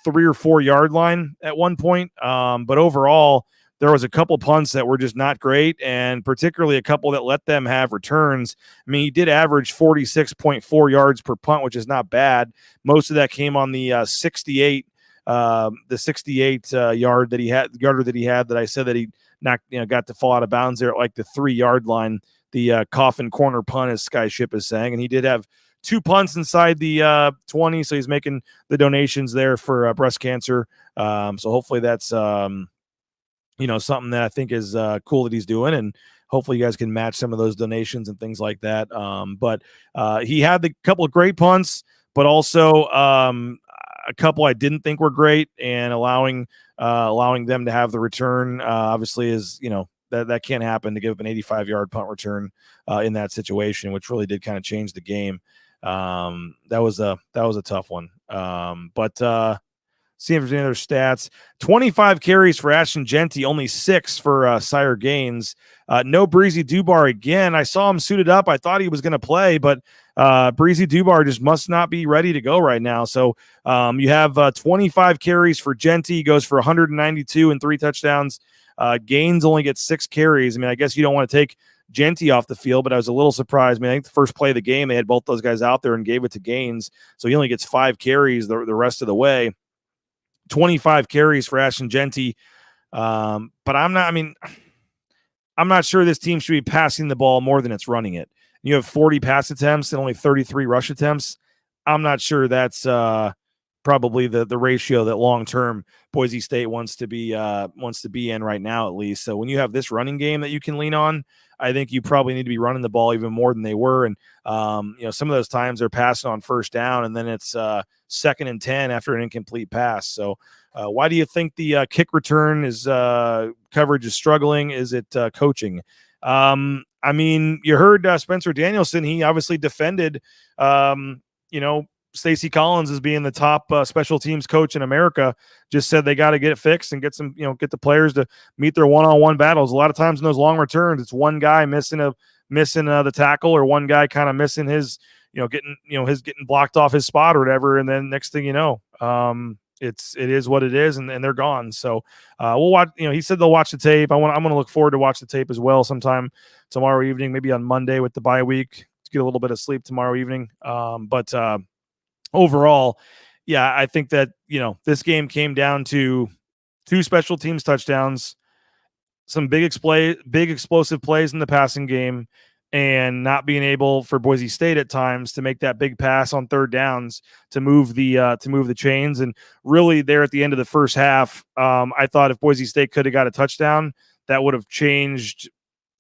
3 or 4 yard line at one point. But overall, there was a couple punts that were just not great, and particularly a couple that let them have returns. I mean, he did average 46.4 yards per punt, which is not bad. Most of that came on the 68 yarder that he had that I said that he got to fall out of bounds there at the 3 yard line, the coffin corner punt, as Sky Ship is saying. And he did have 2 punts inside the 20, so he's making the donations there for breast cancer. So hopefully that's something that I think is cool that he's doing, and hopefully you guys can match some of those donations and things like that. But he had the couple of great punts, but also a couple I didn't think were great, and allowing them to have the return obviously is that can't happen, to give up an 85-yard punt return in that situation, which really did kind of change the game. That was a tough one. But see if there's any other stats. 25 carries for Ashton Genty, only 6 for Sire Gaines. No Breezy Dubar again. I saw him suited up. I thought he was going to play, but Breezy Dubar just must not be ready to go right now. So you have 25 carries for Genty. He goes for 192 and 3 touchdowns. Gaines only gets 6 carries. I mean, I guess you don't want to take Genty off the field, but I was a little surprised. I mean, I think the first play of the game, they had both those guys out there and gave it to Gaines. So he only gets 5 carries the rest of the way. 25 carries for Ashton Genty. But I'm not sure this team should be passing the ball more than it's running it. You have 40 pass attempts and only 33 rush attempts. I'm not sure that's probably the ratio that long-term Boise State wants to be in right now, at least. So when you have this running game that you can lean on, I think you probably need to be running the ball even more than they were. And, some of those times they're passing on first down, and then it's 2nd and 10 after an incomplete pass. So why do you think the kick return is coverage is struggling? Is it coaching? I mean, you heard Spencer Danielson. He obviously defended, Stacey Collins as being the top special teams coach in America. Just said they got to get it fixed and get the players to meet their one-on-one battles. A lot of times in those long returns, it's one guy missing the tackle, or one guy kind of missing his, getting blocked off his spot or whatever. And then next thing you know, it is what it is, and they're gone. So we'll watch. He said they'll watch the tape. I'm going to look forward to watch the tape as well sometime tomorrow evening, maybe on Monday with the bye week, to get a little bit of sleep tomorrow evening. But overall, yeah, I think that, this game came down to 2 special teams touchdowns, some big explosive plays in the passing game, and not being able for Boise State at times to make that big pass on 3rd downs to move the chains. And really there at the end of the first half, I thought if Boise State could have got a touchdown, that would have changed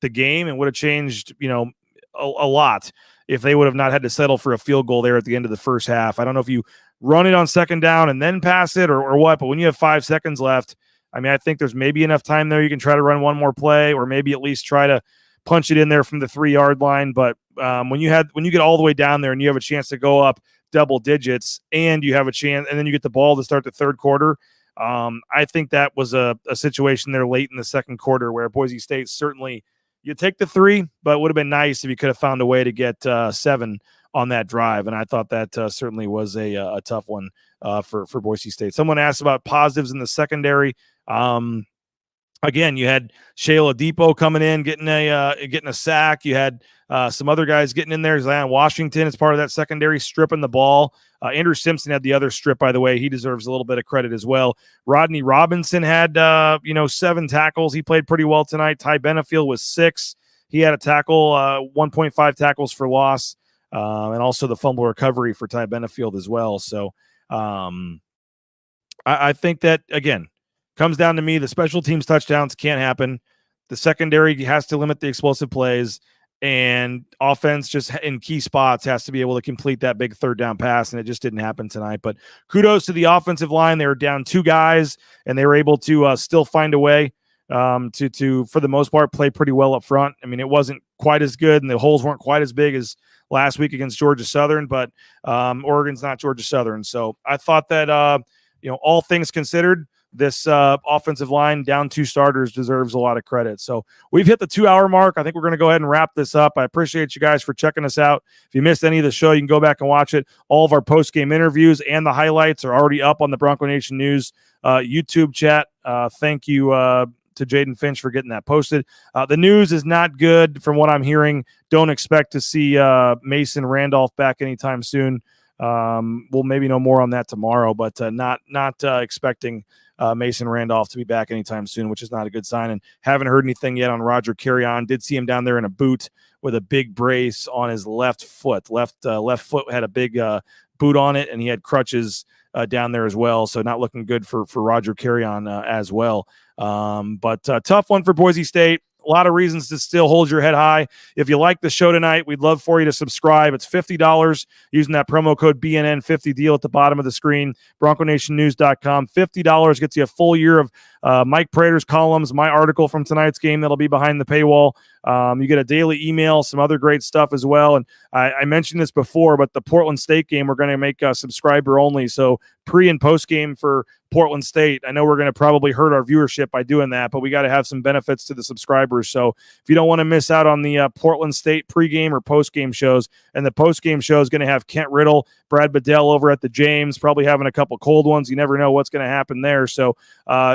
the game and would have changed, a lot, if they would have not had to settle for a field goal there at the end of the first half. I don't know if you run it on 2nd down and then pass it or what, but when you have 5 seconds left, I mean, I think there's maybe enough time there. You can try to run one more play, or maybe at least try to punch it in there from the 3 yard line. But when you get all the way down there and you have a chance to go up double digits, and you have a chance, and then you get the ball to start the 3rd quarter, I think that was a situation there late in the 2nd quarter where Boise State certainly, you take the 3, but it would have been nice if you could have found a way to get 7 on that drive. And I thought that certainly was a tough one for Boise State. Someone asked about positives in the secondary. Again, you had Shayla Depot coming in, getting a sack. You had some other guys getting in there. Zion Washington is part of that secondary, stripping the ball. Andrew Simpson had the other strip, by the way. He deserves a little bit of credit as well. Rodney Robinson had 7 tackles. He played pretty well tonight. Ty Benefield was 6. He had a tackle, 1.5 tackles for loss. and also the fumble recovery for Ty Benefield as well. So I think that, again, comes down to me. The special teams touchdowns can't happen. The secondary has to limit the explosive plays, and offense just in key spots has to be able to complete that big third down pass, and it just didn't happen tonight. But kudos to the offensive line. They were down 2 guys, and they were able to still find a way to for the most part, play pretty well up front. I mean, it wasn't quite as good, and the holes weren't quite as big as last week against Georgia Southern, but Oregon's not Georgia Southern. So I thought that, all things considered, this offensive line down 2 starters deserves a lot of credit. So we've hit the 2-hour mark. I think we're going to go ahead and wrap this up. I appreciate you guys for checking us out. If you missed any of the show, you can go back and watch it. All of our post-game interviews and the highlights are already up on the Bronco Nation News YouTube chat. Thank you to Jaden Finch for getting that posted. The news is not good from what I'm hearing. Don't expect to see Mason Randolph back anytime soon. We'll maybe know more on that tomorrow, but not expecting Mason Randolph to be back anytime soon, which is not a good sign. And haven't heard anything yet on Roger Carrion. Did see him down there in a boot with a big brace on his left foot. Left foot had a big boot on it, and he had crutches down there as well. So not looking good for Roger Carrion as well. But tough one for Boise State. A lot of reasons to still hold your head high. If you like the show tonight, we'd love for you to subscribe. It's $50 using that promo code BNN50 deal at the bottom of the screen, BroncoNationNews.com. $50 gets you a full year of Mike Prater's columns, my article from tonight's game that'll be behind the paywall. You get a daily email, some other great stuff as well. And I mentioned this before, but the Portland State game, we're going to make subscriber only. So pre and post game for Portland State. I know we're going to probably hurt our viewership by doing that, but we got to have some benefits to the subscribers. So if you don't want to miss out on the Portland State pregame or postgame shows, and the postgame show is going to have Kent Riddle, Brad Bedell over at the James, probably having a couple cold ones. You never know what's going to happen there. So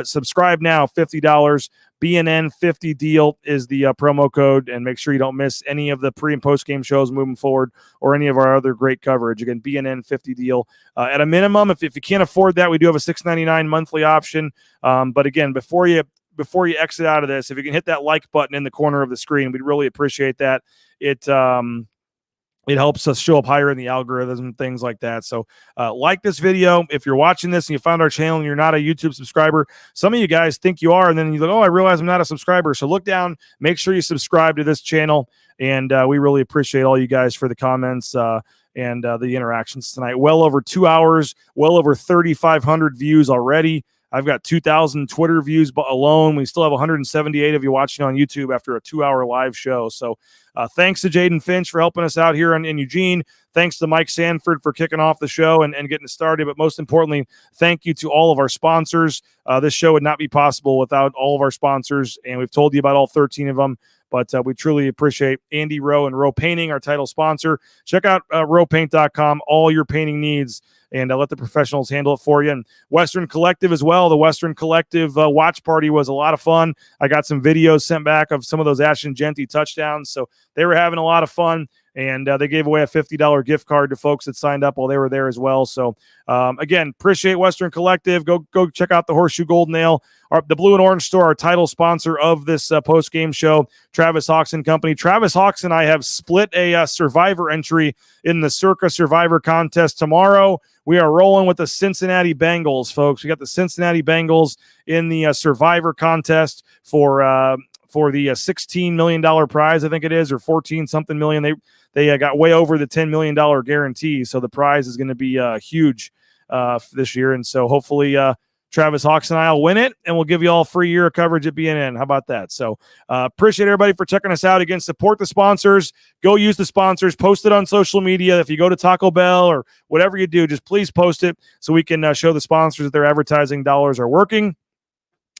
subscribe now, $50. BNN50 deal is the promo code, and make sure you don't miss any of the pre and post game shows moving forward or any of our other great coverage. Again, BNN50 deal. At a minimum, if you can't afford that, we do have a $6.99 monthly option. But again, before you exit out of this, if you can hit that like button in the corner of the screen, we'd really appreciate that. It helps us show up higher in the algorithms and things like that. So like this video. If you're watching this and you found our channel and you're not a YouTube subscriber, some of you guys think you are, and then you go, oh, I realize I'm not a subscriber. So look down, make sure you subscribe to this channel. And we really appreciate all you guys for the comments and the interactions tonight. Well over 2 hours, well over 3,500 views already. I've got 2,000 Twitter views alone. We still have 178 of you watching on YouTube after a 2-hour live show. So thanks to Jaden Finch for helping us out here in Eugene. Thanks to Mike Sanford for kicking off the show and getting it started. But most importantly, thank you to all of our sponsors. This show would not be possible without all of our sponsors, and we've told you about all 13 of them. But we truly appreciate Andy Rowe and Rowe Painting, our title sponsor. Check out rowepaint.com, all your painting needs, and let the professionals handle it for you. And Western Collective as well. The Western Collective watch party was a lot of fun. I got some videos sent back of some of those Ashton Genty touchdowns, so they were having a lot of fun. And they gave away a $50 gift card to folks that signed up while they were there as well. So, again, appreciate Western Collective. Go check out the Horseshoe Gold Nail, the Blue and Orange Store, our title sponsor of this post-game show, Travis Hawks and Company. Travis Hawks and I have split a Survivor entry in the Circa Survivor contest tomorrow. We are rolling with the Cincinnati Bengals, folks. We got the Cincinnati Bengals in the Survivor contest for the $16 million prize, I think it is, or 14-something million. They got way over the $10 million guarantee, so the prize is going to be huge this year. And so hopefully Travis Hawks and I will win it, and we'll give you all a free year of coverage at BNN. How about that? So appreciate everybody for checking us out. Again, support the sponsors. Go use the sponsors. Post it on social media. If you go to Taco Bell or whatever you do, just please post it so we can show the sponsors that their advertising dollars are working.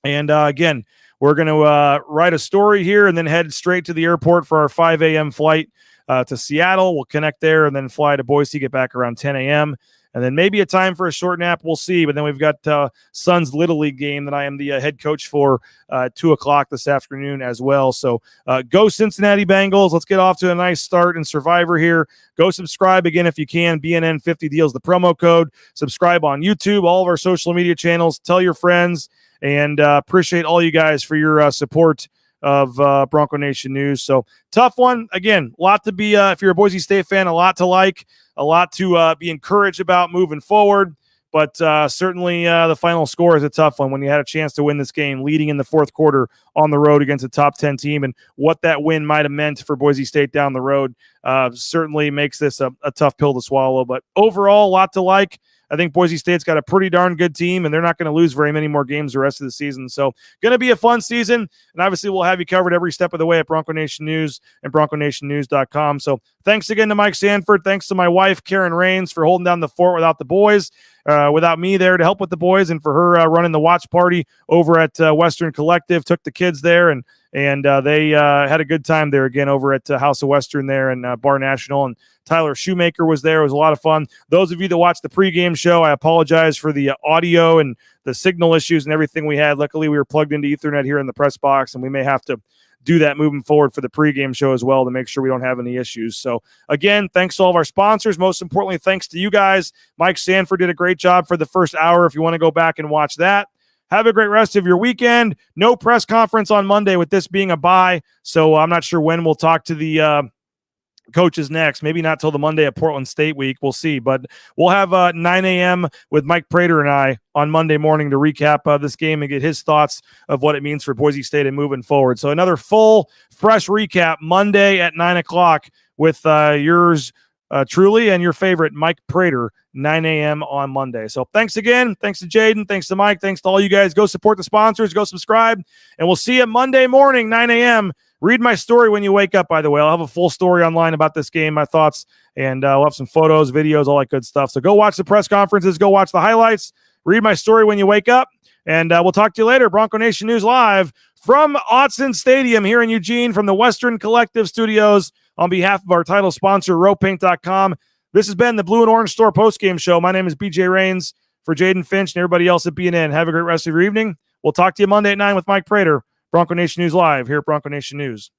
And again, we're going to write a story here and then head straight to the airport for our 5 a.m. flight to Seattle. We'll connect there and then fly to Boise, get back around 10 a.m. And then maybe a time for a short nap. We'll see. But then we've got Suns Little League game that I am the head coach for 2 o'clock this afternoon as well. So go Cincinnati Bengals. Let's get off to a nice start in Survivor here. Go subscribe again if you can. BNN50 deals the promo code. Subscribe on YouTube, all of our social media channels. Tell your friends. And appreciate all you guys for your support of Bronco Nation News. So tough one. Again, a lot to be, if you're a Boise State fan, a lot to like, a lot to be encouraged about moving forward. But certainly the final score is a tough one when you had a chance to win this game leading in the fourth quarter on the road against a top 10 team, and what that win might have meant for Boise State down the road certainly makes this a tough pill to swallow. But overall, a lot to like. I think Boise State's got a pretty darn good team, and they're not going to lose very many more games the rest of the season. So going to be a fun season, and obviously we'll have you covered every step of the way at Bronco Nation News and BroncoNationNews.com. So thanks again to Mike Sanford. Thanks to my wife, Karen Rains, for holding down the fort without the boys, without me there to help with the boys, and for her running the watch party over at Western Collective. Took the kids there, and they had a good time there again over at House of Western there and Bar National, and Tyler Shoemaker was there. It was a lot of fun. Those of you that watched the pregame show, I apologize for the audio and the signal issues and everything we had. Luckily, we were plugged into Ethernet here in the press box, and we may have to do that moving forward for the pregame show as well to make sure we don't have any issues. So again, thanks to all of our sponsors. Most importantly, thanks to you guys. Mike Sanford did a great job for the first hour if you want to go back and watch that. Have a great rest of your weekend. No press conference on Monday with this being a bye, so I'm not sure when we'll talk to the coaches next. Maybe not till the Monday at Portland State week. We'll see. But we'll have 9 a.m. with Mike Prater and I on Monday morning to recap this game and get his thoughts of what it means for Boise State and moving forward. So another full, fresh recap Monday at 9 o'clock with yours truly and your favorite Mike Prater, 9 a.m. on Monday. So thanks again. Thanks to Jaden. Thanks to Mike. Thanks to all you guys. Go support the sponsors. Go subscribe. And we'll see you Monday morning, 9 a.m. Read my story when you wake up, by the way. I'll have a full story online about this game, my thoughts, and we'll have some photos, videos, all that good stuff. So go watch the press conferences. Go watch the highlights. Read my story when you wake up. And we'll talk to you later. Bronco Nation News live from Autzen Stadium here in Eugene from the Western Collective Studios on behalf of our title sponsor, RowPaint.com. This has been the Blue and Orange Store postgame show. My name is B.J. Rains for Jaden Finch and everybody else at BNN. Have a great rest of your evening. We'll talk to you Monday at 9 with Mike Prater. Bronco Nation News live here at Bronco Nation News.